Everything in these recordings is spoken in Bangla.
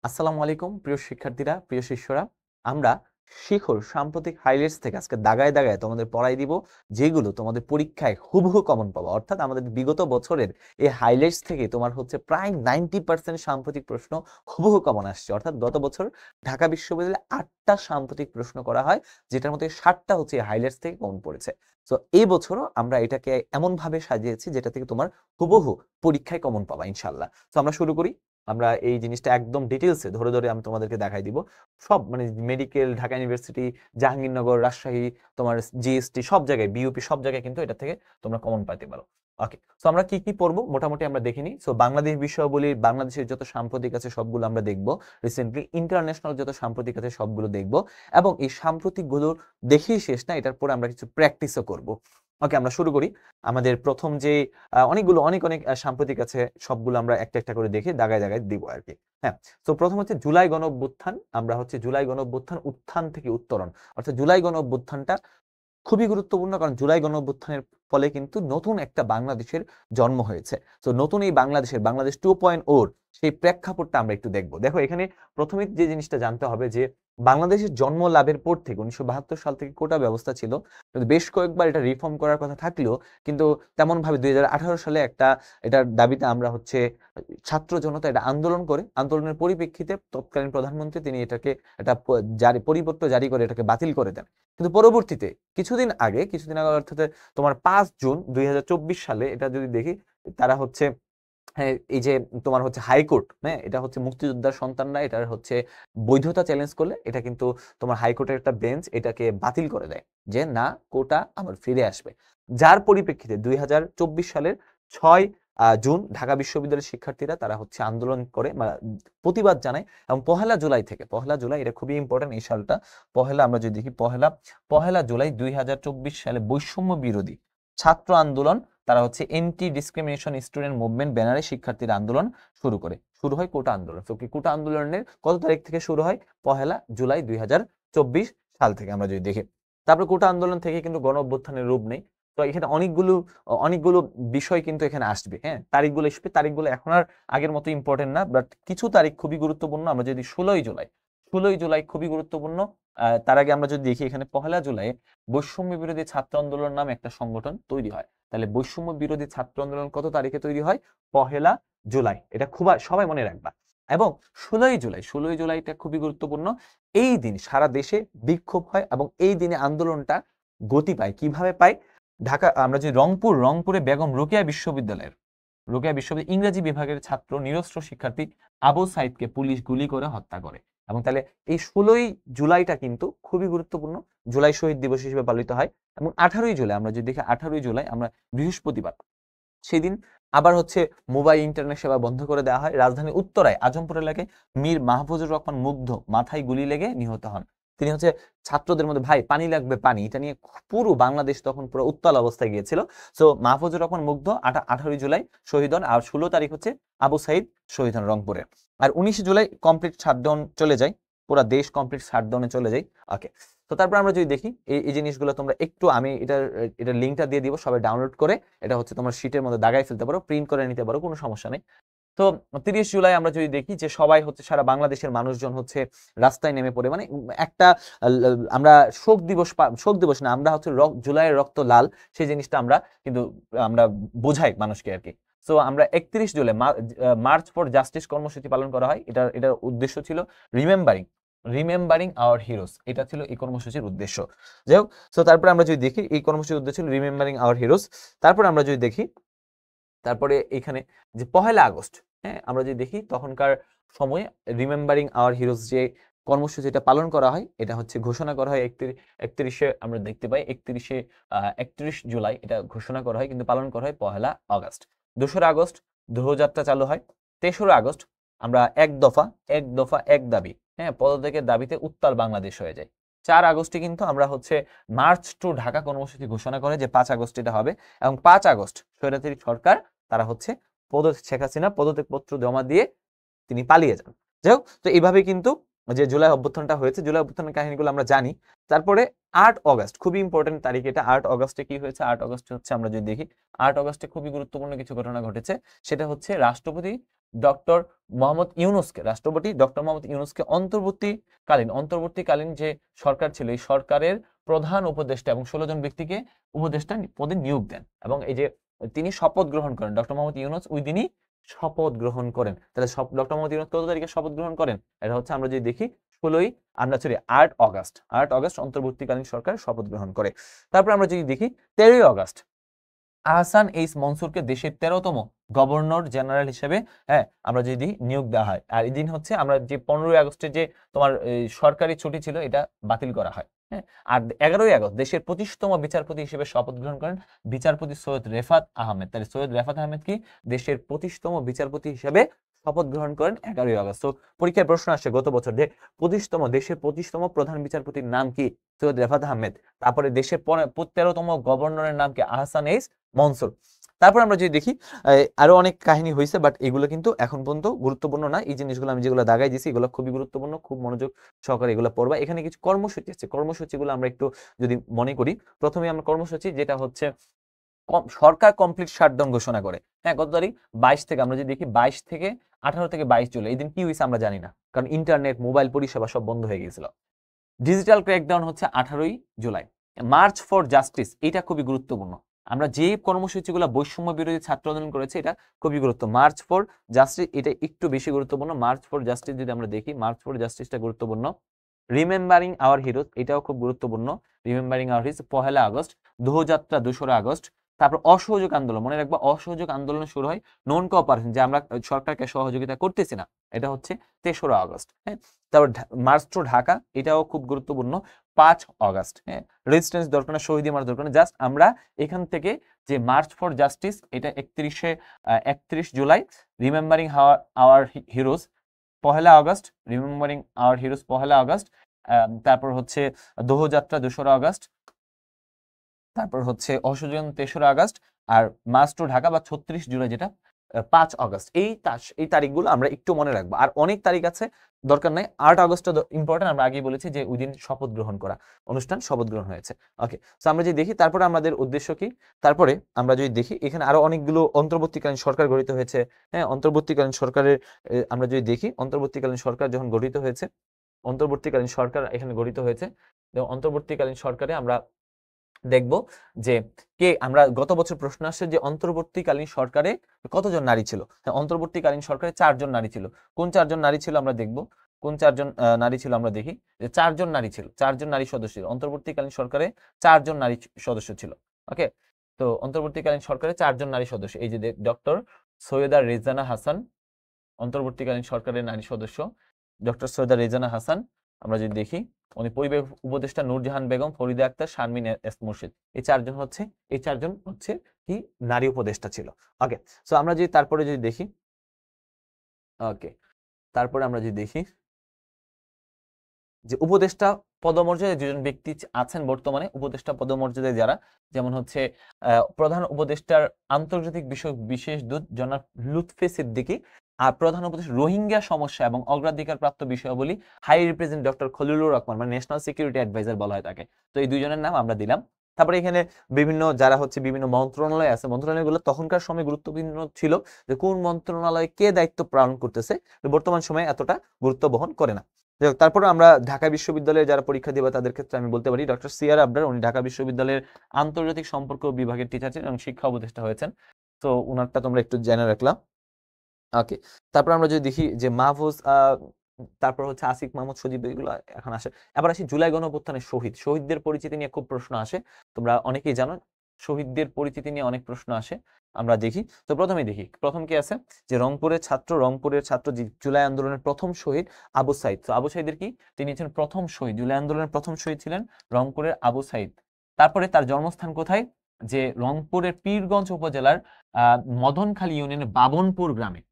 আসসালামু আলাইকুম প্রিয় শিক্ষার্থীরা, প্রিয় শিষ্যরা। আমরা শিখর সাম্প্রতিক হাইলাইটস থেকে আজকে দাগায় দাগায় তোমাদের পড়াই দিব, যেগুলো তোমাদের পরীক্ষায় হুবহু কমন পাবা। অর্থাৎ আমাদের বিগত বছরের এই হাইলাইটস থেকে তোমার হচ্ছে প্রায় 90% সাম্প্রতিক প্রশ্ন হুবহু কমন আসছে। অর্থাৎ গত বছর ঢাকা বিশ্ববিদ্যালয়ে 8টা সাম্প্রতিক প্রশ্ন করা হয়, যেটার মধ্যে 7টা হচ্ছে এই হাইলাইটস থেকে কমন পড়েছে। তো এই বছরও আমরা এটাকে এমন ভাবে সাজিয়েছি যেটা থেকে তোমার হুবহু পরীক্ষায় কমন পাবা ইনশাল্লাহ। তো আমরা শুরু করি। আমরা এই জিনিসটা একদম ডিটেইলসে ধরে ধরে আমি তোমাদেরকে দেখাই দিব। সব মানে মেডিকেল, ঢাকা ইউনিভার্সিটি, জাহাঙ্গীরনগর, রাজশাহী, তোমার জিএসটি সব জায়গায়, বিইউপি সব জায়গায় কিন্তু এটা থেকে তোমরা কমন পাইতে পারো। ওকে, সো আমরা কি কি পড়বো মোটামুটি আমরা দেখে নিই। সো বাংলাদেশ বিষয়াবলী, বাংলাদেশের যত সাম্প্রতিক আছে সবগুলো আমরা দেখবো। রিসেন্টলি ইন্টারন্যাশনাল যত সাম্প্রতিক আছে সবগুলো দেখবো, এবং এই সাম্প্রতিকগুলোর দেখেই শেষ না, এটার পরে আমরা কিছু প্র্যাকটিসও করব। ওকে, আমরা শুরু করি। আমাদের প্রথম যে অনেকগুলো অনেক অনেক সাম্প্রতিক আছে, সবগুলো আমরা একটা একটা করে দেখে দাগায় দাগায় দিব আর কি। হ্যাঁ, তো প্রথম হচ্ছে জুলাই গণ অভ্যুত্থান। আমরা হচ্ছে জুলাই গণ অভ্যুত্থান উত্থান থেকে উত্তরণ, অর্থাৎ জুলাই গণ অভ্যুত্থানটা খুবই গুরুত্বপূর্ণ, কারণ জুলাই গণ অভ্যুত্থানের ফলে কিন্তু নতুন একটা বাংলাদেশের জন্ম হয়েছে। তো নতুন এই বাংলাদেশের বাংলাদেশ 2.0 সেই প্রেক্ষাপটটা আমরা একটু দেখবো। দেখো, এখানে প্রথমে যে জিনিসটা জানতে হবে যে বাংলাদেশের জন্ম লাভের পর থেকে 1972 সাল থেকে কোটা ব্যবস্থা ছিল, বেশ কয়েকবার এটা রিফর্ম করার কথা থাকলেও কিন্তু তেমন ভাবে 2018 সালে একটা এটার দাবিতে আমরা হচ্ছে ছাত্র জনতা এটা আন্দোলন করে, আন্দোলনের পরিপ্রেক্ষিতে তৎকালীন প্রধানমন্ত্রী তিনি এটাকে একটা পরিপত্র জারি করে এটাকে বাতিল করে দেন। কিন্তু পরবর্তীতে কিছুদিন আগে অর্থাৎ তোমার 5 জুন 2024 সালে এটা যদি দেখি, তারা হচ্ছে হ্যাঁ, এই যে তোমার হচ্ছে হাইকোর্ট, হ্যাঁ, এটা হচ্ছে মুক্তিযোদ্ধার সন্তানরা এটার হচ্ছে বৈধতা চ্যালেঞ্জ করলে এটা কিন্তু তোমার হাইকোর্টের একটা বেঞ্চ এটাকে বাতিল করে দেয়, যে না, কোটা আবার ফিরে আসবে। যার পরিপ্রেক্ষিতে 2024 সালের 6 জুন ঢাকা বিশ্ববিদ্যালয়ের শিক্ষার্থীরা তারা হচ্ছে আন্দোলন করে প্রতিবাদ জানায়, এবং পহেলা জুলাই এটা খুবই ইম্পর্টেন্ট এই সালটা। আমরা যদি দেখি পহেলা জুলাই 2024 সালে বৈষম্য বিরোধী ছাত্র আন্দোলন, তারা হচ্ছে এন্টি ডিসক্রিমিনেশন স্টুডেন্ট মুভমেন্ট ব্যানারে শিক্ষার্থীরা আন্দোলন শুরু হয় কোটা আন্দোলন। তো কোটা আন্দোলনের কত তারিখ থেকে শুরু হয়? 1 জুলাই 2024 সাল থেকে আমরা যদি দেখি। তারপর কোটা আন্দোলন থেকে কিন্তু গণ অভ্যুত্থানের রূপ নেই। তো এখানে অনেকগুলো অনেকগুলো বিষয় কিন্তু এখানে আসবে। হ্যাঁ, তারিখগুলো এখন আর আগের মতো ইম্পর্টেন্ট না, বাট কিছু তারিখ খুবই গুরুত্বপূর্ণ। আমরা যদি 16ই জুলাই খুবই গুরুত্বপূর্ণ। তার আগে আমরা যদি দেখি, এখানে 1 জুলাই বৈষম্য বিরোধী ছাত্র আন্দোলন নামে একটা সংগঠন তৈরি হয়। তাহলে বৈষম্য বিরোধী ছাত্র আন্দোলন কত তারিখে তৈরি হয়? 1 জুলাই। এটা খুব সবাই মনে রাখবা। এবং 16ই জুলাইটা খুবই গুরুত্বপূর্ণ। এই দিন সারা দেশে বিক্ষোভ হয়, এবং এই দিনে আন্দোলনটা গতি পায়। কিভাবে পায়? আমরা যে রংপুরে বেগম রোকেয়া বিশ্ববিদ্যালয়ের ইংরেজি বিভাগের ছাত্র নিরস্ত্র শিক্ষার্থী আবু সাইদকে পুলিশ গুলি করে হত্যা করে। এবং তাহলে এই 16ই জুলাইটা কিন্তু খুবই গুরুত্বপূর্ণ, জুলাই শহীদ দিবস হিসেবে পালিত হয়। এবং 18ই জুলাই আমরা যদি দেখি, 18ই জুলাই আমরা বৃহস্পতিবার, সেদিন আবার হচ্ছে মোবাইল ইন্টারনেট সেবা বন্ধ করে দেওয়া হয়। রাজধানীর উত্তরায় আজমপুর এলাকায় মীর মাহফুজুর রহমান মুগ্ধ মাথায় গুলি লেগে নিহত হন। তিনি হচ্ছে ছাত্রদের মধ্যে ভাই পানি লাগবে পানি, এটা নিয়ে পুরো বাংলাদেশ তখন পুরো উত্তাল অবস্থায় গিয়েছিল। সো মাহফুজুর রহমান মুগ্ধ 18ই জুলাই শহীদ হন, আর 16 তারিখ হচ্ছে আবু সাইদ শহীদ হন রংপুরে। আর 19 জুলাই কমপ্লিট শাটডাউন চলে যায়, পুরো দেশ কমপ্লিট শাটডাউনে চলে যায়। ওকে, তো তারপর আমরা যদি দেখি এই জিনিসগুলো তোমরা একটু, আমি এটার লিঙ্কটা দিয়ে দিব, সবাই ডাউনলোড করে এটা হচ্ছে তোমার শীটের মধ্যে দাগাই ফেলতে পারো, প্রিন্ট করে নিতে পারো, কোনো সমস্যা নেই। তো 30 জুলাই আমরা যদি দেখি যে সবাই হচ্ছে, সারা বাংলাদেশের মানুষজন হচ্ছে রাস্তায় নেমে পড়ে, মানে একটা আমরা শোক দিবস না, আমরা হচ্ছে জুলাইয়ের রক্ত লাল, সেই জিনিসটা আমরা কিন্তু আমরা বোঝাই মানুষকে আর কি। সো আমরা 31 জুলাই মার্চ ফর জাস্টিস কর্মসূচি পালন করা হয়। এটার উদ্দেশ্য ছিল রিমেম্বারিং রিমেম্বারিং আওয়ার হিরোজ, এটা ছিল এই কর্মসূচির উদ্দেশ্য। যাই হোক, সো তারপরে আমরা যদি দেখি এই কর্মসূচির উদ্দেশ্য ছিল রিমেম্বারিং আওয়ার হিরোজ। তারপর আমরা যদি দেখি, তারপরে এখানে যে 1 আগস্ট, হ্যাঁ, আমরা যদি দেখি তখনকার সময়ে রিমেম্বারিং আওয়ার হিরোজ যে কর্মসূচিটা পালন করা হয়, এটা হচ্ছে ঘোষণা করা হয় 31 আমরা দেখতে পাই 31 জুলাই এটা ঘোষণা করা হয়, কিন্তু পালন করা হয় 1 আগস্ট। 2রা আগস্ট ধ্রুবযাত্রা চালু হয়। 3রা আগস্ট আমরা এক দফা এক দাবি, হ্যাঁ, পদত্যাগের দাবিতে উত্তাল বাংলাদেশ হয়ে যায়। 4 আগস্টে কিন্তু আমরা হচ্ছে মার্চ টু ঢাকা কর্মসূচি ঘোষণা করে, যে 5 আগস্ট এটা হবে। এবং 5 আগস্ট স্বৈরাচারী সরকার তারা হচ্ছে শেখ হাসিনা পদত্যাগপত্র জমা দিয়ে তিনি পালিয়ে যান। যাই হোক, তো এইভাবে কিন্তু যে জুলাই অভ্যুত্থানটা হয়েছে, জুলাই অভ্যুত্থানের কাহিনীগুলো আমরা জানি। তারপরে 8 আগস্ট খুবই ইম্পর্টেন্ট তারিখ এটা। 8 আগস্টে কি হয়েছে? 8 আগস্টে হচ্ছে আমরা যদি দেখি, 8 আগস্টে খুবই গুরুত্বপূর্ণ কিছু ঘটনা ঘটেছে। সেটা হচ্ছে রাষ্ট্রপতি ডক্টর মোহাম্মদ ইউনূসকে, রাষ্ট্রপতি ডক্টর মোহাম্মদ ইউনূসকে অন্তর্বর্তীকালীন যে সরকার ছিল এই সরকারের প্রধান উপদেষ্টা এবং 16 জন ব্যক্তিকে উপদেষ্টা পদে নিয়োগ দেন এবং এই যে তিনি শপথ গ্রহণ করেন, ডক্টর মোহাম্মদ ইউনূস ওই দিনই শপথ গ্রহণ করেন। তাহলে ডক্টর মোহাম্মদ ইউনূস কত তারিখে শপথ গ্রহণ করেন? এটা হচ্ছে আমরা যদি দেখি 8 অগস্ট অন্তর্বর্তীকালীন সরকার শপথ গ্রহণ করে। তারপর আমরা যদি দেখি 13 অগস্ট আহসান এইচ মনসুরকে দেশের 13তম গভর্নর জেনারেল হিসেবে আমরা যদি নিয়োগ দেওয়া হয়। আর এই দিন হচ্ছে আমরা যে 15 আগস্টে যে তোমার সরকারি ছুটি ছিল এটা বাতিল করা হয়। হ্যাঁ, আর 11 আগস্ট দেশের 25তম বিচারপতি হিসেবে শপথ গ্রহণ করেন বিচারপতি সৈয়দ রেফাত আহমেদ। তাহলে সৈয়দ রেফাত আহমেদ কি দেশের 25তম বিচারপতি হিসেবে শপথ গ্রহণ করেন 11 আগস্ট। তো পরীক্ষায় প্রশ্ন আসছে গত বছর যে দেশের 25তম প্রধান বিচারপতির নাম কি? সৈয়দ রেফাত আহমেদ। তারপরে দেশের 13তম গভর্নরের নাম কি? আহসান এইচ মনসুর। তারপর আমরা যদি দেখি আরো অনেক কাহিনী হয়েছে, বাট এগুলো কিন্তু এখন পর্যন্ত গুরুত্বপূর্ণ না। এই জিনিসগুলো আমি যেগুলো দাগাই দিছি এগুলো খুবই গুরুত্বপূর্ণ, খুব মনোযোগ সহকারে এগুলো পড়বা। এখানে কিছু কর্মসূচি আছে, কর্মসূচিগুলো আমরা একটু যদি মনে করি। প্রথমে আমরা কর্মসূচি যেটা হচ্ছে সরকার কমপ্লিট শাটডাউন ঘোষণা করে। হ্যাঁ, কত তারিখ? 22 থেকে আমরা যদি দেখি 22 থেকে 18 থেকে 22 জুলাই। এই দিন কি হয়েছে আমরা জানি না, কারণ ইন্টারনেট মোবাইল পরিষেবা সব বন্ধ হয়ে গিয়েছিল। ডিজিটাল ক্র্যাকডাউন হচ্ছে 18 জুলাই। মার্চ ফর জাস্টিস, এটা খুবই গুরুত্বপূর্ণ। আমরা যে কর্মসূচিগুলো বৈষম্য বিরোধী ছাত্র আন্দোলন করেছে এটা খুবই গুরুত্ব। মার্চ ফর জাস্টিস এটা একটু বেশি গুরুত্বপূর্ণ। মার্চ ফর জাস্টিস যদি আমরা দেখি, মার্চ ফর জাস্টিসটা গুরুত্বপূর্ণ। রিমেম্বারিং আওয়ার হিরোজ এটাও খুব গুরুত্বপূর্ণ। Remembering our heroes 1 August. দোহযাত্রা 2 আগস্ট। তারপর অসহযোগ আন্দোলন, মনে রাখবা অসহযোগ আন্দোলন শুরু হয় নন কোঅপারেশন, যে আমরা সরকারকে সহযোগিতা করতেছি না, এটা হচ্ছে 3 আগস্ট। হ্যাঁ, তারপর মার্চ টু ঢাকা এটাও খুব গুরুত্বপূর্ণ 5 আগস্ট। হ্যাঁ, রেজিস্ট্যান্স দরকার না, শহীদ মার্চ দরকার না, জাস্ট আমরা এখান থেকে যে মার্চ ফর জাস্টিস এটা 31 July. Remembering our heroes 1 August. Remembering our heroes 1 August. তারপর হচ্ছে দোহযাত্রা 2 আগস্ট। তারপর হচ্ছে অসহযোগ 3 আগস্ট। আর মার্চ টু ঢাকা বা 36 জুলাই যেটা 5 আগস্ট। এই তারিখগুলো আমরা একটু মনে রাখবো। আর অনেক তারিখ আছে, দরকার নাই। 8 আগস্টটা ইম্পর্টেন্ট, আমরা আগেই বলেছি যে ওই দিন শপথ গ্রহণ করা অনুষ্ঠান, শপথ গ্রহণ হয়েছে। ওকে, সো আমরা যদি দেখি তারপরে আমাদের উদ্দেশ্য কি, তারপরে আমরা যদি দেখি এখানে আরো অনেকগুলো অন্তর্বর্তীকালীন সরকার গঠিত হয়েছে। হ্যাঁ, অন্তর্বর্তীকালীন সরকারের আমরা যদি দেখি অন্তর্বর্তীকালীন সরকার যখন গঠিত হয়েছে, অন্তর্বর্তীকালীন সরকার এখানে গঠিত হয়েছে। অন্তর্বর্তীকালীন সরকারে আমরা দেখব যে আমরা গত বছর প্রশ্ন আসছে যে অন্তর্বর্তীকালীন সরকারে কতজন নারী ছিল। অন্তর্বর্তীকালীন সরকারে 4 জন নারী ছিল। কোন 4 জন নারী ছিল আমরা দেখব। কোন 4 জন নারী ছিল আমরা দেখি যে 4 জন নারী ছিল, 4 জন নারী সদস্য ছিল অন্তর্বর্তীকালীন সরকারে। 4 জন নারী সদস্য ছিল। ওকে, তো অন্তর্বর্তীকালীন সরকারে 4 জন নারী সদস্য, এই যে ডক্টর সৈয়দা রেজানা হাসান অন্তর্বর্তীকালীন সরকারের নারী সদস্য। ডক্টর সৈয়দা রেজানা হাসান আমরা যদি দেখি, উনি পরিবেশ উপদেষ্টা নূরজাহান বেগম, ফরিদা আক্তার, শারমিন এস মুর্শিদ, এই 4 জন হচ্ছে কি নারী উপদেষ্টা ছিল। ওকে, সো আমরা যদি তারপরে যদি দেখি, ওকে, তারপরে আমরা যদি দেখি যে উপদেষ্টা পদমর্যাদায় 2 জন ব্যক্তি আছেন বর্তমানে। উপদেষ্টা পদমর্যাদায় যারা, যেমন হচ্ছে প্রধান উপদেষ্টার আন্তর্জাতিক বিষয়ক বিশেষ দূত জনাব লুৎফে সিদ্দিকী, আর প্রধান উপদেষ্টা রোহিঙ্গা সমস্যা এবং অগ্রাধিকার প্রাপ্ত বিষয়াবলী high representative doctor Khalilur Rahman, মানে ন্যাশনাল সিকিউরিটি অ্যাডভাইজার বলা হয় তাকে। তো এই 2 জনের নাম আমরা দিলাম। তারপরে এখানে বিভিন্ন যারা হচ্ছে বিভিন্ন মন্ত্রণালয় আছে, মন্ত্রণালয়গুলো তখনকার সময় গুরুত্বপূর্ণ ছিল যে কোন মন্ত্রণালয়ে কে দায়িত্ব পালন করতেছে, বর্তমান সময়ে এতটা গুরুত্ব বহন করে না। তারপরে আমরা ঢাকা বিশ্ববিদ্যালয়ে যারা পরীক্ষা দিবে তাদের ক্ষেত্রে আমি বলতে পারি ডক্টর সিআর আবরার, উনি ঢাকা বিশ্ববিদ্যালয়ের আন্তর্জাতিক সম্পর্ক বিভাগের টিচার ছিলেন এবং শিক্ষা উপদেষ্টা হয়েছেন। তো উনারটা তোমরা একটু জেনে রাখলাম। ওকে, তারপর আমরা যদি দেখি যে মাহফুজ, তারপর হচ্ছে আসিফ মাহমুদ সজীব, এগুলো এখন আসে। এবার আসি জুলাই গণঅভ্যুত্থানের শহীদদের পরিচিতি নিয়ে খুব প্রশ্ন আসে, তোমরা অনেকেই জানো শহীদদের পরিচিতি নিয়ে অনেক প্রশ্ন আসে। আমরা দেখি, তো প্রথমে দেখি প্রথম কি আছে যে রংপুরের ছাত্র জুলাই আন্দোলনের প্রথম শহীদ আবু সাইদ। তো আবু সাইদের কি, তিনি ছিলেন প্রথম শহীদ, জুলাই আন্দোলনের প্রথম শহীদ ছিলেন রংপুরের আবু সাইদ। তারপরে তার জন্মস্থান কোথায়, যে রংপুরের পীরগঞ্জ উপজেলার মদনখালী ইউনিয়নের বাবনপুর গ্রামে।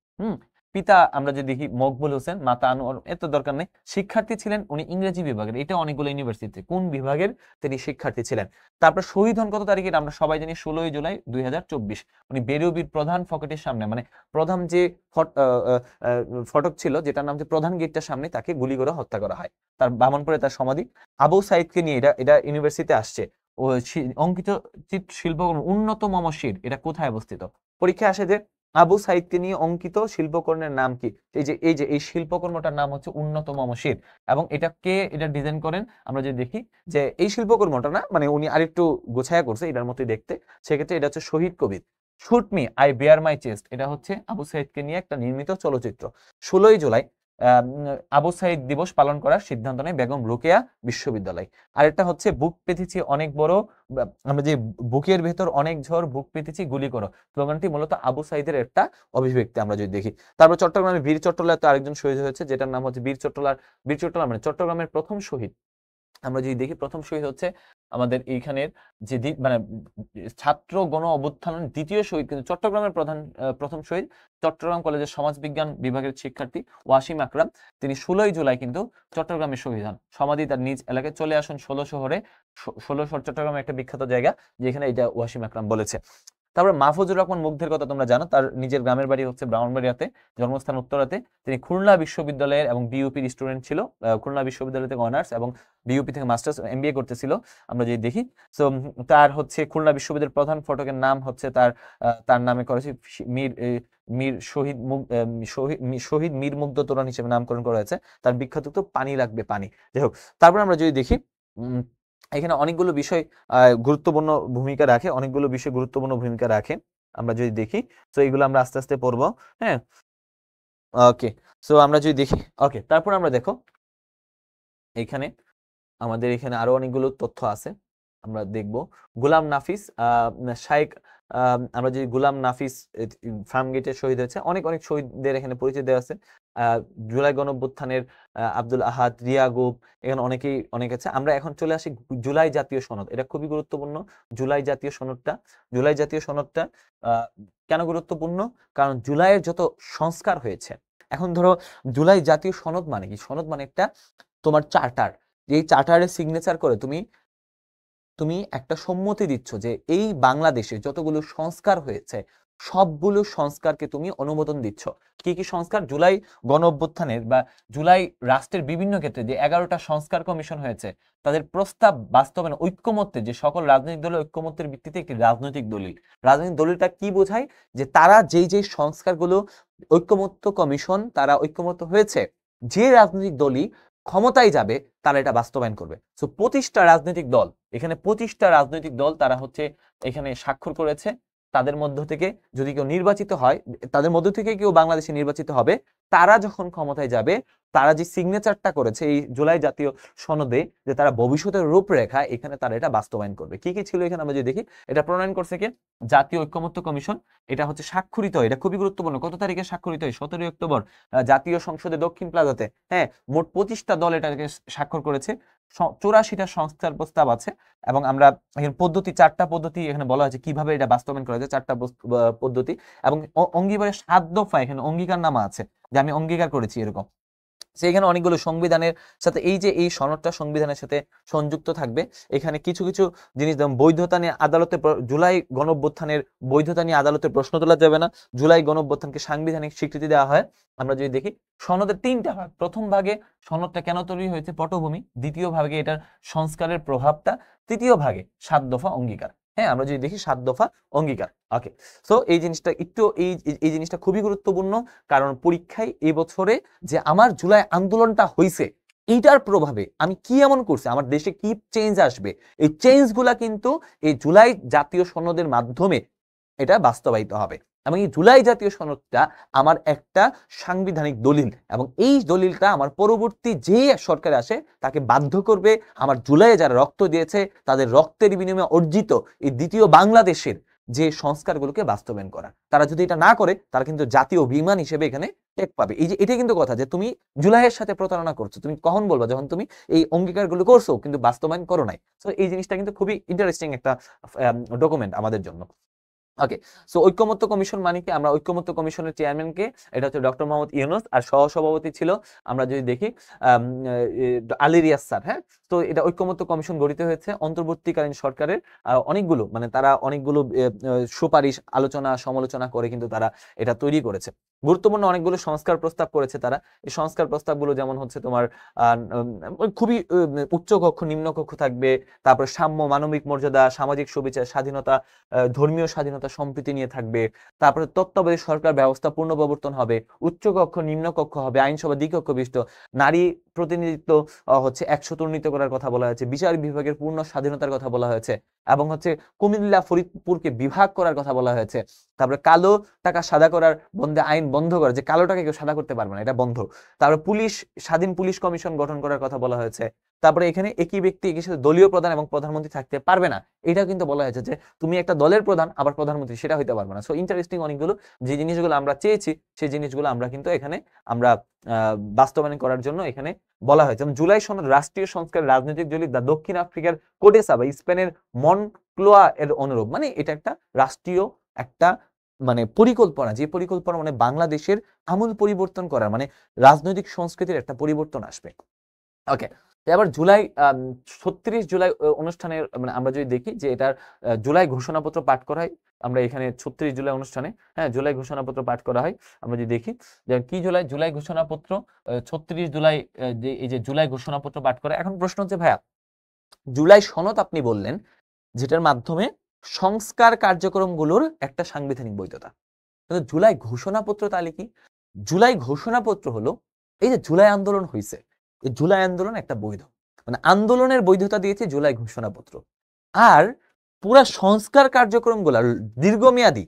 পিতা আমরা যে দেখি মকবুল হোসেন, মাতা আনোয়ার, এত দরকার নেই। শিক্ষার্থী ছিলেন উনি ইংরেজি বিভাগের, এটা অনেকগুলো ইউনিভার্সিটিতে কোন বিভাগের তিনি শিক্ষার্থী ছিলেন। তারপর শহীদ হন কত তারিখে, আমরা সবাই জানি 16 জুলাই 2024। উনি বেরুবির প্রধান ফটকের সামনে, মানে প্রধান যে ফটক ছিল যেটার নাম যে প্রধান গেটটার সামনে তাকে গুলি করে হত্যা করা হয়। তার বামনপুরে তার সমাধি। আবু সাইদকে নিয়ে এটা ইউনিভার্সিটিতে আসছে। ও অঙ্কিত শিল্প উন্নত মমশির, এটা কোথায় অবস্থিত? পরীক্ষা আসে যে আবু সাইদকে নিয়ে অঙ্কিত শিল্পকর্মের নাম কি? এই শিল্পকর্মটার নাম হচ্ছে উন্নতম মসজিদ। এবং এটা ডিজাইন করেন আমরা যদি দেখি যে এই শিল্পকর্মটা না মানে উনি আরেকটু গোছায়া করছে এটার মতোই দেখতে। সেক্ষেত্রে এটা হচ্ছে Shahid Kabir shoot me I bare my chest, এটা হচ্ছে আবু সাইদকে নিয়ে একটা নির্মিত চলচ্চিত্র। 16ই জুলাই আবু সাইদ দিবস পালন করার সিদ্ধান্ত নেয় বেগম রোকেয়া বিশ্ববিদ্যালয়। আরেকটা হচ্ছে বুক পেতেছি অনেক বড়, আমরা যে বুকের ভেতর অনেক ঝড়, বুক পেতেছি গুলি করো, স্লোগানটি মূলত আবু সাইদের একটা অভিব্যক্তি আমরা যদি দেখি। তারপর চট্টগ্রামে বীর চট্টলার তো আরেকজন শহীদ হয়েছে, যেটার নাম হচ্ছে বীর চট্টলার মানে চট্টগ্রামের প্রথম শহীদ। আমরা যদি দেখি প্রথম শহীদ হচ্ছে আমাদের এইখানের যে মানে ছাত্র গণ অভ্যুত্থানের দ্বিতীয় শহীদ কিন্তু চট্টগ্রামের প্রথম শহীদ চট্টগ্রাম কলেজের সমাজবিজ্ঞান বিভাগের শিক্ষার্থী ওয়াসিম আকরাম। তিনি 16ই জুলাই কিন্তু চট্টগ্রামে শহীদ হন। সমাধি তার নিজ এলাকায়। চলে আসুন 16 শহরে। 16 শহর চট্টগ্রামের একটা বিখ্যাত জায়গা যেখানে এটা ওয়াসিম আকরাম বলেছে। তারপর মাহফুজুর রহমান মুগ্ধের কথা তোমরা জানো, তার নিজের গ্রামের বাড়ি হচ্ছে ব্রাহ্মণবাড়িয়াতে, জন্মস্থান উত্তরাতে। তিনি খুলনা বিশ্ববিদ্যালয়ের এবং বিইউপির স্টুডেন্ট ছিল। খুলনা বিশ্ববিদ্যালয় থেকে অনার্স এবং বিইউপি থেকে মাস্টার্স এমবিএ করতেছিল আমরা যদি দেখি। সো তার হচ্ছে খুলনা বিশ্ববিদ্যালয়ের প্রধান ফটকের নাম হচ্ছে তার নামে করেছে শহীদ মীর মুগ্ধ তোরণ হিসেবে নামকরণ করা হয়েছে। তার বিখ্যাত তো পানি লাগবে পানি। যাই হোক, তারপর আমরা যদি দেখি এখানে অনেকগুলো বিষয় গুরুত্বপূর্ণ ভূমিকা রাখে, আমরা যদি দেখি। তো এইগুলো আমরা আস্তে আস্তে পড়বো। হ্যাঁ, ওকে। সো আমরা যদি দেখি, ওকে, তারপর আমরা দেখো এখানে আমাদের এখানে আরো অনেকগুলো তথ্য আছে, আমরা দেখব। গোলাম নাফিস শাইখ, আমরা যদি গোলাম নাফিস ফার্মগেটে শহীদ হয়েছে। অনেক শহীদদের এখানে পরিচয় দেওয়া আছে। জুলাই গণঅভ্যুত্থানের আব্দুল আহাদ, রিয়া গুপ, এখানে অনেক আছে। আমরা এখন চলে আসি জুলাই জাতীয় সনদ। এটা খুবই গুরুত্বপূর্ণ। জুলাই জাতীয় সনদটা কেন গুরুত্বপূর্ণ? কারণ জুলাইয়ের যত সংস্কার হয়েছে, এখন ধরো জুলাই জাতীয় সনদ মানে কি? সনদ মানে একটা তোমার চার্টার, এই চার্টারে সিগনেচার করে তুমি একটা সম্মতি দিচ্ছ যে এই বাংলাদেশে যতগুলো সংস্কার হয়েছে সবগুলো সংস্কারকে তুমি অনুমোদন দিচ্ছ। কি কি সংস্কার? জুলাই গণ অভ্যুত্থানের বা জুলাই রাষ্ট্রের বিভিন্ন ক্ষেত্রে যে 11টা সংস্কার কমিশন হয়েছে তাদের প্রস্তাব বাস্তবায়ন ঐক্যমত্যে, যে সকল রাজনৈতিক দলের ঐক্যমত্যের ভিত্তিতে একটি রাজনৈতিক দলিলটা কি বোঝায়? যে তারা যেই সংস্কারগুলো ঐক্যমত্য কমিশন তারা ঐক্যমত্য হয়েছে, যে রাজনৈতিক দলই ক্ষমতায় যাবে তারা এটা বাস্তবায়ন করবে। সো 25টা রাজনৈতিক দল তারা হচ্ছে এখানে স্বাক্ষর করেছে। তাদের মধ্য থেকে যদি কেউ নির্বাচিত হয়, তাদের মধ্য থেকে কেউ বাংলাদেশে নির্বাচিত হবে, তারা যখন ক্ষমতায় যাবে তারা যে সিগনেচারটা করেছে এই জুলাই জাতীয় সনদে, যে তারা ভবিষ্যতের রূপরেখা, এখানে তারা এটা বাস্তবায়ন করবে। কি কি ছিল এখানে আমরা যদি দেখি, এটা প্রণয়ন করছে কে? জাতীয় ঐক্যমত্য কমিশন। এটা হচ্ছে স্বাক্ষরিত, এটা খুবই গুরুত্বপূর্ণ। কত তারিখে স্বাক্ষরিত হয়? 17 অক্টোবর জাতীয় সংসদে দক্ষিণ প্লাজাতে। হ্যাঁ, মোট 25টা দল এটাকে স্বাক্ষর করেছে। 84টা সংস্থার প্রস্তাব আছে এবং আমরা এখানে চারটা পদ্ধতি এখানে বলা হয়েছে কিভাবে এটা বাস্তবায়ন করা যায়, চারটা পদ্ধতি। এবং অঙ্গীকারের 7 দফা এখানে অঙ্গীকার নামা আছে যে আমি অঙ্গীকার করেছি এরকম। সেখানে অনেকগুলো সংবিধানের সাথে এই সনদটা সংবিধানের সাথে সংযুক্ত থাকবে। এখানে কিছু জিনিস যেমন বৈধতা নিয়ে আদালতে, জুলাই গণঅভ্যুত্থানের বৈধতা নিয়ে আদালতে প্রশ্ন তোলা যাবে না। জুলাই গণঅভ্যুত্থানকে সাংবিধানিক স্বীকৃতি দেওয়া হয়। আমরা যদি দেখি সনদের 3টা ভাগ। প্রথম ভাগে সনদটা কেন তৈরি হয়েছে, পটভূমি। দ্বিতীয় ভাগে এটার সংস্কারের প্রভাবটা। তৃতীয় ভাগে 7 দফা অঙ্গীকার। হ্যাঁ, আমরা যদি দেখি 7 দফা অঙ্গীকার। ওকে, সো এই জিনিসটা খুবই গুরুত্বপূর্ণ, কারণ পরীক্ষায় এই বছরে যে আমার জুলাই আন্দোলনটা হয়েছে এইটার প্রভাবে আমি কি এমন করছি, আমার দেশে কি চেঞ্জ আসবে, এই চেঞ্জগুলা কিন্তু এই জুলাই জাতীয় সনদের মাধ্যমে এটা বাস্তবায়িত হবে। এবং এই জুলাই জাতীয় সনদটা আমার একটা সাংবিধানিক দলিল, এবং এই দলিলটা আমার পরবর্তী যে সরকার আসে তাকে বাধ্য করবে আমার জুলাইয়ে যারা রক্ত দিয়েছে তাদের রক্তের বিনিময়ে অর্জিত এই দ্বিতীয় বাংলাদেশের যে সংস্কারগুলোকে বাস্তবায়ন করা। তারা যদি এটা না করে তারা কিন্তু জাতীয় বিমান হিসেবে এখানে টেক পাবে। এই যে এটা কিন্তু কথা যে তুমি জুলাইয়ের সাথে প্রতারণা করছো, তুমি কখন বলবা? যখন তুমি এই অঙ্গীকারগুলো করছো কিন্তু বাস্তবায়ন করো নাই। সো এই জিনিসটা কিন্তু খুবই ইন্টারেস্টিং একটা ডকুমেন্ট আমাদের জন্য। ওকে, সো ঐক্যমত্য কমিশন মানে কি? আমরা ঐক্যমত্য কমিশনের চেয়ারম্যানকে, এটা হচ্ছে ডক্টর মোহাম্মদ ইউনূস, আর সহসভাপতি ছিল আমরা যদি দেখি আলী রিয়াজ স্যার। হ্যাঁ, তো এটা ঐক্যমত্য কমিশন গঠিত হয়েছে অন্তর্বর্তীকালীন সরকারের অনেকগুলো মানে তারা অনেকগুলো সুপারিশ আলোচনা সমালোচনা করে কিন্তু তারা এটা তৈরি করেছে। গুরুত্বপূর্ণ অনেকগুলো সংস্কার প্রস্তাব করেছে তারা। এই সংস্কার প্রস্তাবগুলো যেমন হচ্ছে তোমার খুবই উচ্চ কক্ষ নিম্ন কক্ষ থাকবে, তারপর সাম্য, মানবিক মর্যাদা, সামাজিক সুবিচার, স্বাধীনতা, ধর্মীয় স্বাধীনতা, শান্তিশৃঙ্খলতা সম্প্রীতি নিয়ে থাকবে। তারপরে তত্ত্বাবধায়ক সরকার ব্যবস্থা পূর্ণ প্রবর্তন হবে, উচ্চকক্ষ নিম্নকক্ষ হবে, আইনসভা দ্বিকক্ষ বিশিষ্ট, নারী প্রতিনিধিত্ব হচ্ছে 100 উন্নীত করার কথা বলা হয়েছে, বিচার বিভাগের পূর্ণ স্বাধীনতার কথা বলা হয়েছে, এবং হচ্ছে কুমিল্লা ফরিদপুরকে বিভাগ করার কথা বলা হয়েছে। তারপরে কালো টাকা সাদা করার বন্ধে আইন বন্ধ করা, যে কালো টাকা কেউ সাদা করতে পারবে না, এটা বন্ধ। তারপরে স্বাধীন পুলিশ কমিশন গঠন করার কথা বলা হয়েছে। তারপরে এখানে একই ব্যক্তি একই সাথে দলীয় প্রধান এবং প্রধানমন্ত্রী থাকতে পারবে না, এটা কিন্তু বলা হয়েছে যে তুমি একটা দলের প্রধান আবার প্রধানমন্ত্রী সেটা হইতে পারবে না। সো ইন্টারেস্টিং অনেকগুলো যে জিনিসগুলো আমরা চেয়েছি সেই জিনিসগুলো আমরা কিন্তু এখানে আমরা বাস্তবায়ন করার জন্য এখানে বলা হয়েছে। এবং জুলাই সনদ রাষ্ট্রীয় সংস্কার রাজনৈতিক দল দা দক্ষিণ আফ্রিকার কোডেসা বা স্পেনের মনক্লোয়া এর অনুরূপ, মানে এটা একটা রাষ্ট্রীয় একটা মানে পরিকল্পনা, যে পরিকল্পনা মানে বাংলাদেশের আমূল পরিবর্তন করার, মানে রাজনৈতিক সংস্কৃতির একটা পরিবর্তন আসবে। ওকে, এবার জুলাই 36 জুলাই অনুষ্ঠানের মানে আমরা যদি দেখি যে এটার জুলাই ঘোষণাপত্র পাঠ করা হয়, আমরা এখানে 36 জুলাই অনুষ্ঠানে হ্যাঁ জুলাই ঘোষণাপত্র পাঠ করা হয়। আমরা যদি দেখি যে কি জুলাই ঘোষণাপত্র 36 জুলাই যে এই যে জুলাই ঘোষণাপত্র পাঠ করা। এখন প্রশ্ন হচ্ছে ভাইয়া, জুলাই সনদ আপনি বললেন যেটার মাধ্যমে সংস্কার কার্যক্রমগুলোর একটা সাংবিধানিক বৈধতা, কিন্তু জুলাই ঘোষণাপত্র তাহলে কি? জুলাই ঘোষণাপত্র হলো এই যে জুলাই আন্দোলন হয়েছে, এই জুলাই আন্দোলন একটা বৈধ, মানে আন্দোলনের বৈধতা দিয়েছে জুলাই ঘোষণাপত্র। আর পুরা সংস্কার কার্যক্রমগুলো দীর্ঘমেয়াদী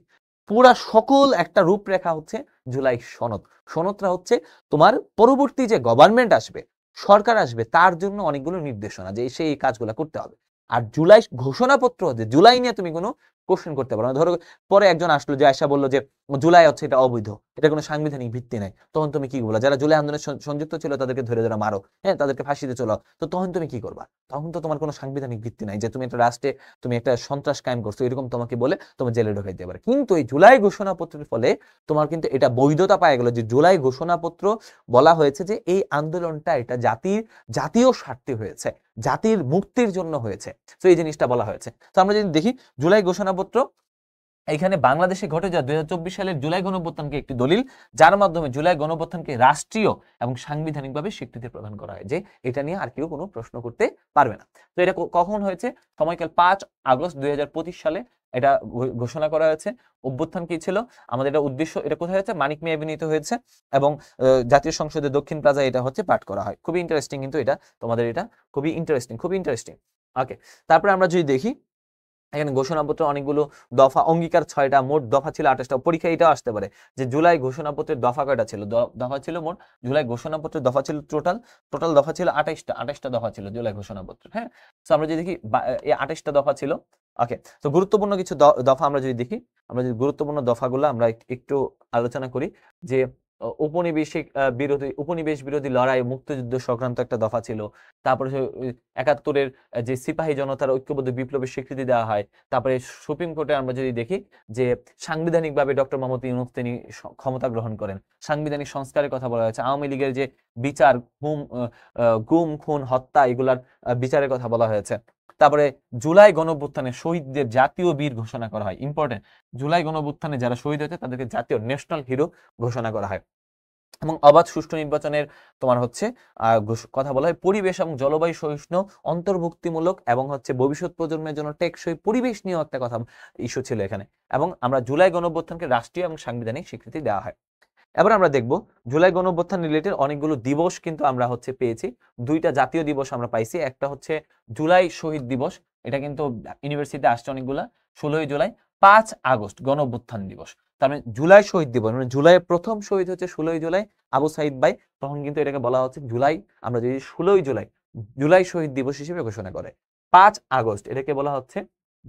পুরা সকল একটা রূপরেখা হচ্ছে জুলাই সনদ। সনদটা হচ্ছে তোমার পরবর্তী যে গভর্নমেন্ট আসবে, সরকার আসবে, তার জন্য অনেকগুলো নির্দেশনা যে সে এই কাজগুলো করতে হবে। আর জুলাই ঘোষণাপত্র হচ্ছে জুলাই নিয়ে তুমি কোনো কোশ্চেন করতে পারো না। ধরো পরে একজন আসলো যে আয়সা বললো যে জুলাই হচ্ছে এটা অবৈধ, এটা কোনো সাংবিধানিক ভিত্তি নাই, তখন তুমি কি বলবো? যারা জুলাই আন্দোলনে সংযুক্ত ছিল তাদেরকে ধরে ধরে মারো, হ্যাঁ তাদেরকে ফাঁসিতে চলো, তো তখন তুমি কি করবা? তখন তো তোমার কোনো সাংবিধানিক ভিত্তি নাই যে তুমি একটা রাষ্ট্রে তুমি একটা সন্ত্রাস কায়েম করছো এরকম তোমাকে বলে তোমার জেলে ঢোকাই দিতে পারে। কিন্তু এই জুলাই ঘোষণাপত্রের ফলে তোমার কিন্তু এটা বৈধতা পায় গেল যে জুলাই ঘোষণাপত্র বলা হয়েছে যে এই আন্দোলনটা এটা জাতীয় স্বার্থে হয়েছে, জাতির মুক্তির জন্য হয়েছে। তো এই জিনিসটা বলা হয়েছে। তো আমরা যদি দেখি জুলাই ঘোষণাপত্র এখানে বাংলাদেশে ঘটে যাওয়া 2024 সালের জুলাই গণঅভ্যুত্থানকে একটি দলিল, যার মাধ্যমে জুলাই গণঅভ্যুত্থানকে রাষ্ট্রীয় এবং সাংবিধানিকভাবে স্বীকৃতি প্রদান করা হয়, যে এটা নিয়ে আর কেউ কোনো প্রশ্ন করতে পারবে না। তো এটা কখন হয়েছে? সময়কাল 5 আগস্ট 2025 সালে এটা ঘোষণা করা হয়েছে। অভ্যুত্থান কি ছিল আমাদের, এটা উদ্দেশ্য, এটা কোথায় হয়েছে? মানিক মিয়া এভিনিউতে হয়েছে এবং জাতীয় সংসদের দক্ষিণ প্লাজায় এটা হচ্ছে পাঠ করা হয়। খুবই ইন্টারেস্টিং, কিন্তু এটা তোমাদের এটা খুবই ইন্টারেস্টিং। ওকে, তারপরে আমরা যদি দেখি এখানে ঘোষণাপত্র অনেকগুলো দফা, অঙ্গীকার 6টা, মোট দফা ছিল 28টা। পরীক্ষা এটাও আসতে পারে যে জুলাই ঘোষণাপত্রের দফা কয়টা ছিল? দফা ছিল মোট, জুলাই ঘোষণাপত্রের দফা ছিল টোটাল দফা ছিল 28টা দফা ছিল জুলাই ঘোষণাপত্র। হ্যাঁ, তো আমরা যদি দেখি এই 28টা দফা ছিল। ওকে, তো গুরুত্বপূর্ণ কিছু দফা আমরা যদি দেখি, আমরা যদি গুরুত্বপূর্ণ দফাগুলো আমরা একটু আলোচনা করি যে উপনিবেশ বিরোধী লড়াই, মুক্তিযুদ্ধ সংক্রান্ত একটা দফা ছিল। তারপরে 71-এর যে সিপাহী জনতার ঐক্যবদ্ধ বিপ্লবের স্বীকৃতি দেওয়া হয়। তারপরে সুপ্রিম কোর্টে আমরা যদি দেখি যে সাংবিধানিকভাবে ডক্টর মোহাম্মদ ইউনূস তিনি ক্ষমতা গ্রহণ করেন, সাংবিধানিক সংস্কারের কথা বলা হয়েছে। আওয়ামী লীগের যে বিচার, গুম খুন হত্যা এগুলার বিচারের কথা বলা হয়েছে। তারপরে জুলাই গণঅভ্যুত্থানে শহীদদের জাতীয় বীর ঘোষণা করা হয়। ইম্পর্টেন্ট, জুলাই গণঅভ্যুত্থানে যারা শহীদ হয়েছে তাদেরকে জাতীয় ন্যাশনাল হিরো ঘোষণা করা হয়। এবং অবাধ সুষ্ঠু নির্বাচনের তোমার হচ্ছে কথা বলা হয়। পরিবেশ এবং জলবায়ু সহিষ্ণু, অন্তর্ভুক্তিমূলক এবং হচ্ছে ভবিষ্যৎ প্রজন্মের জন্য টেকসই পরিবেশ নিয়েও একটা কথা ইস্যু ছিল এখানে। এবং আমরা জুলাই গণঅভ্যুত্থানকে রাষ্ট্রীয় এবং সাংবিধানিক স্বীকৃতি দেওয়া হয়। এবার আমরা দেখব জুলাই গণঅভ্যুত্থান রিলেটেড অনেকগুলো দিবস কিন্তু আমরা হচ্ছে পেয়েছি। 2টা জাতীয় দিবস আমরা পাইছি। একটা হচ্ছে জুলাই শহীদ দিবস, এটা কিন্তু ইউনিভার্সিটিতে আসছে অনেকগুলা। 16ই জুলাই। 5 আগস্ট গণঅভ্যুত্থান দিবস। তার মানে জুলাই শহীদ দিবস, মানে জুলাইয়ের প্রথম শহীদ হচ্ছে 16ই জুলাই আবু সাইদ ভাই, তখন কিন্তু এটাকে বলা হচ্ছে জুলাই, আমরা যদি 16ই জুলাই শহীদ দিবস হিসেবে ঘোষণা করে। 5 আগস্ট এটাকে বলা হচ্ছে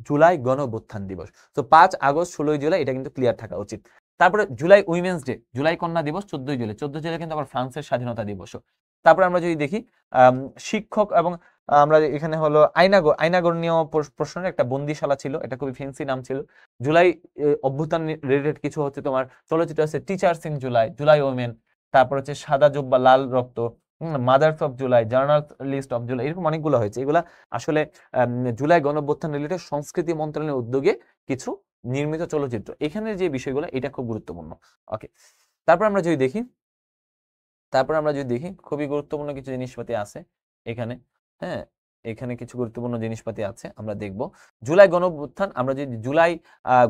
জুলাই গণঅভ্যুত্থান দিবস। তো 5 আগস্ট 16ই জুলাই এটা কিন্তু ক্লিয়ার থাকা উচিত। তারপরে জুলাই উইমেন্স ডে, জুলাই কন্যা দিবস 14ই জুলাই। 14 জুলাই কিন্তু আবার ফ্রান্সের স্বাধীনতা দিবসও। তারপরে আমরা যদি দেখি শিক্ষক এবং আমরা এখানে হলো আইনাগর নিয়ে প্রশ্নের একটা বন্দিশালা ছিল, এটা খুবই ফ্যান্সি নাম ছিল। জুলাই অভ্যুত্থান রিলেটেড কিছু হচ্ছে তোমার চলচ্চিত্র আছে teachers in July, July women, তারপর হচ্ছে সাদা জুব্বা লাল রক্ত, mother's of July, journalist of July, এরকম অনেকগুলো হয়েছে। এগুলা আসলে জুলাই গণঅভ্যুত্থান রিলেটেড সংস্কৃতি মন্ত্রণালয়ের উদ্যোগে কিছু নির্মিত চলচ্চিত্র। এখানের যে বিষয়গুলো এটা খুব গুরুত্বপূর্ণ। ওকে, তারপর আমরা যদি দেখি খুবই গুরুত্বপূর্ণ কিছু জিনিসপাতি আছে এখানে। হ্যাঁ, এখানে কিছু গুরুত্বপূর্ণ জিনিসপাতি আছে, আমরা দেখব। জুলাই গণঅভ্যুত্থান, আমরা যদি জুলাই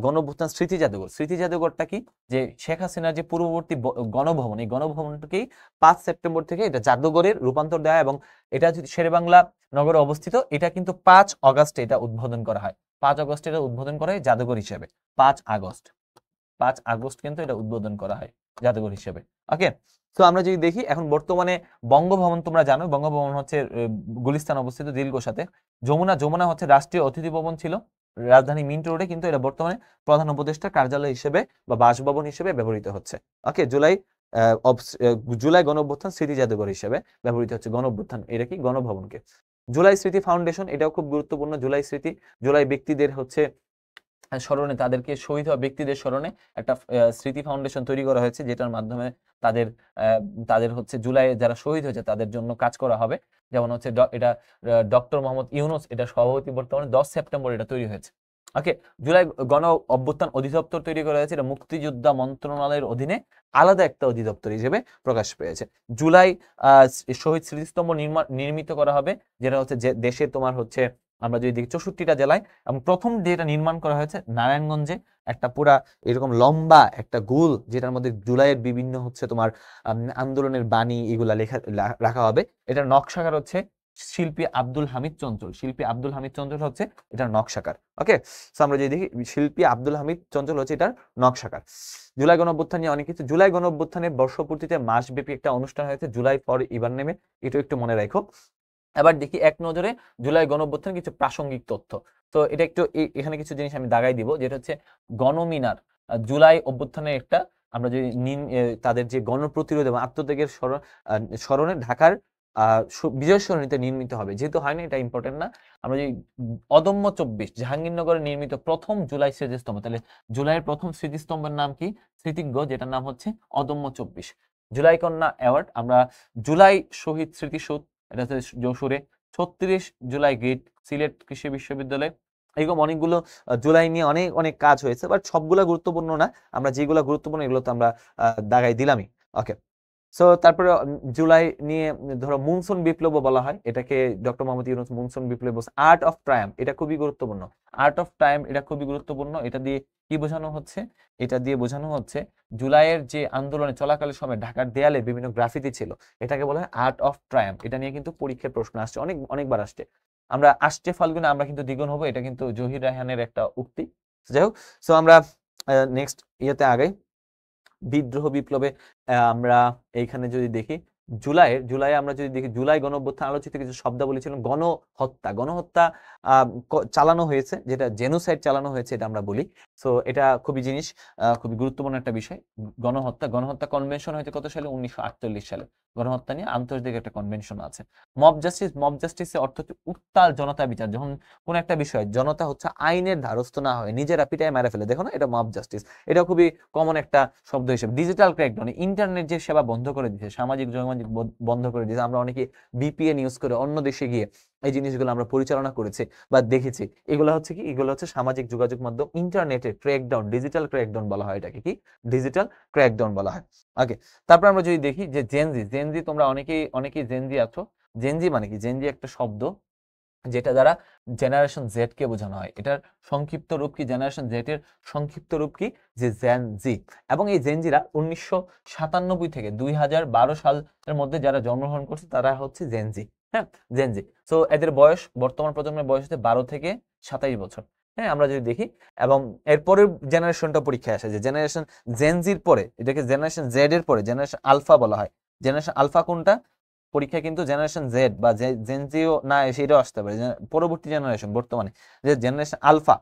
গণঅভ্যুত্থান স্মৃতি জাদুঘর, স্মৃতি জাদুঘরটা কি, যে শেখ হাসিনার যে পূর্ববর্তী গণভবন, এই গণভবনটাকেই 5 সেপ্টেম্বর থেকে এটা জাদুঘরের রূপান্তর দেওয়া, এবং এটা যদি শেরেবাংলা নগরে অবস্থিত, এটা কিন্তু 5 অগাস্টে এটা উদ্বোধন করা হয়। 5 আগস্ট এটা উদ্বোধন করা হয় জাদুঘর হিসেবে। 5 আগস্ট, 5 আগস্ট কিন্তু এটা উদ্বোধন করা হয় জাদুঘর হিসেবে। ওকে, তো আমরা যদি দেখি এখন বর্তমানে বঙ্গভবন, তোমরা জানো বঙ্গভবন হচ্ছে গুলিস্তান অবস্থিত দিলগোর সাথে। যমুনা হচ্ছে রাষ্ট্রীয় অতিথি ভবন ছিল রাজধানী মিন্টো রোডে, কিন্তু এটা বর্তমানে প্রধান উপদেষ্টার কার্যালয় হিসেবে বা বাসভবন হিসেবে ব্যবহৃত হচ্ছে। ওকে, জুলাই গণঅভ্যুত্থান স্মৃতি জাদুঘর হিসেবে ব্যবহৃত হচ্ছে গণঅভ্যুত্থান, এটা কি গণভবনকে। জুলাই স্মৃতি ফাউন্ডেশন, এটাও খুব গুরুত্বপূর্ণ। জুলাই স্মৃতি, জুলাই ব্যক্তিদের হচ্ছে স্মরণে, তাদেরকে শহীদ হওয়া ব্যক্তিদের স্মরণে একটা স্মৃতি ফাউন্ডেশন তৈরি করা হয়েছে, যেটার মাধ্যমে তাদের তাদের হচ্ছে জুলাই যারা শহীদ হয়েছে তাদের জন্য কাজ করা হবে। যেমন হচ্ছে এটা ডক্টর মোহাম্মদ ইউনূস এটা সভাপতি, বর্তমানে 10 সেপ্টেম্বর এটা তৈরি হয়েছে। ওকে, জুলাই গণ অভ্যুত্থান অধিদপ্তর তৈরি করা হয়েছে, এটা মুক্তিযোদ্ধা মন্ত্রণালয়ের অধীনে আলাদা একটা অধিদপ্তর হিসেবে প্রকাশ পেয়েছে। জুলাই শহীদ স্মৃতিস্তম্ভ নির্মিত করা হবে, যেটা হচ্ছে যে দেশে তোমার হচ্ছে আমরা যদি দেখি 64টা জেলায়, এবং প্রথম যেটা নির্মাণ করা হয়েছে নারায়ণগঞ্জে, একটা পুরা এরকম লম্বা একটা গোল, যেটার মধ্যে জুলাইয়ের বিভিন্ন হচ্ছে তোমার আন্দোলনের বাণী এগুলা রাখা হবে। এটার নকশাকার হচ্ছে শিল্পী আব্দুল হামিদ চঞ্চল, শিল্পী আব্দুল হামিদ চঞ্চল হচ্ছে এটার নকশাকার। ওকে, সো আমরা যদি দেখি শিল্পী আব্দুল হামিদ চঞ্চল হচ্ছে এটার নকশাকার। জুলাই গণঅভ্যুত্থান নিয়ে অনেক কিছু, জুলাই গণঅভ্যুত্থানের বর্ষপূর্তিতে মাসব্যাপী একটা অনুষ্ঠান হয়েছে জুলাই ফর ইভার নেমে, এটা একটু মনে রাখো। এবার দেখি এক নজরে জুলাই গণঅভ্যুত্থানের কিছু প্রাসঙ্গিক তথ্য। তো এটা একটু এখানে কিছু জিনিস আমি দাগাই দিব, যেটা হচ্ছে গণমিনার। জুলাই অভ্যুত্থানের একটা আমরা যদি তাদের যে গণপ্রতিরোধ এবং আত্মত্যাগের স্মরণে ঢাকার বিজয় সরণিতে নির্মিত হবে, যেহেতু হয়নি এটা ইম্পর্টেন্ট না। আমরা যদি অদম্য 24 জাহাঙ্গীরনগরে নির্মিত প্রথম জুলাই স্মৃতিস্তম্ভ, তাহলে জুলাইয়ের প্রথম স্মৃতিস্তম্ভের নাম কি, স্মৃতিজ্ঞ, যেটার নাম হচ্ছে অদম্য 24। জুলাই কন্যা অ্যাওয়ার্ড, আমরা জুলাই শহীদ স্মৃতিসৌধ, এটা হচ্ছে যশোরে। 36 জুলাই গেট, সিলেট কৃষি বিশ্ববিদ্যালয়। এরকম অনেকগুলো জুলাই নিয়ে অনেক অনেক কাজ হয়েছে, বাট সবগুলা গুরুত্বপূর্ণ না, আমরা যেগুলো গুরুত্বপূর্ণ এগুলো তো আমরা দাগাই দিলামই। ওকে, সো তারপরে জুলাই নিয়ে ধরো মুনসুন বিপ্লব বলা হয় এটাকে, doctor Mohammad Yunus monsoon Biplab. Art of Triumf, এটা খুবই গুরুত্বপূর্ণ। আর্ট অফ ট্রায়াম্ফ এটা খুবই গুরুত্বপূর্ণ। এটা দিয়ে কি বোঝানো হচ্ছে, এটা দিয়ে বোঝানো হচ্ছে জুলাইয়ের যে আন্দোলনে চলাকালীন সময় ঢাকার দেয়ালে বিভিন্ন গ্রাফিতি ছিল, এটাকে বলা হয় আর্ট অফ ট্রায়াম্ফ। এটা নিয়ে কিন্তু পরীক্ষার প্রশ্ন আসছে, অনেকবার আসছে। আমরা আসছে ফাল্গুনে আমরা কিন্তু দ্বিগুণ হবো, এটা কিন্তু জহির রায়হানের একটা উক্তি। যাই হোক, সো আমরা নেক্সট ইয়েতে আগাই, বিদ্রোহ বিপ্লবে। আমরা এইখানে যদি দেখি জুলাই আমরা যদি দেখি জুলাই গণঅভ্যুত্থান আলোচিত কিছু শব্দাবলী ছিল গণহত্যা চালানো হয়েছে, যেটা জেনোসাইড চালানো হয়েছে এটা আমরা বলি। সো এটা খুবই গুরুত্বপূর্ণ একটা বিষয়। গণহত্যা কনভেনশন হয়েছে কত সালে, 1948 সালে। গণহত্যা নিয়ে আন্তর্জাতিক একটা কনভেনশন আছে। মব জাস্টিসের অর্থ হচ্ছে উত্তাল জনতা বিচার, যখন কোন একটা বিষয় জনতা হচ্ছে আইনের দ্বারস্থ না হয় নিজেরা পিটায় মেরে ফেলে, দেখো না, এটা মব জাস্টিস। এটা খুবই কমন একটা শব্দ হিসেবে। ডিজিটাল ক্র্যাকডাউন, ইন্টারনেট যে সেবা বন্ধ করে দিয়েছে, সামাজিক যোগাযোগ বন্ধ করে দিয়েছে, আমরা অনেকে ভিপিএন ইউজ করে অন্য দেশে গিয়ে এই জিনিসগুলো আমরা পরিচালনা করেছি বা দেখেছি। এগুলো হচ্ছে কি, এগুলো হচ্ছে সামাজিক যোগাযোগ মাধ্যম ইন্টারনেটের ক্র্যাকডাউন, ডিজিটাল ক্র্যাকডাউন বলা হয় এটাকে, কি ডিজিটাল ক্র্যাকডাউন বলা হয়। ওকে, তারপর আমরা যদি দেখি যে জেনজি, তোমরা অনেকেই জেনজি আছো। জেনজি মানে কি, জেনজি একটা শব্দ যেটা দ্বারা জেনারেশন জেড কে বোঝানো হয়। এটার সংক্ষিপ্ত রূপ কি, জেনারেশন জেড এর সংক্ষিপ্ত রূপ কি, যে জেনজি। এবং এই জেনজিরা 1997 থেকে 2012 সালের মধ্যে যারা জন্মগ্রহণ করছে তারা হচ্ছে জেনজি। হ্যাঁ, জেনজি। সো এদের বয়স, বর্তমান প্রজন্মের বয়স হচ্ছে 12 থেকে 27 বছর। হ্যাঁ, আমরা যদি দেখি, এবং এরপরের জেনারেশনটা পরীক্ষায় আসে, যে জেনারেশন জেনজির পরে এটাকে জেনারেশন জেড এর পরে জেনারেশন আলফা বলা হয়। জেনারেশন আলফা কোনটা, পরীক্ষায় কিন্তু জেনারেশন জেড বা জেনজিও না সেটাও আসতে পারে, পরবর্তী জেনারেশন বর্তমানে যে জেনারেশন আলফা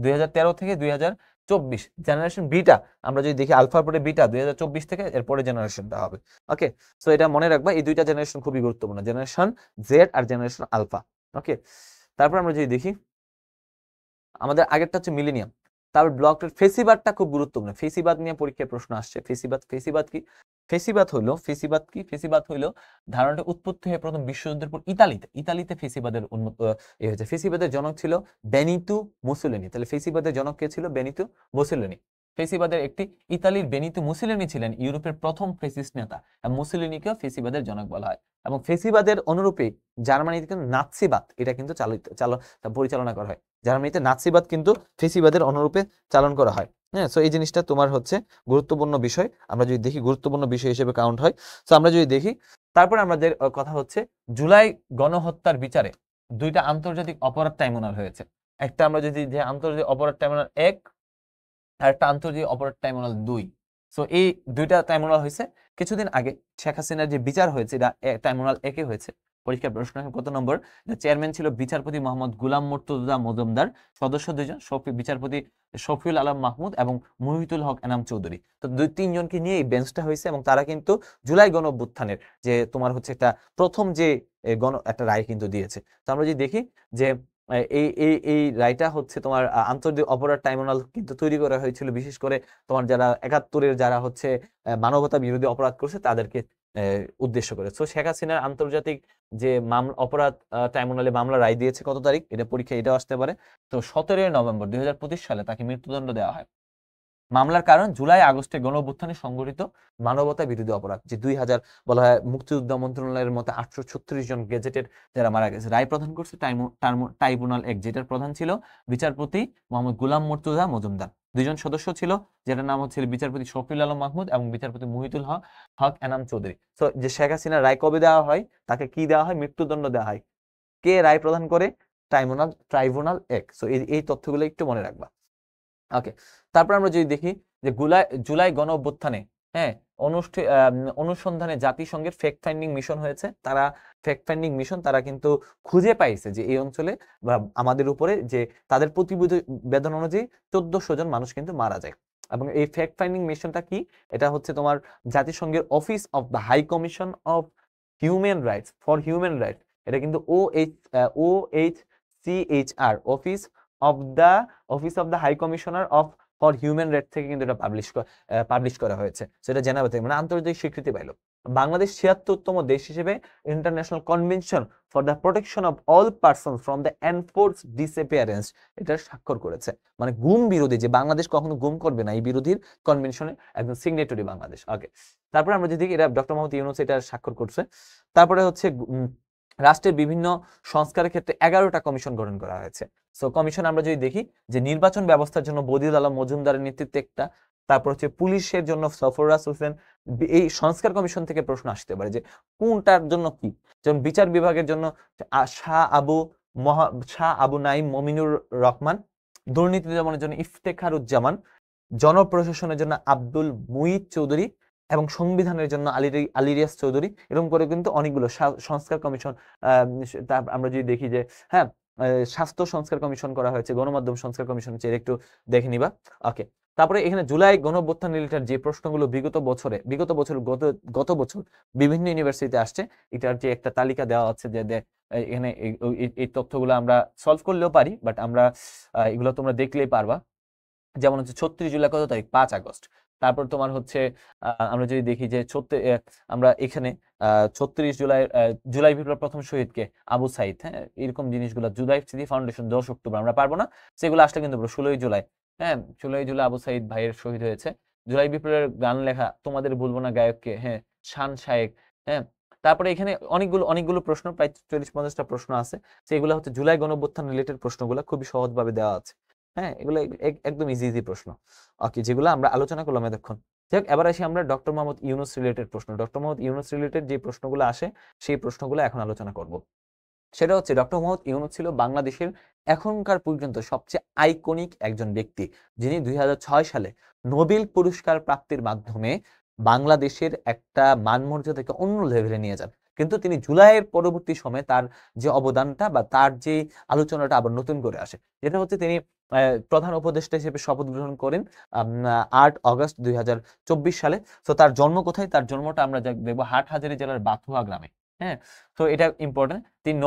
2013 থেকে 2024। জেনারেশন বিটা আমরা যদি দেখি, আলফার পরে বিটা 2024 থেকে এরপরে জেনারেশনটা হবে। ওকে, সো এটা মনে রাখবা, এই দুইটা জেনারেশন খুবই গুরুত্বপূর্ণ, জেনারেশন জেড আর জেনারেশন আলফা। ওকে, তারপর আমরা যদি দেখি, আমাদের আগেরটা হচ্ছে মিলেনিয়াম। তারপর ব্লকের ফেসিবাদটা খুব গুরুত্বপূর্ণ, ফেসিবাদ নিয়ে পরীক্ষায় প্রশ্ন আসছে। ফেসিবাদ কি, ফেসিবাদ হইলো ধারণাটা উৎপত্তি হয়ে প্রথম বিশ্বযুদ্ধের পর ইতালিতে ফেসিবাদের হয়েছে। ফেসিবাদের জনক ছিল বেনিতো মুসোলিনি। তাহলে ফেসিবাদের জনক কে ছিল, বেনিতো মুসোলিনি। ফেসিবাদের একটি ইতালির বেনিতো মুসোলিনি ছিলেন ইউরোপের প্রথম ফেসিস্ট নেতা, এবং মুসোলিনিকেও ফেসিবাদের জনক বলা হয়। এবং ফেসিবাদের অনুরূপে জার্মানিতে কিন্তু নাৎসিবাদ এটা কিন্তু পরিচালনা করা হয়। জার্মানিতে নাৎসিবাদ কিন্তু ফেসিবাদের অনুরূপে চালন করা হয়। হ্যাঁ, সো এই জিনিসটা তোমার হচ্ছে গুরুত্বপূর্ণ বিষয়, আমরা যদি দেখি গুরুত্বপূর্ণ বিষয় হিসেবে কাউন্ট হয়। সো আমরা যদি দেখি, তারপরে আমাদের কথা হচ্ছে জুলাই গণহত্যার বিচারে দুইটা আন্তর্জাতিক অপরাধ ট্রাইব্যুনাল হয়েছে। একটা আমরা যদি যে আন্তর্জাতিক অপরাধ ট্রাইব্যুনাল 1 আর একটা আন্তর্জাতিক অপরাধ ট্রাইব্যুনাল 2। সো এই দুইটা ট্রাইব্যুনাল হয়েছে কিছুদিন আগে। শেখ হাসিনার যে বিচার হয়েছে এটা ট্রাইব্যুনাল 1-এ হয়েছে। পরীক্ষার প্রশ্ন কত নম্বর? চেয়ারম্যান ছিল বিচারপতি মোহাম্মদ গোলাম মুর্তজা মজুমদার, সদস্য দুইজন, বিচারপতি শফিউল আলম মাহমুদ এবং মুহিতুল হক এনাম চৌধুরী। তো 2-3 জনকে নিয়ে এই বেঞ্চটা হয়েছে এবং তারা কিন্তু জুলাই গণ অভ্যুত্থানের যে তোমার হচ্ছে একটা প্রথম যে একটা রায় কিন্তু দিয়েছে। তো আমরা যদি দেখি যে এই রায়টা হচ্ছে তোমার আন্তর্জাতিক অপরাধ ট্রাইব্যুনাল কিন্তু তৈরি করা হয়েছিল বিশেষ করে তোমার যারা 71-এর যারা হচ্ছে মানবতা বিরোধী অপরাধ করছে তাদেরকে উদ্দেশ্য করে। সো শেখ হাসিনার আন্তর্জাতিক যে অপরাধ ট্রাইব্যুনালে মামলা রায় দিয়েছে কত তারিখ, এটা পরীক্ষা এটাও আসতে পারে। তো 17 নভেম্বর 2025 সালে তাকে মৃত্যুদণ্ড দেওয়া হয়। মামলার কারণ জুলাই আগস্টে গণঅভ্যুত্থানে সংঘটিত মানবতা বিরোধী অপরাধ, যে 2000 বলা হয় মুক্তিযোদ্ধা মন্ত্রণালয়ের মতে 836 জন গেজেটেড যারা মারা গেছে। রায় প্রদান করছে ট্রাইব্যুনাল 1, যেটার প্রধান ছিল বিচারপতি মোহাম্মদ গোলাম মুর্তজা মজুমদার। 2 জন সদস্য ছিল, যেটার নাম হচ্ছে বিচারপতি শফিউল আলম মাহমুদ এবং বিচারপতি মুহিতুল হক এনাম চৌধুরী। তো যে শেখ হাসিনার রায় কবে দেওয়া হয়, তাকে কি দেওয়া হয়? মৃত্যুদণ্ড দেওয়া হয়। কে রায় প্রদান করে? ট্রাইব্যুনাল 1। সো এই তথ্যগুলো একটু মনে রাখবা। ওকে, তারপর আমরা যদি দেখি যে জুলাই গণ অভ্যুত্থানে হ্যাঁ অনুসন্ধানে জাতিসংঘের ফ্যাক্ট ফাইন্ডিং মিশন হয়েছে। তারা কিন্তু খুঁজে পাইছে যে এই অঞ্চলে বা আমাদের উপরে যে তাদের প্রতিবেদন অনুযায়ী 1400 জন মানুষ কিন্তু মারা যায়। এবং এই ফ্যাক্ট ফাইন্ডিং মিশনটা কি? এটা হচ্ছে তোমার জাতিসংঘের office of the high commission of human rights for human rights, এটা কিন্তু OHCHR office of the high commissioner of for human rights থেকে কিন্তু এটা পাবলিশ করা হয়েছে। সেটা জেনেভা থেকে, মানে আন্তর্জাতিক স্বীকৃতি পাইল। বাংলাদেশ 76তম দেশ হিসেবে international convention for the protection of all person from the enforced disappearance এটা স্বাক্ষর করেছে। মানে গুম বিরোধী, যে বাংলাদেশ কখনো গুম করবে না, এই বিরোধীর কনভেনশনে একদম সিগনেটরি বাংলাদেশ। ওকে, তারপরে আমরা যদি এটা ডক্টর মোহাম্মদ ইউনূস এটা স্বাক্ষর করছে। তারপরে হচ্ছে রাষ্ট্রের বিভিন্ন সংস্কারের ক্ষেত্রে 11টা কমিশন গঠন করা হয়েছে। সো কমিশন আমরা যদি দেখি যে নির্বাচন ব্যবস্থার জন্য বদিউল আলম মজুমদারের নেতৃত্বে একটা, তারপর হচ্ছে পুলিশের জন্য সফররাজ হোসেন। এই সংস্কার কমিশন থেকে প্রশ্ন আসতে পারে যে কোনটার জন্য কি, যেমন বিচার বিভাগের জন্য শাহ আবু নাইম মমিনুর রহমান, দুর্নীতি দমনের জন্য ইফতেখারুজ্জামান, জনপ্রশাসনের জন্য আব্দুল মুঈদ চৌধুরী এবং সংবিধানের জন্য আলিরিয়াস চৌধুরী। এরকম করে কিন্তু অনেকগুলো সংস্কার কমিশন আমরা যদি দেখি যে হ্যাঁ স্বাস্থ্য সংস্কার কমিশন করা হয়েছে, গণমাধ্যম সংস্কার কমিশন হচ্ছে, একটু দেখে নিবা। ওকে, তারপরে এখানে জুলাই গণঅভ্যুত্থান রিলেটেড যে প্রশ্নগুলো গত বছর বিভিন্ন ইউনিভার্সিটিতে আসছে, এটার যে একটা তালিকা দেওয়া আছে যে এখানে এই তথ্যগুলো আমরা সলভ করলেও পারি, বাট আমরা এগুলো তোমরা দেখলেই পারবা। যেমন হচ্ছে 36 জুলাই কত তারিখ? 5 আগস্ট। তারপর তোমার হচ্ছে আমরা যদি দেখি যে আমরা এখানে 36 জুলাই বিপ্লব প্রথম শহীদকে আবু সাইদ, হ্যাঁ এরকম জিনিসগুলো জুলাই স্মৃতি ফাউন্ডেশন 10 অক্টোবর আমরা পারবো না, সেগুলো আসলে কিন্তু 16 জুলাই, হ্যাঁ 16 জুলাই আবু সাইদ ভাইয়ের শহীদ হয়েছে। জুলাই বিপ্লবের গান লেখা তোমাদের ভুলবো না গায়ককে, হ্যাঁ শান শায়েক, হ্যাঁ। তারপরে এখানে অনেকগুলো প্রশ্ন, প্রায় 40-50টা প্রশ্ন আছে, সেগুলো হচ্ছে জুলাই গণঅভ্যুত্থান রিলেটেড প্রশ্নগুলো খুবই সহজভাবে দেওয়া আছে। হ্যাঁ এগুলো একদম ইজি প্রশ্ন, ওকে, যেগুলো আমরা আলোচনা করলাম এতক্ষণ। যাই হোক, এবার আসি আমরা ডক্টর মোহাম্মদ ইউনূস রিলেটেড প্রশ্ন। ডক্টর মোহাম্মদ ইউনূস রিলেটেড যে প্রশ্নগুলো আসে সেই প্রশ্নগুলো এখন আলোচনা করব। সেটা হচ্ছে ডক্টর মোহাম্মদ ইউনূস ছিল বাংলাদেশের এখনকার পর্যন্ত সবচেয়ে আইকনিক একজন ব্যক্তি, যিনি 2006 সালে নোবেল পুরস্কার প্রাপ্তির মাধ্যমে বাংলাদেশের একটা মানমর্যাদাকে অন্য লেভেলে নিয়ে যান। কিন্তু তিনি জুলাইয়ের পরবর্তী সময়ে তার যে অবদানটা বা তার যে আলোচনাটা আবার নতুন করে আসে, যেটা হচ্ছে তিনি প্রধান উপদেষ্টা হিসেবে শপথ গ্রহণ করেন 8 আগস্ট 2024 সালে। তো তার জন্ম কোথায়? তার জন্মটা আমরা দেখবো হাটহাজারী জেলার বাথুয়া গ্রামে। হ্যাঁ, তো এটা ইম্পর্টেন্ট। তিনি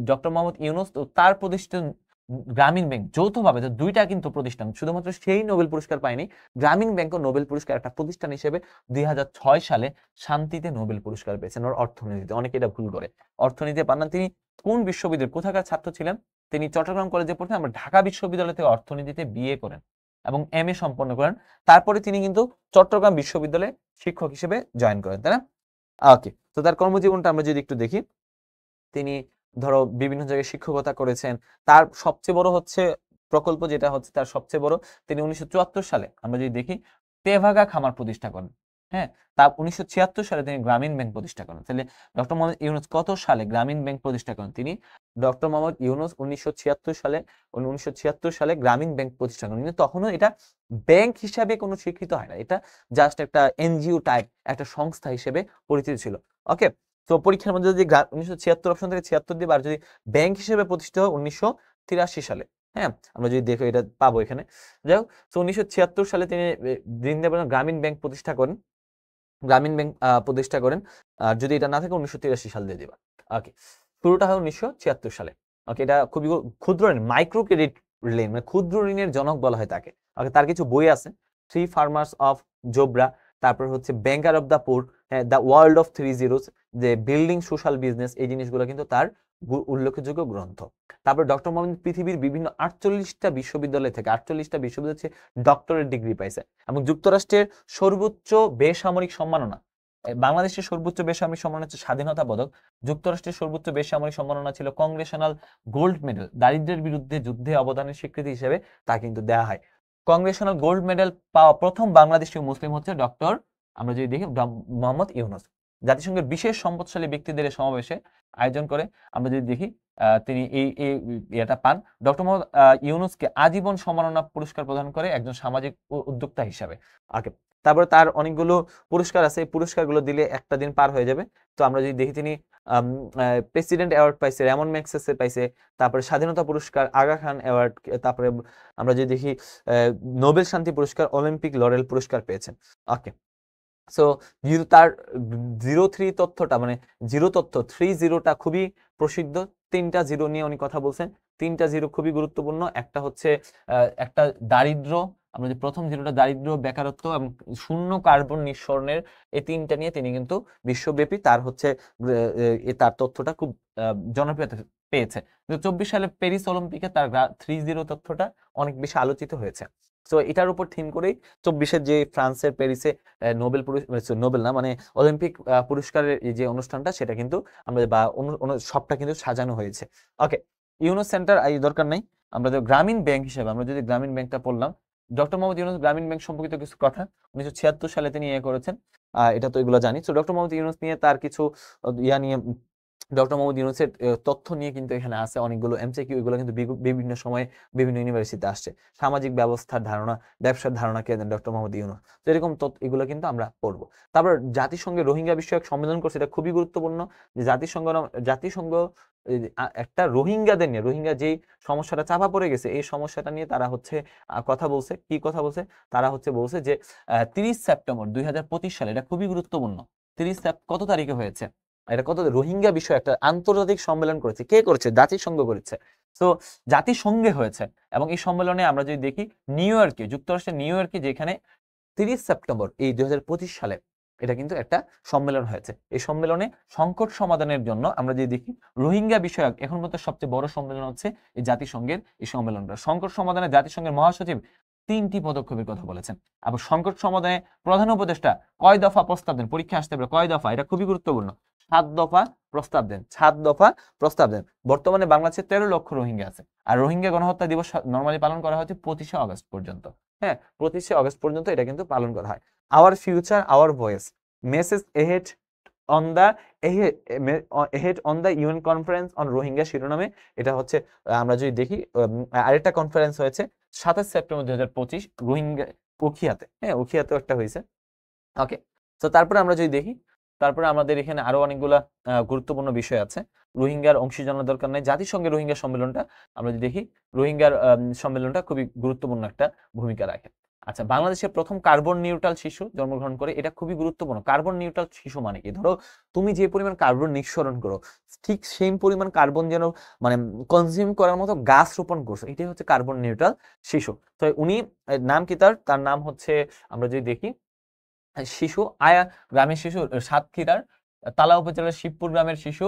ডক্টর মোহাম্মদ ইউনূস তার প্রতিষ্ঠান গ্রামীণ ব্যাংক যৌথভাবে, দুইটা কিন্তু প্রতিষ্ঠান, শুধুমাত্র সেই নোবেল পুরস্কার পায়নি, গ্রামীণ ব্যাংকও নোবেল পুরস্কার একটা প্রতিষ্ঠান হিসেবে 2006 সালে শান্তিতে নোবেল পুরস্কার পেয়েছেন। ওর অর্থনীতিতে, অনেকে এটা ভুল করে, অর্থনীতিতে পান না। তিনি কোন বিশ্ববিদ্যালয় কোথাকার ছাত্র ছিলেন? তিনি চট্টগ্রাম কলেজে পড়তেন, আমরা ঢাকা বিশ্ববিদ্যালয় থেকে অর্থনীতিতে বিএ করেন এবং MA সম্পন্ন করেন। তারপরে তিনি কিন্তু চট্টগ্রাম বিশ্ববিদ্যালয়ে শিক্ষক হিসেবে জয়েন করেন, তাই না? ওকে, তো তার কর্মজীবনটা আমরা যদি একটু দেখি, তিনি ধরো বিভিন্ন জায়গায় শিক্ষকতা করেছেন। তার সবচেয়ে বড় হচ্ছে প্রকল্প যেটা হচ্ছে তার সবচেয়ে বড়, তিনি 1974 সালে আমরা যদি দেখি তেভাগা খামার প্রতিষ্ঠা করেন। হ্যাঁ, তা 1976 সালে তিনি গ্রামীণ ব্যাংক প্রতিষ্ঠা করেন। তাহলে ডক্টর মোহাম্মদ ইউনূস কত সালে গ্রামীণ ব্যাংক প্রতিষ্ঠা করেন? তিনি ডক্টর মোহাম্মদ ইউনূস 1976 সালে গ্রামীণ ব্যাংক প্রতিষ্ঠা করেন। কিন্তু তখনও এটা ব্যাংক হিসাবে কোনো স্বীকৃত হয় না, এটা জাস্ট একটা এনজিও টাইপ একটা সংস্থা হিসেবে পরিচিত ছিল। ওকে, তো পরীক্ষার মধ্যে যদি 1976 অপশন থেকে 76 দিয়ে আর যদি ব্যাংক হিসেবে প্রতিষ্ঠিত হয় 1983 সালে। হ্যাঁ, আমরা যদি দেখো এটা পাবো এখানে। যাই হোক, তো 1976 সালে তিনি বৃন্দাবন গ্রামীণ ব্যাংক প্রতিষ্ঠা করেন। গ্রামীণ ব্যাংক প্রতিষ্ঠা করেন। আর যদি এটা না থাকে 1983 সাল দিয়ে দিবা। ওকে, শুরুটা হয় 1976 সালে। ওকে, এটা খুবই ক্ষুদ্র ঋণ, মাইক্রো ক্রেডিট লেন, মানে ক্ষুদ্র ঋণের জনক বলা হয় তাকে। ওকে, তার কিছু বই আছে, থ্রি ফার্মার্স অফ জোব্রা, তারপর হচ্ছে banker of the poor, the world of three zeros, যে বিল্ডিং সোশ্যাল বিজনেস, এই জিনিসগুলো কিন্তু তার উল্লেখযোগ্য গ্রন্থ। তারপর ডক্টর মোহাম্মদ পৃথিবীর বিভিন্ন 48টা বিশ্ববিদ্যালয় থেকে 48টা বিশ্ববিদ্যালয় ডক্টরেট ডিগ্রি পাইছে এবং যুক্তরাষ্ট্রের সর্বোচ্চ বেসামরিক সম্মাননা, বাংলাদেশের সর্বোচ্চ বেসামরিক সম্মাননা হচ্ছে স্বাধীনতা পদক, যুক্তরাষ্ট্রের সর্বোচ্চ বেসামরিক সম্মাননা ছিল কংগ্রেশনাল গোল্ড মেডেল, দারিদ্র্যের বিরুদ্ধে যুদ্ধে অবদানের স্বীকৃতি হিসেবে তা কিন্তু দেওয়া হয়। কংগ্রেশনাল গোল্ড মেডেল পাওয়া প্রথম বাংলাদেশি মুসলিম হচ্ছে ডক্টর, আমরা যদি দেখি, মোহাম্মদ ইউনূস। জাতিসংঘের বিশেষ সম্পদশালী ব্যক্তিদের সমাবেশে আয়োজন করে আমরা যদি দেখি তিনি এই এটা পান। ডক্টর মোহাম্মদ ইউনূসকে আজীবন সম্মাননা পুরস্কার প্রদান করে একজন সামাজিক উদ্যোক্তা হিসাবে। ওকে, তারপরে তার অনেকগুলো পুরস্কার আছে, এই পুরস্কারগুলো দিলে একটা দিন পার হয়ে যাবে। তো আমরা যদি দেখি তিনি প্রেসিডেন্ট অ্যাওয়ার্ড পাইছে, রেমন ম্যাগসেসে পাইছে, তারপরে স্বাধীনতা পুরস্কার, আগা খান অ্যাওয়ার্ড, তারপরে আমরা যদি দেখি নোবেল শান্তি পুরস্কার, অলিম্পিক লরেল পুরস্কার পেয়েছেন। ওকে, সো তার 03 তথ্যটা, মানে জিরো তথ্য 30টা খুবই প্রসিদ্ধ। 3টা জিরো নিয়ে উনি কথা বলছেন, 3টা জিরো খুবই গুরুত্বপূর্ণ। একটা হচ্ছে একটা দারিদ্র্য, আমরা যে প্রথম জিরোটা দারিদ্র্য, বেকারত্ব এবং শূন্য কার্বন নিঃসরণের, এই 3টা নিয়ে তিনি কিন্তু বিশ্বব্যাপী তার হচ্ছে তার তথ্যটা খুব জনপ্রিয়তা পেয়েছে। 2024 সালে প্যারিস অলিম্পিকে তার 30 তথ্যটা অনেক বেশি আলোচিত হয়েছে। তো এটার উপর থিম করেই 24-এর যে ফ্রান্সের প্যারিসে নোবেল নোবেল না, মানে অলিম্পিক পুরস্কারের এই যে অনুষ্ঠানটা, সেটা কিন্তু আমরা বা সবটা কিন্তু সাজানো হয়েছে। ওকে, ইউনূস সেন্টার এই দরকার নাই। আমরা গ্রামীণ ব্যাংক হিসেবে আমরা যদি গ্রামীণ ব্যাংকটা পড়লাম, ডক্টর মোহাম্মদ ইউনূস গ্রামীণ ব্যাংক সম্পর্কিত কিছু কথা 1976 সালে তিনি করেছেন। এটা তো এগুলো জানি। তো ডক্টর মোহাম্মদ ইউনূস নিয়ে তার কিছু ইয়া নিয়ে, ডক্টর মোহাম্মদ ইউনূসের তথ্য নিয়ে কিন্তু এখানে আছে অনেকগুলো এমসিকিউ, এগুলো কিন্তু বিভিন্ন সময়ে বিভিন্ন ইউনিভার্সিটিতে আসছে। সামাজিক ব্যবস্থার ধারণা, ব্যবসার ধারণা কে দেন ডক্টর মোহাম্মদ ইউনূস। তো এরকম এগুলো কিন্তু আমরা পড়বো। তারপর জাতিসংঘের রোহিঙ্গা বিষয়ক সম্মেলন করছে, এটা খুবই গুরুত্বপূর্ণ যে জাতিসংঘ একটা রোহিঙ্গাদের নিয়ে, রোহিঙ্গা যেই সমস্যাটা চাপা পড়ে গেছে, এই সমস্যাটা নিয়ে তারা হচ্ছে কথা বলছে। কি কথা বলছে? তারা হচ্ছে বলছে যে 30 সেপ্টেম্বর 2025 সালে, এটা খুবই গুরুত্বপূর্ণ, 30 কত তারিখে হয়েছে, এটা কত, রোহিঙ্গা বিষয়ে একটা আন্তর্জাতিক সম্মেলন করেছে। কে করেছে? জাতিসংঘ করেছে। তো জাতিসংঘে হয়েছে এবং এই সম্মেলনে আমরা যদি দেখি নিউ ইয়র্কে, যুক্তরাষ্ট্রের নিউ ইয়র্কে, যেখানে 30 সেপ্টেম্বর এই 2025 সালে এটা কিন্তু একটা সম্মেলন হয়েছে। এই সম্মেলনে সংকট সমাধানের জন্য আমরা যদি দেখি রোহিঙ্গা বিষয়ক এখন মতো সবচেয়ে বড় সম্মেলন হচ্ছে এই জাতিসংঘের এই সম্মেলনটা। সংকট সমাধানে জাতিসংঘের মহাসচিব 3টি পদক্ষেপের কথা বলেছেন। আবার সংকট সমাধানে প্রধান উপদেষ্টা কয় দফা প্রস্তাব দেন, পরীক্ষা আসতে পারে কয় দফা, এটা খুবই গুরুত্বপূর্ণ। 7 দফা প্রস্তাব দেন, 7 দফা প্রস্তাব দেন। বর্তমানে বাংলাদেশে 13 লক্ষ রোহিঙ্গা আছে, আর রোহিঙ্গা গণহত্যা দিবস নরমালি পালন করা হচ্ছে 25শে আগস্ট পর্যন্ত। হ্যাঁ, 25শে আগস্ট পর্যন্ত এটা কিন্তু পালন করা হয়। Our future hour voice, message ahead on the ahead on the UN conference on Rohingya শিরোনামে এটা হচ্ছে। আমরা যদি দেখি আরেকটা কনফারেন্স হয়েছে 27 সেপ্টেম্বর 2025 রোহিঙ্গা উখিয়াতে। হ্যাঁ, উখিয়াতেও একটা হয়েছে। ওকে, তো তারপরে আমরা যদি দেখি, তারপরে আমাদের এখানে আরো অনেকগুলা গুরুত্বপূর্ণ বিষয় আছে। রোহিঙ্গার অংশীজনের দরকার নেই, জাতিসংঘের রোহিঙ্গা সম্মেলনটা আমরা যদি দেখি, রোহিঙ্গার সম্মেলনটা খুবই গুরুত্বপূর্ণ একটা ভূমিকা রাখে। আচ্ছা, বাংলাদেশের প্রথম কার্বন নিউট্রাল শিশু জন্মগ্রহণ করে, এটা খুবই গুরুত্বপূর্ণ। কার্বন নিউট্রাল শিশু মানে কি? ধরো তুমি যে পরিমাণ কার্বন নিঃসরণ করো, ঠিক সেই পরিমাণ কার্বন যেন মানে কনজিউম করার মতো গাছ রোপণ করছো, এটাই হচ্ছে কার্বন নিউট্রাল শিশু। তো উনি, নাম কি তার নাম হচ্ছে, আমরা যদি দেখি শিশু গ্রামের শিশু, সাতক্ষীরার তালা উপজেলার শিবপুর গ্রামের শিশু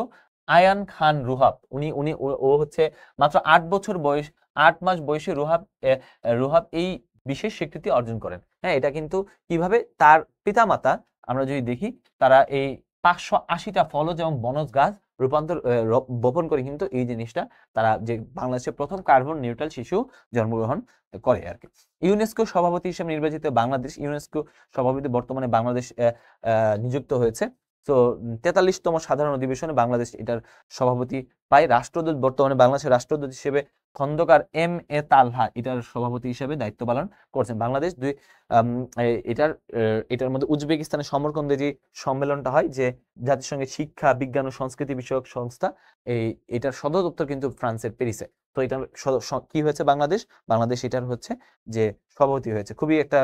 আয়ান খান রুহাব। উনি উনি ও হচ্ছে মাত্র 8 বছর বয়স, 8 মাস বয়সে রুহাব এই বিশেষ স্বীকৃতি অর্জন করেন। হ্যাঁ, এটা কিন্তু কিভাবে, তার পিতামাতা আমরা যদি দেখি, তারা এই 580টা ফলজ এবং বনজ গাছ রূপান্তর বপন করে কিন্তু এই জিনিসটা তারা যে বাংলাদেশের প্রথম কার্বন নিউট্রাল শিশু জন্মগ্রহণ করে আর কি। ইউনেস্কো সভাপতি হিসেবে নির্বাচিত বাংলাদেশ, ইউনেস্কো সভাপতি বর্তমানে বাংলাদেশ নিযুক্ত হয়েছে। তো 43তম সাধারণ অধিবেশনে বাংলাদেশ এটার সভাপতি পায়। রাষ্ট্রদূত বর্তমানে বাংলাদেশের রাষ্ট্রদূত হিসেবে খন্দকার এম এ তালহা এটার সভাপতি হিসেবে দায়িত্ব পালন করছেন। বাংলাদেশ এটার মধ্যে উজবেকিস্তানের সমরকন্দে যে সম্মেলনটা হয়, যে জাতিসংঘের শিক্ষা বিজ্ঞান ও সংস্কৃতি বিষয়ক সংস্থা, এটার সদর দপ্তর কিন্তু ফ্রান্সের প্যারিসে। তো এটার কি হয়েছে, বাংলাদেশ এটার হচ্ছে যে সভাপতি হয়েছে। খুবই একটা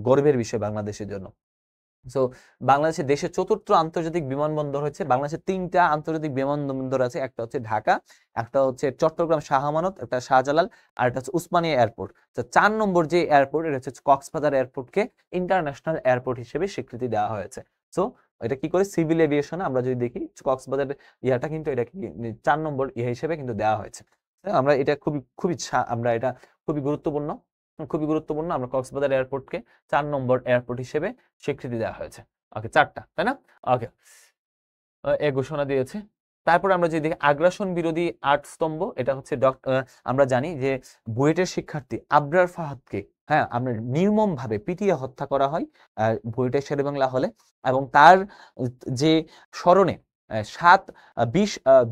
গর্বের বিষয় বাংলাদেশের জন্য। সো বাংলাদেশের দেশের ৪র্থ আন্তর্জাতিক বিমানবন্দর হচ্ছে, বাংলাদেশের 3টা আন্তর্জাতিক বিমানবন্দর আছে, একটা হচ্ছে ঢাকা, একটা হচ্ছে চট্টগ্রাম শাহ আমানত, একটা শাহজালাল, আর একটা হচ্ছে উসমানিয়া এয়ারপোর্ট। তো 4 নম্বর যে এয়ারপোর্ট, এটা হচ্ছে কক্সবাজার এয়ারপোর্টকে ইন্টারন্যাশনাল এয়ারপোর্ট হিসেবে স্বীকৃতি দেওয়া হয়েছে। সো এটা কি করে, সিভিল এভিয়েশনে আমরা যদি দেখি কক্সবাজার ইয়াটা কিন্তু এটা 4 নম্বর ইয়ে হিসেবে কিন্তু দেওয়া হয়েছে। আমরা এটা আমরা এটা খুবই গুরুত্বপূর্ণ আমরা কক্সবাজার এয়ারপোর্টকে 4 নম্বর এয়ারপোর্ট হিসেবে স্বীকৃতি দেওয়া হয়েছে। ওকে, 4টা, তাই না? ওকে, এ ঘোষণা দিয়েছে। তারপর আমরা যদি দেখি আগ্রাসন বিরোধী 8 স্তম্ভ, এটা হচ্ছে আমরা জানি যে বুয়েটের শিক্ষার্থী আবরার ফাহাদকে আমরা নির্মম ভাবে পিটিয়ে হত্যা করা হয় বুয়েটের শেরেবাংলা হলে, এবং তার যে স্মরণে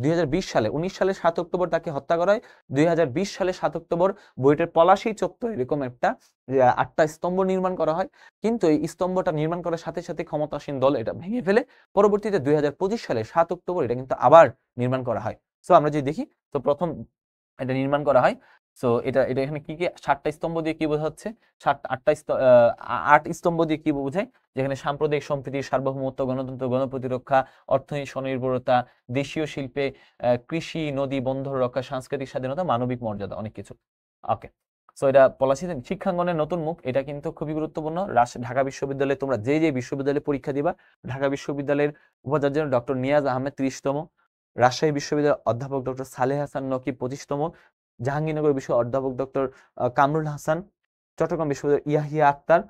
2020 সালে 19 সালে 7 অক্টোবর তাকে হত্যা করা হয়। 2020 সালে 7 অক্টোবর বুয়েটের পলাশী চত্বর এরকম একটা 8টা স্তম্ভ নির্মাণ করা হয়। কিন্তু এই স্তম্ভটা নির্মাণ করার সাথে সাথে ক্ষমতাসীন দল এটা ভেঙে ফেলে। পরবর্তীতে 2025 সালে 7 অক্টোবর এটা কিন্তু আবার নির্মাণ করা হয়। সো আমরা যদি দেখি, তো প্রথম এটা নির্মাণ করা হয়। সো এটা এখানে কি 7টা স্তম্ভ দিয়ে কি বোঝাচ্ছে, 8 স্তম্ভ দিয়ে কি বোঝায়, যেখানে সাম্প্রদায়িক সম্প্রীতি, সার্বভৌমত্ব, গণতন্ত্র, গণপ্রতিরক্ষা, অর্থনৈতিক স্বনির্ভরতা, দেশীয় শিল্পে কৃষি, নদী বন্দর রক্ষা, সাংস্কৃতিক স্বাধীনতা, মানবিক মর্যাদা, অনেক কিছু। ওকে, সো এটা পলাশীতে শিক্ষাঙ্গনের নতুন মুখ, এটা কিন্তু খুবই গুরুত্বপূর্ণ। ঢাকা বিশ্ববিদ্যালয়ে তোমরা যে বিশ্ববিদ্যালয়ে পরীক্ষা দিবা, ঢাকা বিশ্ববিদ্যালয়ের উপাচার্য ডক্টর নিয়াজ আহমেদ 30তম, রাজশাহী বিশ্ববিদ্যালয়ের অধ্যাপক ডক্টর সালেহ হাসান নকিব 25তম, জাহাঙ্গীরনগর বিশ্ববিদ্যালয়ের অধ্যাপক ডক্টর কামরুল হাসান, চট্টগ্রাম বিশ্ববিদ্যালয়ের ইয়াহিয়া আক্তার,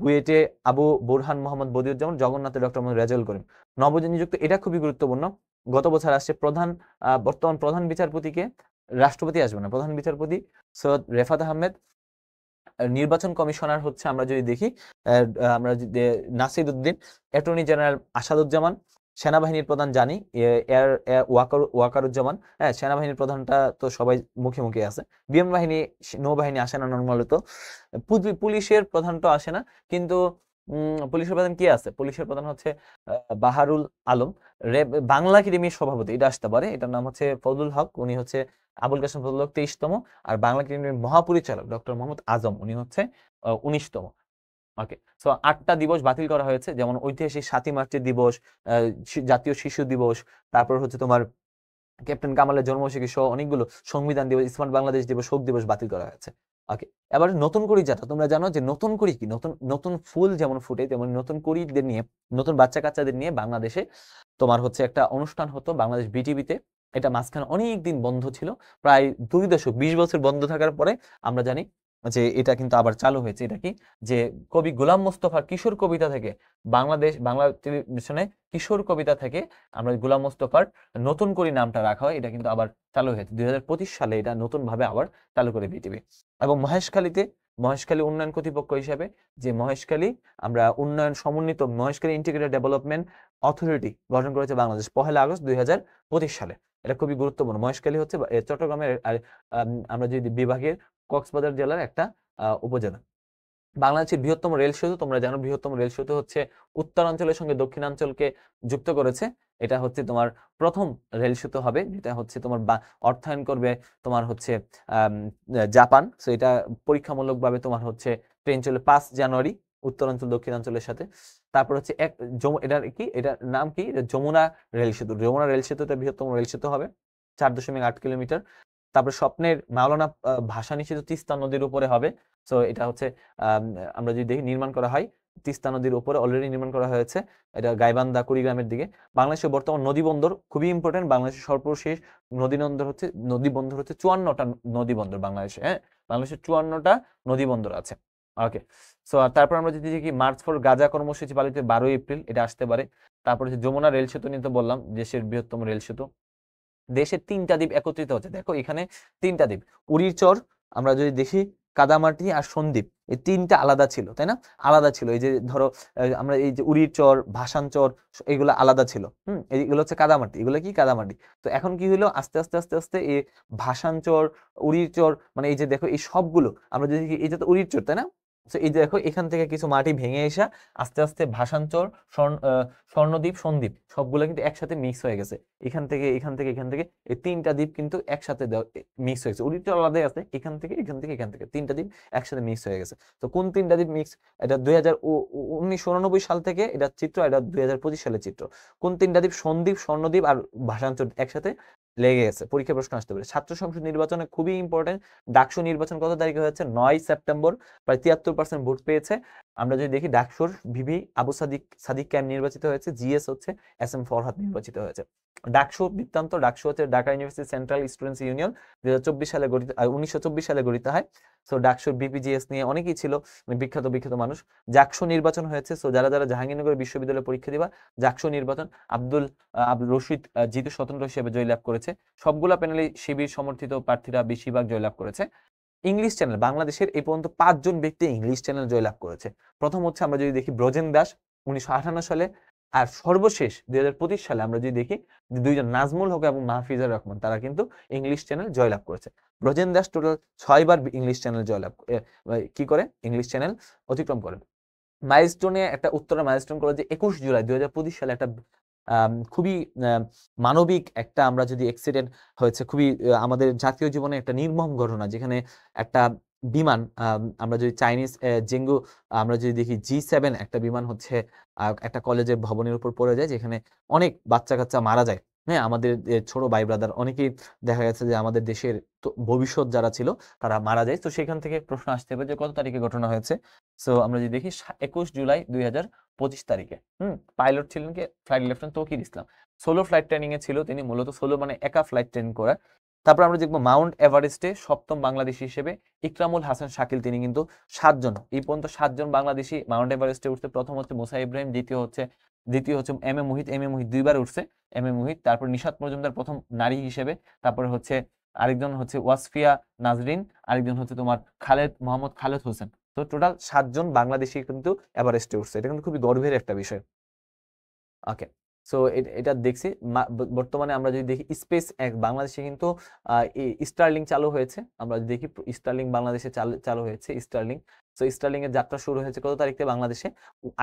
বুয়েটে আবু বুরহান মোহাম্মদ বদিউজ্জামান, জগন্নাথে ডক্টর মোহাম্মদ রেজাউল করিম নবনিযুক্ত। এটা খুবই গুরুত্বপূর্ণ। গত বছর আসছে বর্তমান প্রধান বিচারপতিকে, রাষ্ট্রপতি আসবে না, প্রধান বিচারপতি সৈয়দ রেফাত আহমেদ। নির্বাচন কমিশনার হচ্ছে আমরা যদি দেখি, আমরা নাসির উদ্দিন, অ্যাটর্নি জেনারেল আসাদুজ্জামান, সেনাবাহিনীর প্রধান জানি ওয়াকারুজ্জামান। হ্যাঁ, সেনাবাহিনীর প্রধানটা তো সবাই মুখে মুখে আছে। বিমান বাহিনী, নৌবাহিনী আসে না নর্মালি, তো পুলিশের প্রধান তো আসে না, কিন্তু পুলিশের প্রধান কি আছে, পুলিশের প্রধান হচ্ছে বাহারুল আলম। বাংলা একাডেমির সভাপতি এটা আসতে পারে, এটার নাম হচ্ছে ফজলুল হক, উনি হচ্ছে আবুল কাসেম ফজলুল হক 23তম, আর বাংলা একাডেমির মহাপরিচালক ডক্টর মোহাম্মদ আজম, উনি হচ্ছে 19তম। ওকে, সো 8টা দিবস বাতিল করা হয়েছে, যেমন ঐতিহাসিক 7ই মার্চের দিবস, জাতীয় শিশু দিবস, তারপর হচ্ছে তোমার ক্যাপ্টেন কামালের জন্মবার্ষিকী সহ অনেকগুলো, সংবিধান দিবস, স্মার্ট বাংলাদেশ দিবস, শোক দিবস বাতিল করা হয়েছে। ওকে, এবার নতুন কড়ি যাত্রা, তোমরা জানো যে নতুন কড়ি কি, নতুন ফুল যেমন ফুটে, তেমন নতুন কড়িদের নিয়ে, নতুন বাচ্চা কাচ্চাদের নিয়ে বাংলাদেশে তোমার হচ্ছে একটা অনুষ্ঠান হতো বাংলাদেশ বিটিভিতে। এটা মাঝখানে অনেক দিন বন্ধ ছিল, প্রায় 2 দশক, 20 বছর বন্ধ থাকার পরে আমরা জানি যে এটা কিন্তু আবার চালু হয়েছে। এটা কি, যে কবি গোলাম মোস্তফার কিশোর কবিতা থেকে, বাংলা টেলিভিশনে কিশোর কবিতা থেকে আমরা গোলাম মোস্তফার নতুন করে নামটা রাখা হয়, এটা কিন্তু আবার চালু হয়েছে 2025 সালে, এটা নতুন ভাবে আবার চালু করে বিটিভি। এবং মহেশখালী উন্নয়ন কর্তৃপক্ষ হিসাবে, যে মহেশখালী আমরা উন্নয়ন সমন্বিত মহেশখালী ইন্টিগ্রেটেড ডেভেলপমেন্ট অথরিটি গঠন করেছে বাংলাদেশ 1 আগস্ট 2025 সালে। এটা খুবই গুরুত্বপূর্ণ। মহেশখালী হচ্ছে চট্টগ্রামের আমরা যদি বিভাগের কক্সবাজার জেলার একটা উপজেলা। বাংলাদেশের বৃহত্তম রেল সেতু, তোমরা জানো বৃহত্তম রেল সেতু হচ্ছে উত্তরাঞ্চলের সঙ্গে দক্ষিণাঞ্চলকে যুক্ত করেছে। এটা হচ্ছে তোমার প্রথম রেল সেতু হবে, যেটা হচ্ছে তোমার অর্থায়ন করবে তোমার হচ্ছে জাপান। সো এটা পরীক্ষামূলকভাবে তোমার হচ্ছে ট্রেন চলে 5 জানুয়ারি উত্তরাঞ্চল দক্ষিণাঞ্চলের সাথে। তারপর হচ্ছে এটার নাম কি, যমুনা রেল সেতু। যমুনা রেল সেতুটা বৃহত্তম রেল সেতু হবে, 4.8 কিলোমিটার। তারপর স্বপ্নের মাওলানা ভাসানী সেতু তিস্তা নদীর উপরে হবে। সো এটা হচ্ছে আমরা যদি দেখি নির্মাণ করা হয় তিস্তা নদীর উপরে, অলরেডি নির্মাণ করা হয়েছে, এটা গাইবান্ধা কুড়িগ্রামের দিকে। বাংলাদেশের বর্তমান নদী বন্দর খুবই ইম্পর্টেন্ট, বাংলাদেশের সর্বশেষ নদী বন্দর হচ্ছে 54টা নদী বন্দর বাংলাদেশে। হ্যাঁ, বাংলাদেশের 54টা নদী বন্দর আছে। ওকে। সো তারপর আমরা যদি দেখি মার্চ ফর গাজা কর্মসূচি পালিত 12 এপ্রিল, এটা আসতে পারে। তারপর হচ্ছে যমুনা রেল সেতু নিয়ে তো বললাম, দেশের বৃহত্তম রেল সেতু। দেশের 3টা দ্বীপ একত্রিত হচ্ছে, দেখো এখানে 3টা দ্বীপ, উড়ির চর আমরা যদি দেখি, কাদামাটি আর সন্দ্বীপ, এই 3টা আলাদা ছিল, তাই না? আলাদা ছিল। এই যে ধরো আমরা এই যে উড়ির চর, ভাসান চর, এগুলো আলাদা ছিল। এইগুলো হচ্ছে কাদামাটি, এগুলো কি কাদামাটি। তো এখন কি হলো, আস্তে আস্তে আস্তে আস্তে এই ভাসান চর, উড়ির চর, মানে এই যে দেখো এই সবগুলো আমরা যদি দেখি, এই যে তো উড়ির চর, তাই না? তো এই যে দেখো এখান থেকে কিছু মাটি ভেঙে এসে আস্তে আস্তে ভাসানচর, স্বর্ণদ্বীপ, সন্দ্বীপ সবগুলো কিন্তু একসাথে মিক্স হয়ে গেছে। এখান থেকে এখান থেকে এখান থেকে এই 3টা দ্বীপ কিন্তু একসাথে মিক্স হয়েছে। উড়িটা আলাদাই আছে, এখান থেকে এখান থেকে এখান থেকে 3টা দ্বীপ একসাথে মিক্স হয়ে গেছে। তো কোন 3টা দ্বীপ মিক্স? এটা 1989 সাল থেকে এটা চিত্র, এটা 2025 সালের চিত্র। কোন 3টা দ্বীপ? সন্দ্বীপ, স্বর্ণদ্বীপ আর ভাসানচর একসাথে লেগে গেছে। পরীক্ষা প্রশ্ন আসতে পারে। ছাত্র সংসদ নির্বাচনে খুবই ইম্পর্টেন্ট। ডাকসু নির্বাচন কত তারিখে হয়েছে? 9 সেপ্টেম্বর। প্রায় 73% ভোট পেয়েছে। আমরা যদি দেখি ডাকসুর ভিভি আবু সাদিক ক্যাম্প নির্বাচিত হয়েছে, জিএস হচ্ছে SM ফরহাদ নির্বাচিত হয়েছে। ডাকসু বৃত্তান্ত, ডাকসু হচ্ছে Dhaka university central students union, 1924 সালে গঠিত হয়। সো ডাকসুর বিপিজিএস নিয়ে অনেকেই ছিল, বিখ্যাত বিখ্যাত মানুষ। জাকসু নির্বাচন হয়েছে। সো যারা যারা জাহাঙ্গীরনগর বিশ্ববিদ্যালয়ে পরীক্ষা দিবা, জাকসু নির্বাচন, আব্দুল রশিদ জিতু স্বতন্ত্র হিসেবে জয়লাভ করেছে। সবগুলা প্যানেলে শিবির সমর্থিত প্রার্থীরা বেশিরভাগ জয়লাভ করেছে। ইংলিশ চ্যানেল, বাংলাদেশের এই পর্যন্ত 5 জন ব্যক্তি ইংলিশ চ্যানেল জয়লাভ করেছে। প্রথম হচ্ছে আমরা যদি দেখি ব্রজেন দাস 1958 সালে, আর সর্বশেষ 2025 সালে আমরা যদি দেখি 2জন নাজমুল হক এবং মাহফিজুর রহমান, তারা কিন্তু ইংলিশ চ্যানেল জয়লাভ করেছে। ব্রজেন দাস টোটাল 6বার ইংলিশ চ্যানেল জয়লাভ কি করে, ইংলিশ চ্যানেল অতিক্রম করেন। মাইলস্টোনে একটা উত্তরা মাইলস্টোন কলেজে 21 জুলাই 2025 সালে একটা খুবই মানবিক একটা, আমরা যদি অ্যাক্সিডেন্ট হয়েছে, খুবই আমাদের জাতীয় জীবনে একটা নির্মম ঘটনা, যেখানে একটা বিমান, আমরা যদি চাইনিজ জেঙ্গু, আমরা যদি দেখি G7 একটা বিমান হচ্ছে একটা কলেজের ভবনের উপর পড়ে যায়, যেখানে অনেক বাচ্চা কাচ্চা মারা যায়। হ্যাঁ, আমাদের ছোট ভাই ব্রাদার অনেকেই দেখা গেছে যে আমাদের দেশের ভবিষ্যৎ যারা ছিল তারা মারা যায়। তো সেখান থেকে প্রশ্ন আসতে পারে যে কত তারিখে ঘটনা হয়েছে। সো আমরা যদি দেখি 21 জুলাই 2025 তারিখে। পাইলট ছিলেন কে? ফ্লাইট লেফটেন্যান্ট তৌকির ইসলাম। সোলো ফ্লাইট ট্রেনিং এ ছিল তিনি, মূলত সোলো মানে একা ফ্লাইট ট্রেনিং করা। তারপর আমরা দেখবো মাউন্ট এভারেস্টে 7ম বাংলাদেশী হিসেবে ইকরামুল হাসান শাকিল, তিনি কিন্তু 7জন, এই পর্যন্ত 7জন বাংলাদেশি মাউন্ট এভারেস্টে উঠতে। প্রথম হচ্ছে মুসা ইব্রাহিম, দ্বিতীয় হচ্ছে এম এ মুহিত 2বার উঠছে, এম এ মুহিত। তারপর নিশাত মজুমদার প্রথম নারী হিসেবে। তারপরে হচ্ছে আরেকজন হচ্ছে ওয়াসফিয়া নাজরিন, আরেকজন হচ্ছে তোমার মোহাম্মদ খালেদ হোসেন। তো টোটাল 7জন বাংলাদেশি কিন্তু এভারেস্টে উঠছে। এটা কিন্তু খুবই গর্বের একটা বিষয়। ওকে। সো এটা দেখছি। বর্তমানে আমরা যদি দেখি স্পেস এক বাংলাদেশে কিন্তু স্টারলিং চালু হয়েছে। আমরা যদি দেখি স্টারলিং বাংলাদেশে চালু হয়েছে স্টারলিং। সো স্টারলিং এর যাত্রা শুরু হয়েছে কত তারিখে বাংলাদেশে?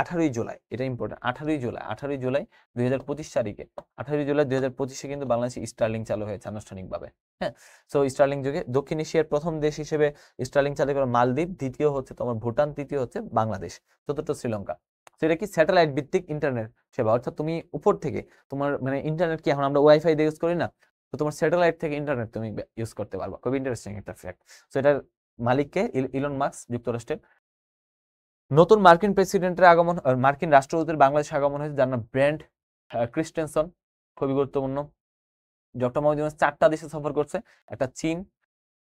18ই জুলাই। এটা ইম্পর্টেন্ট, 18ই জুলাই 2025 তারিখে। 18ই জুলাই 2025-এ কিন্তু বাংলাদেশে স্টারলিং চালু হয়েছে আনুষ্ঠানিকভাবে। হ্যাঁ। সো স্টারলিং যুগে দক্ষিণ এশিয়ার প্রথম দেশ হিসেবে স্টারলিং চালু করে মালদ্বীপ, দ্বিতীয় হচ্ছে তোমার ভুটান, তৃতীয় হচ্ছে বাংলাদেশ, চতুর্থ শ্রীলঙ্কা। সেটা কি স্যাটেলাইট ভিত্তিক ইন্টারনেট সেবা, অর্থাৎ তুমি উপর থেকে তোমার মানে ইন্টারনেট কি এখন আমরা ওয়াইফাই দিয়ে ইউজ করি না, তো তোমার স্যাটেলাইট থেকে ইন্টারনেট তুমি ইউজ করতে পারবা। খুবই ইন্টারেস্টিং একটা ফ্যাক্ট। সো এটার মালিককে ইলন মাস্ক, যুক্তরাষ্ট্রের। নতুন মার্কিন প্রেসিডেন্টের আগমন, মার্কিন রাষ্ট্রদূতের বাংলাদেশে আগমন হয়েছে, যার নাম ব্র্যান্ড ক্রিস্টেনসন। খুবই গুরুত্বপূর্ণ। ডক্টর মোহাম্মদ ইউনূস 4টা দেশে সফর করছে। একটা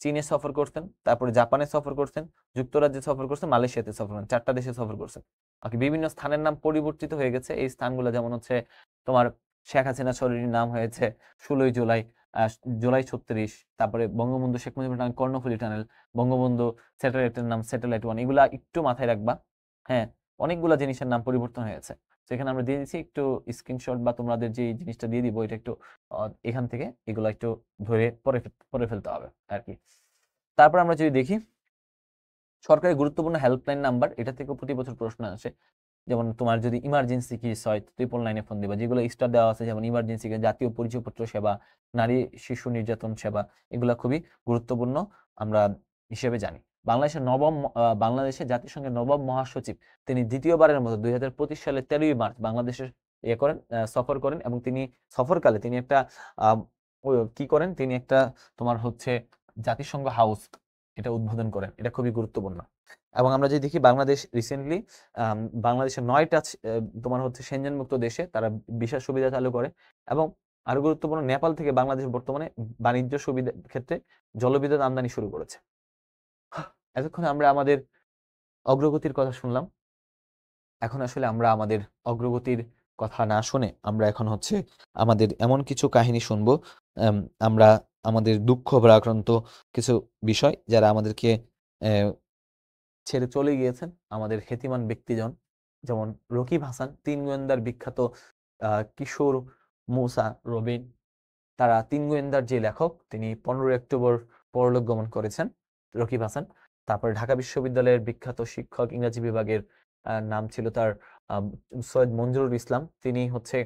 চীনে সফর করছেন, তারপরে জাপানে সফর করছেন, যুক্তরাজ্যে সফর করছেন, মালয়েশিয়াতে সফর করেন, 4টা দেশে সফর করছেন। বিভিন্ন স্থানের নাম পরিবর্তিত হয়ে গেছে। এই স্থানগুলো যেমন হচ্ছে তোমার শেখ হাসিনা শরীরের নাম হয়েছে 16ই জুলাই, জুলাই 36। তারপরে বঙ্গবন্ধু শেখ মুজিবুর রহমান কর্ণফুলী টানেল, বঙ্গবন্ধু স্যাটেলাইটের নাম স্যাটেলাইট 1। এগুলা একটু মাথায় রাখবা। হ্যাঁ, অনেকগুলা জিনিসের নাম পরিবর্তন হয়েছে। সেখানে আমরা দিয়ে দিচ্ছি একটু স্ক্রিনশট, বা তোমাদের যে জিনিসটা দিয়ে দিব এটা একটু এখান থেকে এগুলো একটু ধরে পরে ফেলতে হবে আর কি। তারপর আমরা যদি দেখি সরকারি গুরুত্বপূর্ণ হেল্পলাইন নাম্বার, এটা থেকে প্রতি বছর প্রশ্ন আসে। যেমন তোমার যদি ইমার্জেন্সি কেস হয় 999-এ ফোন দিবা। যেগুলো স্টার দেওয়া আছে, যেমন ইমার্জেন্সি, জাতীয় পরিচয়পত্র সেবা, নারী শিশু নির্যাতন সেবা, এগুলা খুবই গুরুত্বপূর্ণ আমরা হিসেবে জানি। বাংলাদেশের জাতিসংঘের নবম মহাসচিব, তিনি দ্বিতীয়বারের মতো 2025 সালের 13ই মার্চ বাংলাদেশের সফর করেন, এবং তিনি সফরকালে তিনি একটা কি করেন, তিনি একটা তোমার হচ্ছে জাতিসংঘ হাউস এটা উদ্বোধন করেন। এটা খুবই গুরুত্বপূর্ণ। এবং আমরা যদি দেখি বাংলাদেশ রিসেন্টলি বাংলাদেশের 9টা তোমার হচ্ছে সেনজেন মুক্ত দেশে তারা ভিসা সুবিধা চালু করে। এবং আরো গুরুত্বপূর্ণ, নেপাল থেকে বাংলাদেশ বর্তমানে বাণিজ্য সুবিধা ক্ষেত্রে জলবিদ্যুৎ আমদানি শুরু করেছে। এতক্ষণ আমরা আমাদের অগ্রগতির কথা শুনলাম। এখন আসলে আমরা আমাদের অগ্রগতির কথা না শুনে আমরা এখন হচ্ছে আমাদের এমন কিছু কাহিনী শুনবো, আম, আমরা আমাদের দুঃখ ভারাক্রান্ত কিছু বিষয় যারা আমাদেরকে ছেড়ে চলে গিয়েছেন, আমাদের খ্যাতিমান ব্যক্তিজন, যেমন রকিব হাসান, তিন গোয়েন্দার বিখ্যাত কিশোর মুসা রবিন, তারা তিন গোয়েন্দার যে লেখক, তিনি 15 অক্টোবর পরলোক গমন করেছেন, রকিব হাসান। তারপরে ঢাকা বিশ্ববিদ্যালয়ের বিখ্যাত শিক্ষক, ইংরেজি বিভাগের নাম ছিল তার আম, সৈয়দ মঞ্জুরুল ইসলাম, তিনি হচ্ছে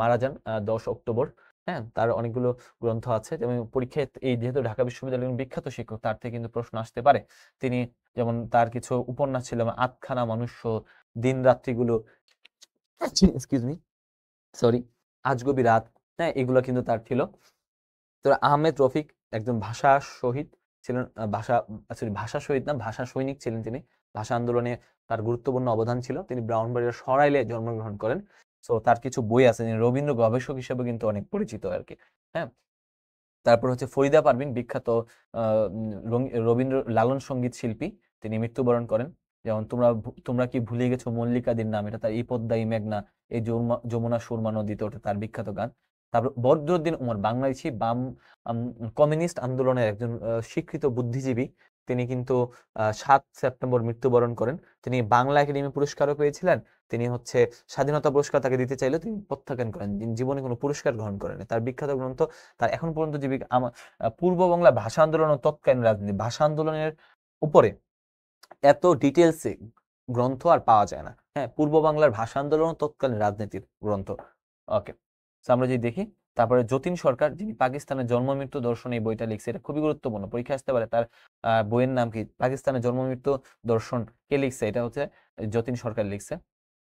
মারা যান 10 অক্টোবর। হ্যাঁ, তার অনেকগুলো গ্রন্থ আছে, যেমন পরীক্ষায় এই যেহেতু ঢাকা বিশ্ববিদ্যালয়ের বিখ্যাত শিক্ষক, তার থেকে কিন্তু প্রশ্ন আসতে পারে। তিনি যেমন তার কিছু উপন্যাস ছিল, যেমন আটখানা মনুষ্য, দিন রাত্রিগুলো, এক্সকিউজ মি, সরি, আজগবি রাত, হ্যাঁ, এগুলো কিন্তু তার ছিল। তো আহমেদ রফিক একজন ভাষা শহীদ ছিলেন, ভাষা শহীদ না, ভাষা সৈনিক ছিলেন তিনি। ভাষা আন্দোলনে তার গুরুত্বপূর্ণ অবদান ছিল। তিনি ব্রাহ্মণবাড়িয়ার সরাইলে জন্মগ্রহণ করেন। সো তার কিছু বই আছে, তিনি রবীন্দ্র গবেষক হিসেবে কিন্তু অনেক পরিচিত আর কি। হ্যাঁ, তারপর হচ্ছে ফরিদা পারভিন, বিখ্যাত রবীন্দ্র লালন সঙ্গীত শিল্পী, তিনি মৃত্যুবরণ করেন। যেমন তোমরা কি ভুলে গেছো মল্লিকাদির নাম, এটা তার এই পদ্মা এই মেঘনা, এই যমুনা সুরমা নদীতে, ওটা তার বিখ্যাত গান। তারপর বদরুদ্দীন উমর, বাংলাদেশি বাম কমিউনিস্ট আন্দোলনের একজন স্বীকৃত বুদ্ধিজীবী, তিনি কিন্তু 7 সেপ্টেম্বর মৃত্যুবরণ করেন। তিনি বাংলা একাডেমি পুরস্কারও পেয়েছিলেন। তিনি হচ্ছে স্বাধীনতা পুরস্কার তাকে দিতে চাইলেও তিনি প্রত্যাখ্যান করেন, তিনি জীবনে কোনো পুরস্কার গ্রহণ করেন। তার বিখ্যাত গ্রন্থ, তার এখন পর্যন্ত জীবিকা পূর্ব বাংলা ভাষা আন্দোলন ও তৎকালীন রাজনীতি, ভাষা আন্দোলনের উপরে এত ডিটেলসে গ্রন্থ আর পাওয়া যায় না। হ্যাঁ, পূর্ব বাংলার ভাষা আন্দোলন ও তৎকালীন রাজনীতির গ্রন্থ। ওকে, আমরা যদি দেখি, তারপরে যতীন সরকার, যিনি পাকিস্তানের জন্ম মৃত্যু দর্শন, এই বইটা লিখছে, এটা খুবই গুরুত্বপূর্ণ, পরীক্ষা আসতে পারে। তার বইয়ের নাম কি, পাকিস্তানের জন্ম মৃত্যু দর্শন, কে লিখছে, এটা হচ্ছে যতীন সরকার লিখছে,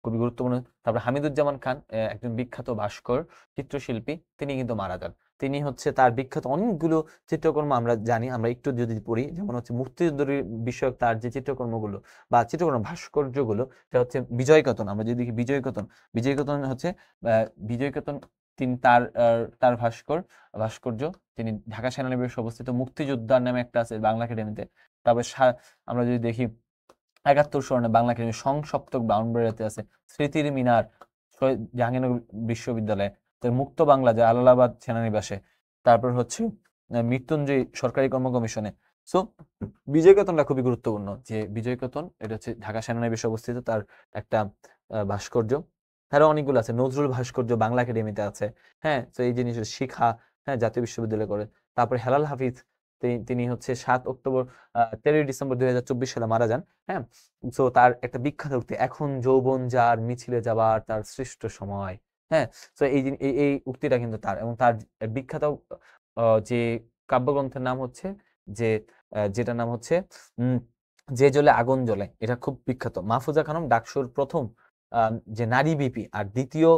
খুবই গুরুত্বপূর্ণ। তারপর হামিদুজ্জামান খান, একজন বিখ্যাত ভাস্কর, চিত্রশিল্পী, তিনি কিন্তু মারা যান। তিনি হচ্ছে তার বিখ্যাত অনেকগুলো চিত্রকর্ম আমরা জানি, আমরা একটু যদি পড়ি, যেমন হচ্ছে মুক্তিযুদ্ধের বিষয়ক তার যে চিত্রকর্মগুলো বা চিত্রকর্ম ভাস্কর্যগুলো, এটা হচ্ছে বিজয়কতন। আমরা যদি দেখি বিজয়কতন হচ্ছে বিজয়কতন, তিনি তার ভাস্কর্য, তিনি ঢাকা সেনানিবাসে অবস্থিত। মুক্তিযোদ্ধার নামে একটা আছে বাংলা একাডেমিতে। তারপর আমরা যদি দেখি 71 স্মরণে বাংলা একাডেমি, সংসপ্তক ব্রাহ্মণবাড়িয়াতে আছে। স্মৃতির মিনার জাহাঙ্গীরনগর বিশ্ববিদ্যালয়ে। তো মুক্ত বাংলা, যা আলালাবাদ সেনানিবাসে। তারপর হচ্ছে মৃত্যুঞ্জয় সরকারি কর্ম কমিশনে। সো বিজয়কতনটা খুবই গুরুত্বপূর্ণ, যে বিজয়কতন এটা হচ্ছে ঢাকা সেনানিবাসে অবস্থিত, তার একটা ভাস্কর্য। তারও অনেকগুলো আছে, নজরুল ভাস্কর্য বাংলা একাডেমিতে আছে। হ্যাঁ, তো এই জিনিস শিখা, হ্যাঁ, জাতীয় বিশ্ববিদ্যালয় করে। তারপর হেলাল হাফিজ, তিনি হচ্ছে 7 অক্টোবর 13 ডিসেম্বর 2024 সালে মারা যান। হ্যাঁ, সো তার একটা বিখ্যাত উক্তি, এখন যৌবন যার মিছিলে যাবার তার শ্রেষ্ঠ সময়। হ্যাঁ, তো এই উক্তিটা কিন্তু তার, এবং তার বিখ্যাত যে কাব্যগ্রন্থের নাম হচ্ছে, যে যেটার নাম হচ্ছে যে জ্বলে আগুন জ্বলে, এটা খুব বিখ্যাত। মাহফুজা খানম ডাকসুর প্রথম যে নারী বিপি, আর দ্বিতীয়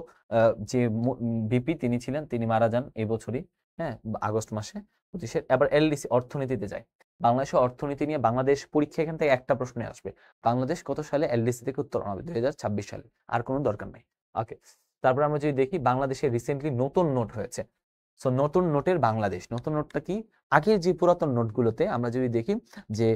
যে বিপি তিনি ছিলেন, তিনি মারা যান এই বছরই। হ্যাঁ, আগস্ট মাসে 25-এর। এবার এলডিসি, অর্থনীতিতে যায়। বাংলাদেশের অর্থনীতি নিয়ে বাংলাদেশ পরীক্ষা, এখান থেকে একটা প্রশ্ন আসবে, বাংলাদেশ কত সালে এলডিসি থেকে উত্তরণ হবে? 2026 সালে, আর কোনো দরকার নাই। ওকে, তারপর আমরা যদি দেখি, বাংলাদেশে রিসেন্টলি নতুন নোট হয়েছে। সো নতুন নোটের বাংলাদেশ, নতুন নোটটা কি, আগের যে পুরাতন নোটগুলোতে আমরা যদি দেখি যে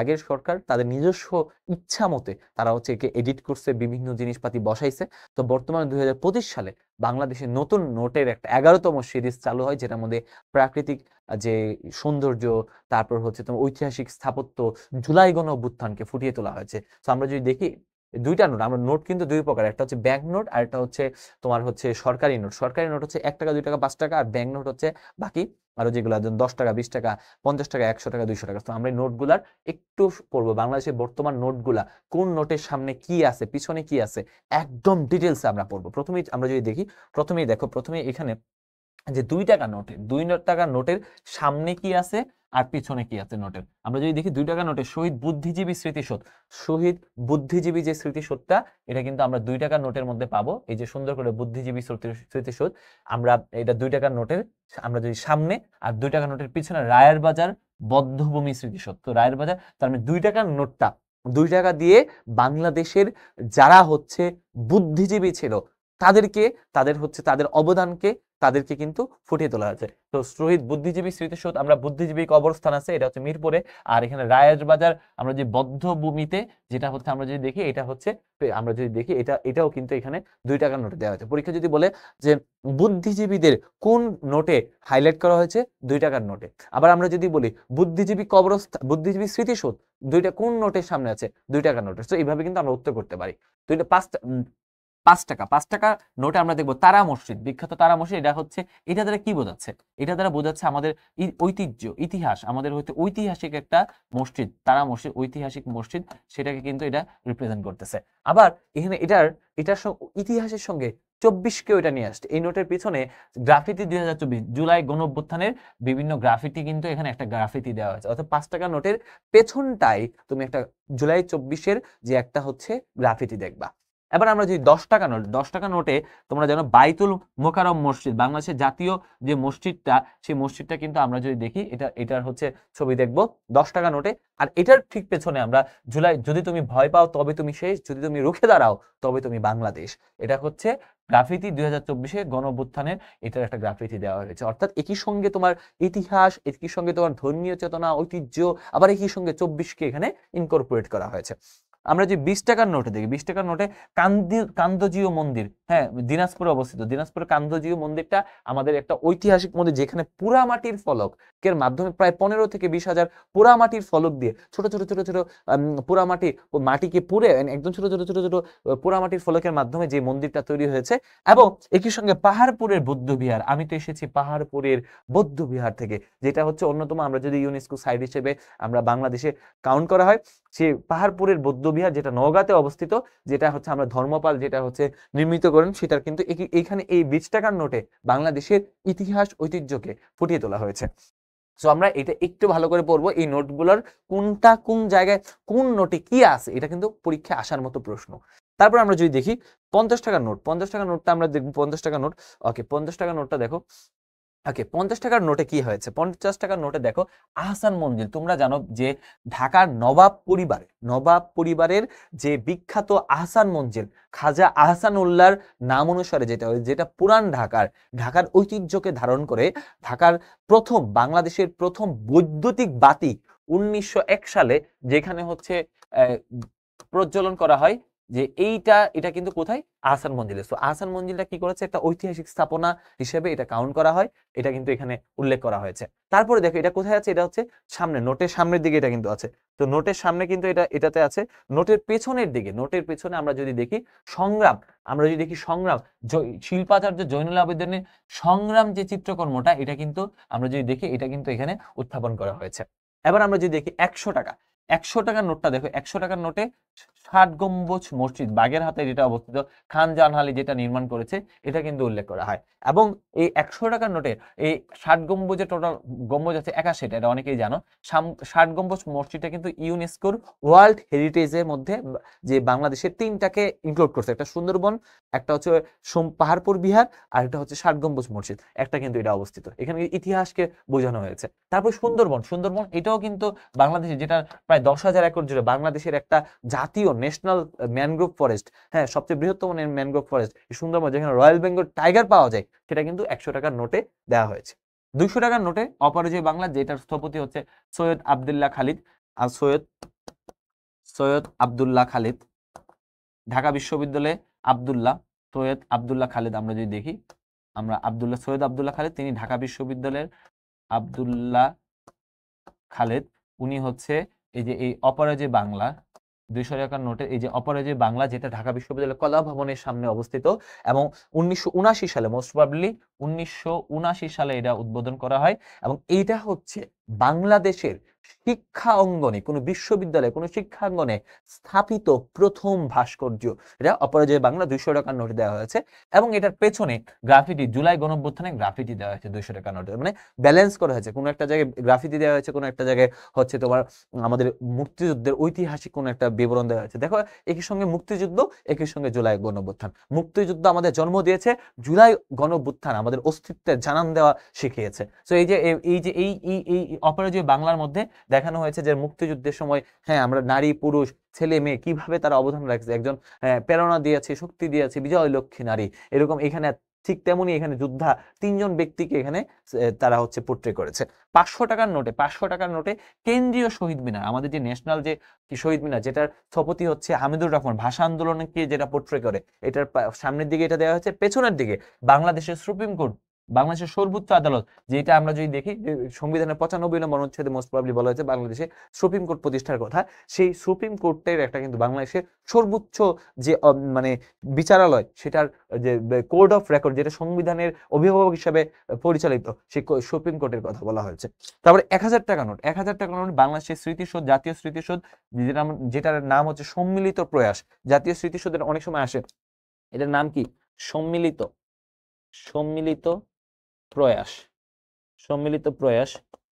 আগের সরকার তাদের নিজস্ব ইচ্ছা মতে তারা হচ্ছে একে এডিট করছে, বিভিন্ন জিনিসপাতি বসাইছে। তো বর্তমানে 2025 সালে বাংলাদেশে নতুন নোটের একটা 11তম সিরিজ চালু হয়, যেটার মধ্যে প্রাকৃতিক যে সৌন্দর্য, তারপর হচ্ছে তোমার ঐতিহাসিক স্থাপত্য, জুলাই গণ অভ্যুত্থানকে ফুটিয়ে তোলা হয়েছে। তো আমরা যদি দেখি, দুইটা নোট, আমরা নোট কিন্তু দুই প্রকার, একটা হচ্ছে ব্যাংক নোট, আর একটা হচ্ছে তোমার হচ্ছে সরকারি নোট। সরকারি নোট হচ্ছে 1 টাকা, 2 টাকা, 5 টাকা, আর ব্যাংক নোট হচ্ছে বাকি আরো যেগুলো, 10 টাকা, 20 টাকা, 50 টাকা, 100 টাকা, 200 টাকা। তো আমরা এই নোটগুলার একটু পড়বো, বাংলাদেশের বর্তমান নোটগুলা কোন নোটের সামনে কি আছে, পিছনে কি আছে, একদম ডিটেলসে আমরা পড়বো। প্রথমেই আমরা যদি দেখি, প্রথমেই এখানে যে 2 টাকা নোটে, 2 টাকা নোটের সামনে কি আছে আর পিছনে কি আছে নোটের, আমরা যদি দেখি 2 টাকা নোটের শহীদ বুদ্ধিজীবী স্মৃতিসৌধ, শহীদ বুদ্ধিজীবী যে স্মৃতিসৌধটা, এটা কিন্তু আমরা 2 টাকা নোটের মধ্যে পাবো। এই যে সুন্দর করে বুদ্ধিজীবী স্মৃতিসৌধ, আমরা এটা 2 টাকা নোটের, আমরা যদি সামনে, আর 2 টাকা নোটের পিছনে রায়ের বাজার বধ্যভূমি স্মৃতিসৌধ। তো রায়ের বাজার, তার মানে 2 টাকার নোটটা, 2 টাকা দিয়ে বাংলাদেশের যারা হচ্ছে বুদ্ধিজীবী ছিল, তাদেরকে, তাদের অবদানকে, তাদেরকে কিন্তু ফুটিয়ে তোলা হয়েছে। তো শহীদ বুদ্ধিজীবী স্মৃতিসৌধ, আমরা বুদ্ধিজীবী কবরস্থান আছে, এটা হচ্ছে মিরপুরে। আর এখানে রায়ারবাজার আমরা যে বদ্ধভূমিতে, যেটা হচ্ছে আমরা যদি দেখি, এটাও কিন্তু এখানে 2 টাকার নোটে দেওয়া হয়েছে। পরীক্ষা যদি বলে যে বুদ্ধিজীবীদের কোন নোটে হাইলাইট করা হয়েছে, 2 টাকার নোটে। আবার আমরা যদি বলি বুদ্ধিজীবী স্মৃতিসৌধ দুইটা কোন নোটের সামনে আছে, 2 টাকার নোটে। তো এইভাবে কিন্তু আমরা উত্তর করতে পারি। দুইটা 5 টাকা নোটে আমরা দেখবো তারা মসজিদ, বিখ্যাত তারা মসজিদ। এটা হচ্ছে, এটা দ্বারা কি বোঝাচ্ছে? এটা দ্বারা বোঝাচ্ছে আমাদের ঐতিহ্য, ইতিহাস, আমাদের হয়তো ঐতিহাসিক একটা মসজিদ, তারা মসজিদ, ঐতিহাসিক মসজিদ, সেটাকে কিন্তু এটা রিপ্রেজেন্ট করতেছে। আবার এখানে এটার ইতিহাসের সঙ্গে 24কেও এটা নিয়ে আসছে। এই নোটের পিছনে গ্রাফিতি 2024 জুলাই গণঅভ্যুত্থানের বিভিন্ন গ্রাফিতি, কিন্তু এখানে একটা গ্রাফিতি দেওয়া হয়েছে। অর্থাৎ 5 টাকা নোটের পেছনটাই তুমি একটা জুলাই 24-এর যে একটা হচ্ছে গ্রাফিতি দেখবা। এবার আমরা যদি 10 টাকা নোট, 10 টাকা নোটে তোমরা জানো বাইতুল মোকাররম মসজিদ, বাংলাদেশের জাতীয় যে মসজিদটা, সেই মসজিদটা কিন্তু আমরা যদি দেখি, এটার হচ্ছে ছবি দেখবো 10 টাকা নোটে। আর এটার ঠিক পেছনে আমরা জুলাই, যদি তুমি ভয় পাও তবে তুমি শেষ, যদি তুমি রুখে দাঁড়াও তবে তুমি বাংলাদেশ, এটা হচ্ছে গ্রাফিতি 2024-এ গণঅভ্যুত্থানের, এটার একটা গ্রাফিতি দেওয়া হয়েছে। অর্থাৎ একই সঙ্গে তোমার ইতিহাস, একই সঙ্গে তোমার ধর্মীয় চেতনা, ঐতিহ্য, আবার একই সঙ্গে 24কে এখানে ইনকর্পোরেট করা হয়েছে। আমরা যে 20 টাকার নোটে দেখি, 20 টাকার নোটে কান্দজিও মন্দির, হ্যাঁ, দিনাজপুরে অবস্থিত। দিনাজপুরের কান্দজিও মন্দিরটা আমাদের একটা ঐতিহাসিক মন্দির, যেখানে পোড়ামাটির ফলকের মাধ্যমে প্রায় 15 থেকে 20,000 পোড়ামাটির ফলক দিয়ে ছোট ছোট মাটিকে পুড়ে একদম ছোট ছোট পোড়ামাটির ফলকের মাধ্যমে যে মন্দিরটা তৈরি হয়েছে। এবং একই সঙ্গে পাহাড়পুরের বৌদ্ধ বিহার, আমি তো এসেছি পাহাড়পুরের বৌদ্ধ বিহার থেকে, যেটা হচ্ছে অন্যতম, আমরা যদি ইউনেস্কো সাইট হিসেবে আমরা বাংলাদেশে কাউন্ট করা হয়, সে পাহাড়পুরের বৌদ্ধ বিহার, যেটা নওগাঁতে অবস্থিত, যেটা হচ্ছে আমরা ধর্মপাল যেটা হচ্ছে নির্মিত করেন, সেটার কিন্তু এইখানে এই 20 টাকার নোটে বাংলাদেশের ইতিহাস, ঐতিহ্যকে ফুটিয়ে তোলা হয়েছে। সো আমরা এটা একটু ভালো করে পড়বো, এই নোটগুলোর কোনটা কোন জায়গায় কোন নোটে কি আছে, এটা কিন্তু পরীক্ষায় আসার মতো প্রশ্ন। তারপর আমরা যদি দেখি 50 টাকার নোট, 50 টাকার নোটটা আমরা দেখবো, 50 টাকার নোট। ওকে, 50 টাকার নোটটা দেখো। ওকে, 50 টাকার নোটে কি হয়েছে? 50 টাকার নোটে দেখো আহসান মঞ্জিল। তোমরা জানো যে ঢাকার নবাব পরিবারের যে বিখ্যাত আহসান মঞ্জিল, খাজা আহসানউল্লাহর নাম অনুসারে, যেটা পুরান ঢাকার ঐতিহ্যকে ধারণ করে, বাংলাদেশের প্রথম বৈদ্যুতিক বাতি 1901 সালে যেখানে হচ্ছে প্রজ্বলন করা হয়, যে এটা কিন্তু কোথায়? আহসান মঞ্জিলে। তো আহসান মঞ্জিলটা কি করেছে? একটা ঐতিহাসিক স্থাপনা হিসেবে এটা কাউন্ট করা হয়, এটা কিন্তু এখানে উল্লেখ করা হয়েছে। তারপরে দেখো এটা কোথায় আছে? এটা হচ্ছে সামনে, নোটের সামনের দিকে এটা কিন্তু আছে। তো নোটের সামনে কিন্তু এটাতে আছে। নোটের পেছনের দিকে, নোটের পেছনে আমরা যদি দেখি সংগ্রাম, শিল্পাচার্য জয়নুল আবেদিনের সংগ্রাম যে চিত্রকর্মটা, এটা কিন্তু আমরা যদি দেখি, এটা কিন্তু এখানে উত্থাপন করা হয়েছে। এবার আমরা যদি দেখি 100 টাকা, 100 টাকার নোটটা দেখো। 100 টাকার নোটে 60 গম্বুজ মসজিদ, বাগেরহাটে যেটা অবস্থিত, খান জাহান আলী যেটা নির্মাণ করেছে, এটা কিন্তু উল্লেখ করা হয়। এবং এই 100 টাকার নোটে এই 60 গম্বুজের টোটাল গম্বুজ আছে 81টা, এটা অনেকেই জানো। 60 গম্বুজ মসজিদটা কিন্তু ইউনেস্কোর ওয়ার্ল্ড হেরিটেজের মধ্যে, যে বাংলাদেশের 3টাকে ইনক্লুড করছে, একটা সুন্দরবন, একটা হচ্ছে পাহাড়পুর বিহার, আর একটা হচ্ছে 60 গম্বুজ মসজিদ, একটা কিন্তু এটা অবস্থিত। এখানে ইতিহাসকে বোঝানো হয়েছে। তারপর সুন্দরবন, এটাও কিন্তু বাংলাদেশে, যেটা প্রায় 10,000 একর জুড়ে, বাংলাদেশের একটা জাতীয় ন্যাশনাল ম্যানগ্রোভ ফরেস্ট, হ্যাঁ, সবচেয়ে বৃহত্তম ম্যানগ্রোভ ফরেস্ট সুন্দরবন, যেখানে রয়্যাল বেঙ্গল টাইগার পাওয়া যায়, সেটা কিন্তু 100 টাকার নোটে দেওয়া হয়েছে। 200 টাকার নোটে অপরাজেয় বাংলা, যেটার স্থপতি হচ্ছে সৈয়দ আব্দুল্লাহ খালিদ, আর সৈয়দ আব্দুল্লাহ খালিদ, ঢাকা বিশ্ববিদ্যালয়ে সৈয়দ আব্দুল্লাহ খালিদ, আমরা যদি দেখি, সৈয়দ আব্দুল্লাহ খালিদ, তিনি ঢাকা বিশ্ববিদ্যালয়ের আব্দুল্লাহ খালিদ, উনি হচ্ছে এই যে এই অপরাজেয় বাংলা 200 টাকার নোটে, এই যে অপরাজেয় বাংলা, যেটা ঢাকা বিশ্ববিদ্যালয় কলা ভবনের সামনে অবস্থিত, এবং 1979 সালে, মোস্ট প্রবাবলি 1979 সালে এটা উদ্বোধন করা হয়। এবং এইটা হচ্ছে বাংলাদেশের শিক্ষা অঙ্গনে, কোনো বিশ্ববিদ্যালয়ে, কোনো শিক্ষাঙ্গনে স্থাপিত প্রথম ভাস্কর্য। এটা অপরাজেয় বাংলা, 200 টাকার নোটে দেওয়া হয়েছে। এবং এটার পেছনে গ্রাফিটি, জুলাই গণঅভ্যুত্থানে গ্রাফিটি দেওয়া হয়েছে 200 টাকার নোটে, মানে ব্যালেন্স করা হয়েছে। কোনো একটা জায়গায় গ্রাফিটি দেওয়া হয়েছে, কোনো একটা জায়গায় হচ্ছে তোমার আমাদের মুক্তিযুদ্ধের ঐতিহাসিক কোনো একটা বিবরণ দেওয়া হয়েছে। দেখো, একই সঙ্গে মুক্তিযুদ্ধ, একই সঙ্গে জুলাই গণঅভ্যুত্থান। মুক্তিযুদ্ধ আমাদের জন্ম দিয়েছে, জুলাই গণঅভ্যুত্থান আমাদের অস্তিত্বের জানান দেওয়া শিখিয়েছে। তো এই অপরাজয় বাংলার মধ্যে দেখানো হয়েছে যে মুক্তিযুদ্ধের সময় হ্যাঁ আমরা নারী পুরুষ ছেলে মেয়ে কিভাবে তারা অবদান রাখছে, একজন প্রেরণা দিয়েছে, শক্তি দিয়েছে, বিজয় লক্ষ্মী নারী, এরকম এখানে ঠিক তেমনি এখানে যোদ্ধা 3জন ব্যক্তিকে এখানে তারা হচ্ছে পোট্রে করেছে। 500 টাকার নোটে কেন্দ্রীয় শহীদ মিনার, আমাদের যে ন্যাশনাল যে শহীদ মিনার, যেটার স্থপতি হচ্ছে হামিদুর রহমান, ভাষা আন্দোলনকে যেটা পোট্রে করে, এটার সামনের দিকে এটা দেওয়া হয়েছে, পেছনের দিকে বাংলাদেশের সুপ্রিম কোর্ট, বাংলাদেশের সর্বোচ্চ আদালত, যেটা আমরা যদি দেখি যে সংবিধানের 95 নম্বর অনুচ্ছেদে মোস্ট প্রবাবলি বলা হয়েছে বাংলাদেশে সুপ্রিম কোর্ট প্রতিষ্ঠার কথা, সেই সুপ্রিম কোর্টের একটা কিন্তু বাংলাদেশের সর্বোচ্চ যে মানে বিচারালয়, সেটার যে কোড অফ রেকর্ড, যেটা সংবিধানের অভিভাবক হিসেবে পরিচালিত, সেই সুপ্রিম কোর্টের কথা বলা হয়েছে। তারপরে 1000 টাকা নোট, 1000 টাকা নোট বাংলাদেশের স্মৃতিসৌধ, জাতীয় স্মৃতিসৌধ, যেটার নাম হচ্ছে সম্মিলিত প্রয়াস। জাতীয় স্মৃতিসৌধের অনেক সময় আসে, এটার নাম কি? সম্মিলিত সম্মিলিত প্রয়াস, সম্মিলিত প্রয়াস।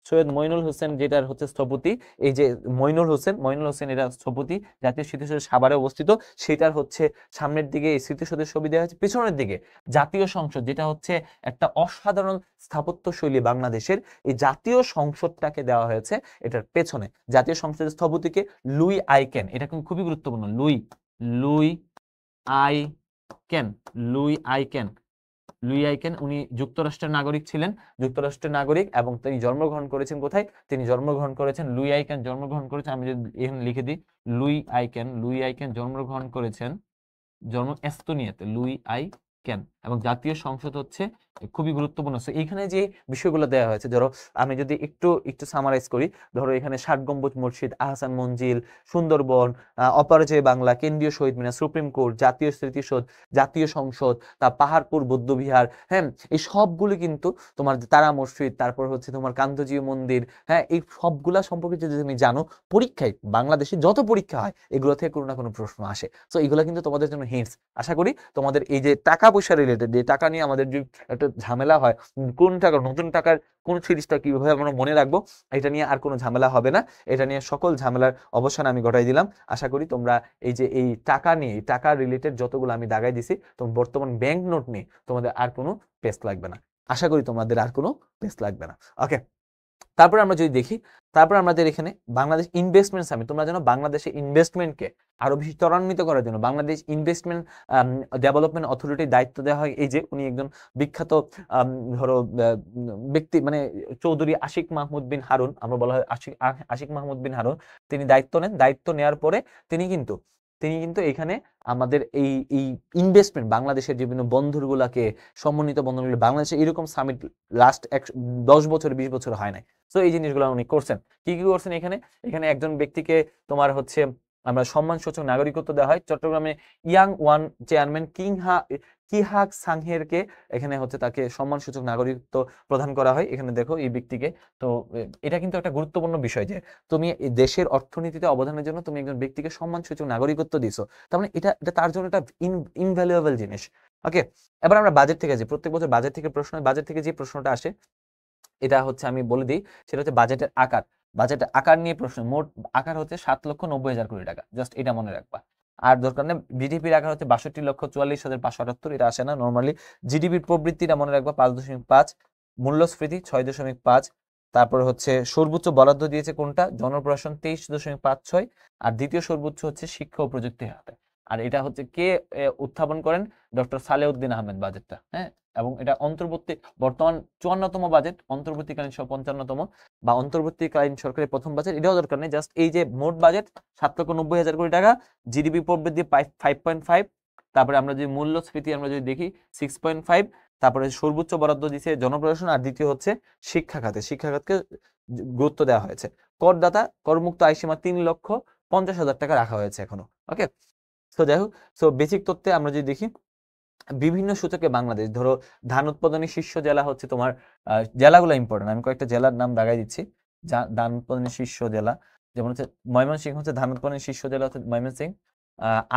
সৈয়দ মইনুল হোসেন যেটার হচ্ছে স্থপতি, এই যে মইনুল হোসেন এটা স্থপতি, জাতীয় স্মৃতিসৌধ সাভারে অবস্থিত। সেটার হচ্ছে সামনের দিকে এই স্মৃতিসৌধের ছবি দেওয়া হয়েছে, পিছনের দিকে জাতীয় সংসদ, যেটা হচ্ছে একটা অসাধারণ স্থাপত্য শৈলী বাংলাদেশের, এই জাতীয় সংসদটাকে দেওয়া হয়েছে এটার পেছনে। জাতীয় সংসদের স্থপতিকে লুই আইকেন, এটা কিন্তু খুবই গুরুত্বপূর্ণ, লুই আইকেন, লুই আইকেন উনি যুক্তরাষ্ট্রের নাগরিক ছিলেন, যুক্তরাষ্ট্রের নাগরিক, এবং তিনি জন্মগ্রহণ করেছেন কোথায়? তিনি জন্মগ্রহণ করেছেন, লুই আইকেন জন্মগ্রহণ করেছেন, আমি যদি এখানে লিখে দিই, লুই আইকেন জন্মগ্রহণ করেছেন এস্তোনিয়াতে, লুই আইকেন। এবং জাতীয় সংসদ হচ্ছে খুবই গুরুত্বপূর্ণ। এইখানে যে বিষয়গুলো দেওয়া হয়েছে, ধরো আমি যদি একটু সামারাইজ করি, ধরো এখানে 60 গম্বুজ মসজিদ, আহসান মঞ্জিল, সুন্দরবন, অপরাজয় বাংলা, কেন্দ্রীয় শহীদ মিনার, সুপ্রিম কোর্ট, জাতীয় স্মৃতিসৌধ, জাতীয় সংসদ, পাহাড়পুর বৌদ্ধবিহার, হ্যাঁ, এই সবগুলো কিন্তু তোমার তারা মসজিদ, তারপর হচ্ছে তোমার কান্তজি মন্দির, হ্যাঁ, এই সবগুলা সম্পর্কে যদি তুমি জানো, পরীক্ষায় বাংলাদেশে যত পরীক্ষা হয় এগুলো থেকে কোনো না কোনো প্রশ্ন আসে। তো এগুলো কিন্তু তোমাদের জন্য হিন্টস। আশা করি তোমাদের এই যে টাকা পয়সা রিলেটেড, যে টাকা নিয়ে আমাদের যে একটা ঝামেলা হয়, কোন টাকা, নতুন টাকার কোন সিরিজটা কিভাবে আমরা মনে রাখবো, এটা নিয়ে আর কোনো ঝামেলা হবে না। এটা নিয়ে সকল ঝামেলার অবসান আমি ঘটাই দিলাম। আশা করি তোমরা এই যে এই টাকা নিয়ে, টাকা রিলেটেড যতগুলো আমি দাগাই দিছি, তো বর্তমান ব্যাংক নোট নিয়ে তোমাদের আর কোনো পেস্ট লাগবে না। আশা করি তোমাদের আর কোনো পেস্ট লাগবে না। ওকে, তারপরে আমরা যদি দেখি, তারপর আমাদের এখানে বাংলাদেশ ইনভেস্টমেন্ট সামিট, তোমরা জানো বাংলাদেশে ইনভেস্টমেন্টকে আরো বেশি ত্বরান্বিত করার জন্য বাংলাদেশ ইনভেস্টমেন্ট ডেভেলপমেন্ট অথরিটির দায়িত্ব দেওয়া হয়। এই যে উনি একজন বিখ্যাত ধরো ব্যক্তি, মানে চৌধুরী আশিক মাহমুদ বিন হারুন, আমরা বলা হয় আশিক মাহমুদ বিন হারুন, তিনি দায়িত্ব নেন। দায়িত্ব নেওয়ার পরে তিনি কিন্তু এখানে আমাদের এই ইনভেস্টমেন্ট, বাংলাদেশের বিভিন্ন বন্দরগুলাকে, সমন্বিত বন্দরগুলো, বাংলাদেশে এরকম সামিট লাস্ট 10 বছর 20 বছর হয় নাই। তো এই জিনিসগুলো উনি করছেন। কি করছেন এখানে একজন ব্যক্তিকে তোমার হচ্ছে আমরা সম্মানসূচক নাগরিকত্ব দেওয়া হয়। চট্টগ্রামে ইয়াং ওয়ান চেয়ারম্যান কিহাক সাংহেরকে এখানে হচ্ছে তাকে সম্মানসূচক নাগরিকত্ব প্রদান করা হয়। এখানে দেখো এই ব্যক্তিকে। তো এটা কিন্তু একটা গুরুত্বপূর্ণ বিষয় যে তুমি দেশের অর্থনীতিতে অবদানের জন্য তুমি একজন ব্যক্তিকে সম্মানসূচক নাগরিকত্ব দিছো, তার মানে এটা তার জন্য একটা ইনভ্যালুয়েবল জিনিস। ওকে, এবার আমরা বাজেট থেকে যাই। প্রত্যেক বছর বাজেট থেকে যে প্রশ্নটা আসে, এটা হচ্ছে আমি বলে দিই, সেটা হচ্ছে বাজেটের আকার নিয়ে প্রশ্ন। মোট আকার হচ্ছে 7,90,000 কোটি টাকা, জাস্ট এটা মনে রাখবা। আর দরকার নেই, জিডিপির আকার হচ্ছে 62,44,578, এটা আসে না নর্মালি। জিডিপির প্রবৃত্তিটা মনে রাখবা 5.5, মূল্যস্ফীতি 6.5, তারপরে হচ্ছে সর্বোচ্চ বরাদ্দ দিয়েছে কোনটা? জনপ্রশাসন 23.56, আর দ্বিতীয় সর্বোচ্চ হচ্ছে শিক্ষা ও প্রযুক্তি খাতে। আর এটা হচ্ছে কে উত্থাপন করেন? ডক্টর সালেউদ্দিন আহমেদ বাজেটটা, হ্যাঁ। এবং এটা অন্তর্বর্তী, বর্তমান 54তম বাজেট, অন্তর্বর্তীকালীন 55তম বা অন্তর্বর্তীকালীন সরকারের প্রথম বাজেট। এটাও দরকার নেই, জাস্ট এই যে মোট বাজেট 7,90,000 কোটি টাকা, জিডিপি প্রবৃদ্ধি 5.5, তারপরে আমরা যদি মূল্যস্ফীতি আমরা যদি দেখি 6.5, তারপরে সর্বোচ্চ বরাদ্দ দিচ্ছে জনপ্রশাসন, আর দ্বিতীয় হচ্ছে শিক্ষা খাতকে গুরুত্ব দেওয়া হয়েছে। করদাতা করমুক্ত আয়সীমা 3,50,000 টাকা রাখা হয়েছে এখনো। ওকে, তো যাই হোক, সো বেসিক তথ্যে আমরা যদি দেখি, বিভিন্ন সূচকে বাংলাদেশ, ধরো ধান উৎপাদনের শীর্ষ জেলা হচ্ছে তোমার, জেলাগুলো ইম্পর্টেন্ট, আমি কয়েকটা জেলার নাম দাগাই দিচ্ছি। ধান উৎপাদনের শীর্ষ জেলা যেমন হচ্ছে ময়মনসিংহ, হচ্ছে ধান উৎপাদনের শীর্ষ জেলা হচ্ছে ময়মনসিংহ।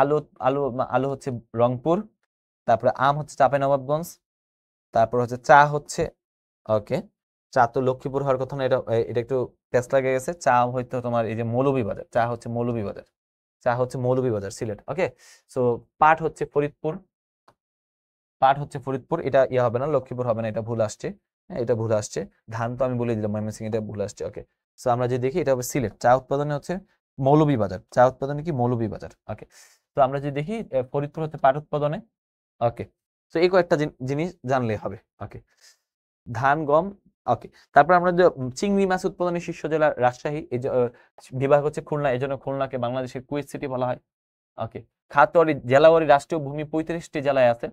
আলু আলু আলু হচ্ছে রংপুর, তারপরে আম হচ্ছে চাঁপাইনবাবগঞ্জ, তারপর হচ্ছে চা হচ্ছে, ওকে, চা তো লক্ষ্মীপুর হওয়ার কথা না, এটা একটু টেস্ট লাগে গেছে। চা হয়তো তোমার এই যে মৌলভীবাজার, চা হচ্ছে মৌলভীবাজার সিলেট। ওকে, সো পাট হচ্ছে ফরিদপুর, পাট হচ্ছে ফরিদপুর, এটা ইয়া হবে না, লক্ষ্মীপুর হবে না, এটা ভুল আসছে। হ্যাঁ, এটা ভুল আসছে। ধান তো আমি বলে দিলাম ময়মনসিংহ, এটা ভুল আসছে। ওকে, সো আমরা যদি দেখি এটা হবে সিলেট। চা উৎপাদনে হচ্ছে মৌলভীবাজার, চা উৎপাদনে কি মৌলভীবাজার। ওকে, তো আমরা যদি দেখি ফরিদপুর হচ্ছে পাট উৎপাদনে। ওকে, তো এই কয়েকটা জিনিস জানলে হবে। ওকে, ধান, গম। ওকে, তারপর আমরা যে চিংড়ি মাছ উৎপাদনের শীর্ষ জেলা রাজশাহী, এই যে বিভাগ হচ্ছে খুলনা, এই জন্য খুলনাকে বাংলাদেশের কুয়েত সিটি বলা হয়। ওকে, খাতওয়ারি জেলাওয়ারি রাষ্ট্রীয় ভূমি 35টি জেলায় আছে।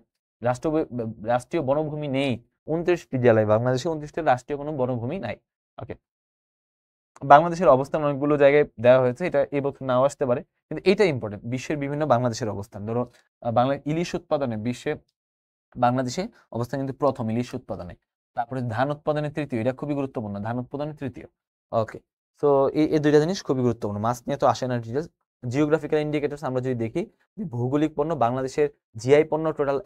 রাষ্ট্রীয় বনভূমি নেই 29টি জেলায়, বাংলাদেশে 29টি রাষ্ট্রীয় কোনো বনভূমি নাই। ওকে, বাংলাদেশের অবস্থান অনেকগুলো জায়গায় দেওয়া হয়েছে, এটা এই বছর নাও আসতে পারে, কিন্তু এটা ইম্পর্টেন্ট। বিশ্বের বিভিন্ন বাংলাদেশের অবস্থান, ধরো বাংলা ইলিশ উৎপাদনে বিশ্বে বাংলাদেশে অবস্থান কিন্তু প্রথম ইলিশ উৎপাদনে। তারপরে ধান উৎপাদনে তৃতীয়, এটা খুবই গুরুত্বপূর্ণ, ধান উৎপাদনে তৃতীয়। ওকে, তো এই দুইটা জিনিস খুবই গুরুত্বপূর্ণ। মাছ নিয়ে তো আসে না ডিটেলস। জিওগ্রাফিক্যাল ইন্ডিকেটরস আমরা যদি দেখি, ভৌগোলিক পণ্য বাংলাদেশের জিআই পণ্য টোটাল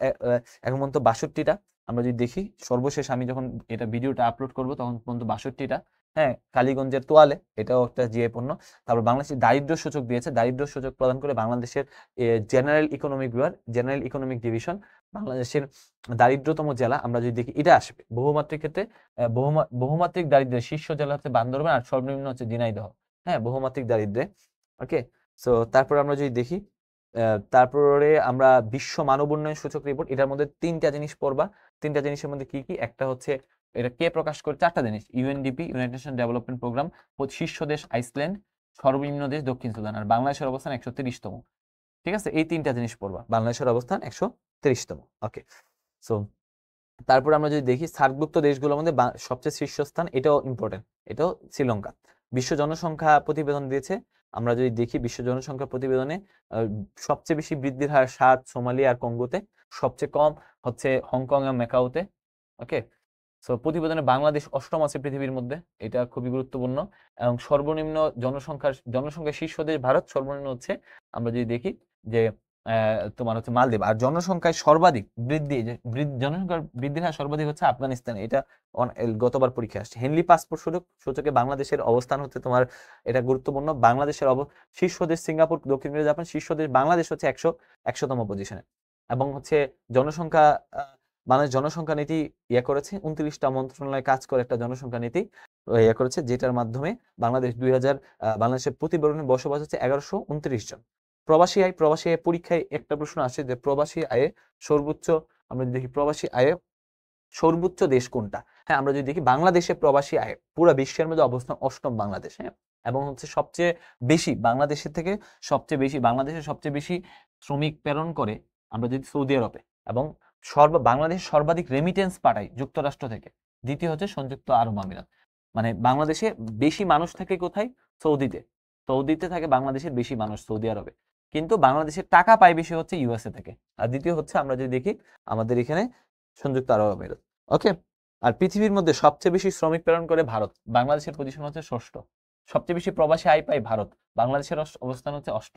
এখন পর্যন্ত 62টা। আমরা যদি দেখি সর্বশেষ আমি যখন এটা ভিডিওটা আপলোড করব তখন পর্যন্ত 62টা। হ্যাঁ, কালীগঞ্জের তোয়ালে, এটাও একটা জিআই পণ্য। তারপর বাংলাদেশের দারিদ্র সূচক দিয়েছে, দারিদ্র সূচক প্রদান করে বাংলাদেশের জেনারেল ইকোনমিক বিভাগ, জেনারেল ইকোনমিক ডিভিশন, বাংলাদেশের দারিদ্রতম জেলা আমরা যদি দেখি এটা আসবে। বহুমাত্রিক ক্ষেত্রে বহুমাত্রিক দারিদ্র্যের শীর্ষ জেলা হচ্ছে বান্দরবান, আর সর্বনিম্ন হচ্ছে ঝিনাইদহ। হ্যাঁ, বহুমাত্রিক দারিদ্র্যে। ওকে, সো তারপর আমরা যদি দেখি তারপরে আমরা বিশ্ব মানব উন্নয়ন সূচক রিপোর্ট, এটার মধ্যে 3টা জিনিস পড়বা। 3টা জিনিসের মধ্যে কি কি? একটা হচ্ছে এটা কে প্রকাশ করে, 4টা জিনিস, UNDP, United Nation development programme, শীর্ষ দেশ আইসল্যান্ড, সর্বনিম্ন দেশ দক্ষিণ সুদান, আর বাংলাদেশের অবস্থান 130তম। ঠিক আছে, এই 3টা জিনিস পড়বা, বাংলাদেশের অবস্থান 130তম। ওকে, সো তারপর আমরা যদি দেখি সার্কভুক্ত দেশগুলোর মধ্যে সবচেয়ে শীর্ষস্থান, এটাও ইম্পর্টেন্ট, এটাও শ্রীলঙ্কা। বিশ্ব জনসংখ্যা প্রতিবেদন দিয়েছে, আমরা যদি দেখি বিশ্ব জনসংখ্যা প্রতিবেদনে সবচেয়ে বেশি বৃদ্ধির হার সাদ, সোমালিয়া আর কঙ্গোতে, সবচেয়ে কম হচ্ছে হংকং আর ম্যাকাওতে। ওকে, সো প্রতিবেদনে বাংলাদেশ 8ম আছে পৃথিবীর মধ্যে, এটা খুবই গুরুত্বপূর্ণ। এবং সর্বনিম্ন জনসংখ্যার শীর্ষ দেশ ভারত, সর্বনিম্ন হচ্ছে আমরা যদি দেখি যে তোমার হচ্ছে মালদ্বীপ। আর জনসংখ্যায় সর্বাধিক জনসংখ্যার বৃদ্ধির হার সর্বাধিক হচ্ছে আফগানিস্তানে, এটা গতবার পরীক্ষা আসছে। হেনলি পাসপোর্ট সূচকে বাংলাদেশের অবস্থান হচ্ছে তোমার, এটা গুরুত্বপূর্ণ, বাংলাদেশের শীর্ষ দেশ সিঙ্গাপুর, দক্ষিণ কোরিয়া, জাপান, শীর্ষ দেশ বাংলাদেশ হচ্ছে 100তম পজিশনে। এবং হচ্ছে জনসংখ্যা, বাংলাদেশ জনসংখ্যা নীতি ইয়ে করেছে, 29টা মন্ত্রণালয় কাজ করে একটা জনসংখ্যা নীতি ইয়ে করেছে, যেটার মাধ্যমে বাংলাদেশ বাংলাদেশের প্রতি বর্গে বসবাস হচ্ছে 1129 জন। প্রবাসী আয় পরীক্ষায় একটা প্রশ্ন আসে যে প্রবাসী আয়ে সর্বোচ্চ, আমরা যদি দেখি প্রবাসী আয়ে সর্বোচ্চ দেশ কোনটা। হ্যাঁ, আমরা যদি দেখি বাংলাদেশে প্রবাসী আয় পুরো বিশ্বের মধ্যে অবস্থান 8ম বাংলাদেশ। হ্যাঁ, এবং হচ্ছে সবচেয়ে বেশি বাংলাদেশের থেকে বাংলাদেশে সবচেয়ে বেশি শ্রমিক প্রেরণ করে আমরা যদি সৌদি আরবে, এবং বাংলাদেশ সর্বাধিক রেমিটেন্স পাঠায় যুক্তরাষ্ট্র থেকে। দ্বিতীয় হচ্ছে সংযুক্ত আরব আমিরাত। মানে বাংলাদেশে বেশি মানুষ থাকে কোথায়? সৌদিতে। সৌদিতে থাকে বাংলাদেশের বেশি মানুষ, সৌদি আরবে। কিন্তু বাংলাদেশের টাকা পায় বেশি হচ্ছে ইউএসএ থেকে। আর দ্বিতীয় হচ্ছে আমরা যদি দেখি আমাদের এখানে সংযুক্ত আরব আমিরাত। ওকে, আর পৃথিবীর মধ্যে সবচেয়ে বেশি শ্রমিক প্রেরণ করে ভারত, বাংলাদেশের পজিশন হচ্ছে 6ষ্ঠ। সবচেয়ে বেশি প্রবাসী আয় পায় ভারত, বাংলাদেশের অবস্থান হচ্ছে 8ম।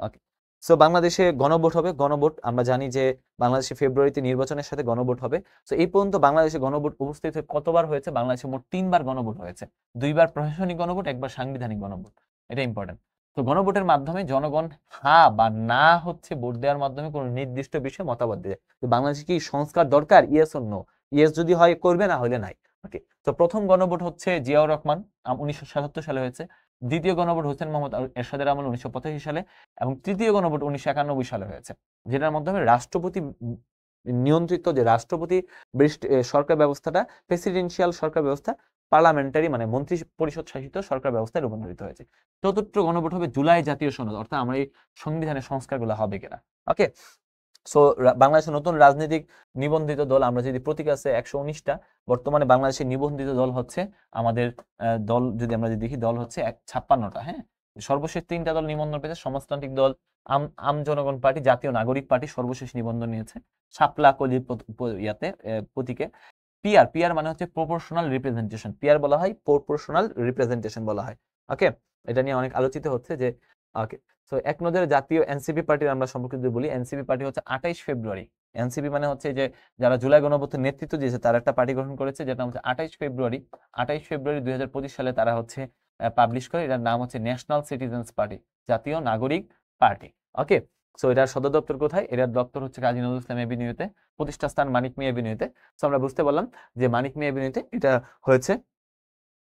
ওকে, সো বাংলাদেশে গণভোট হবে। গণভোট আমরা জানি যে বাংলাদেশে ফেব্রুয়ারিতে নির্বাচনের সাথে গণভোট হবে। সো এই পর্যন্ত বাংলাদেশে গণভোট উপস্থিত কতবার হয়েছে? বাংলাদেশে মোট 3বার গণভোট হয়েছে, 2বার প্রশাসনিক গণভোট, 1বার সাংবিধানিক গণভোট। এটা ইম্পর্টেন্ট। তো গণভোটের মাধ্যমে জনগণ হ্যাঁ বা না হচ্ছে ভোট দেওয়ার মাধ্যমে কোনো নির্দিষ্ট বিষয়ে মতামত দেয়। তো বাংলাদেশে কি সংস্কার দরকার? Yes or no? ইয়েস যদি হয় করবে, না হলে নাই। ওকে, তো প্রথম গণভোট হচ্ছে জিয়াউর রহমান 1977 সালে হয়েছে। দ্বিতীয় গণভোট হোসেন মোহাম্মদ এরশাদের আমল 1985 সালে, এবং তৃতীয় গণভোট 1991 সালে হয়েছে, যেটার মাধ্যমে রাষ্ট্রপতি নিয়ন্ত্রিত যে রাষ্ট্রপতি সরকার ব্যবস্থাটা প্রেসিডেন্সিয়াল সরকার ব্যবস্থা পার্লামেন্টারি মানে মন্ত্রী পরিষদ শাসিত সরকার ব্যবস্থায় রূপান্তরিত হয়েছে। চতুর্থ গণভোট হবে জুলাই জাতীয় সনদ, অর্থাৎ আমরা এই সংবিধানের সংস্কারগুলো হবে কিনা। ওকে, সো বাংলাদেশের নতুন রাজনৈতিক নিবন্ধিত দল আমরা যদি প্রতীক আছে 119টা, বর্তমানে বাংলাদেশের নিবন্ধিত দল হচ্ছে আমাদের দল যদি আমরা যদি দেখি দল হচ্ছে 56টা। হ্যাঁ, সর্বশেষ 3টা দল নিবন্ধন পেয়েছে, সমাজতান্ত্রিক দল, আম জনগণ পার্টি, জাতীয় নাগরিক পার্টি সর্বশেষ নিবন্ধন নিয়েছে শাপলা কলির ইয়াতে প্রতীকে। পিআর মানে হচ্ছে প্রপোর্শনাল রিপ্রেজেন্টেশন, পিআর বলা হয় প্রপোর্শনাল রিপ্রেজেন্টেশন বলা হয়। ওকে, এটা নিয়ে অনেক আলোচিত হচ্ছে যে ওকে, তো এক নজরে জাতীয় এনসিপি পার্টির আমরা সম্পর্কে যদি বলি, এনসিপি পার্টি হচ্ছে 28 ফেব্রুয়ারি। এনসিপি মানে হচ্ছে যে যারা জুলাই গণঅভ্যুত্থানের নেতৃত্ব দিয়েছে তারা একটা পার্টি গঠন করেছে, যেটা হচ্ছে 28 ফেব্রুয়ারি 2025 সালে তারা হচ্ছে পাবলিশ করে। এটার নাম হচ্ছে ন্যাশনাল সিটিজেন্স পার্টি, জাতীয় নাগরিক পার্টি। ওকে, সো এটার সদর দপ্তর কোথায়? এটার দপ্তর হচ্ছে কাজী নজরুল ইসলাম এভিনিউতে, প্রতিষ্ঠা স্থান মানিক মিয়া এভিনিউতে। সো আমরা বুঝতে পারলাম যে মানিক মিয়া এভিনিউতে এটা হয়েছে।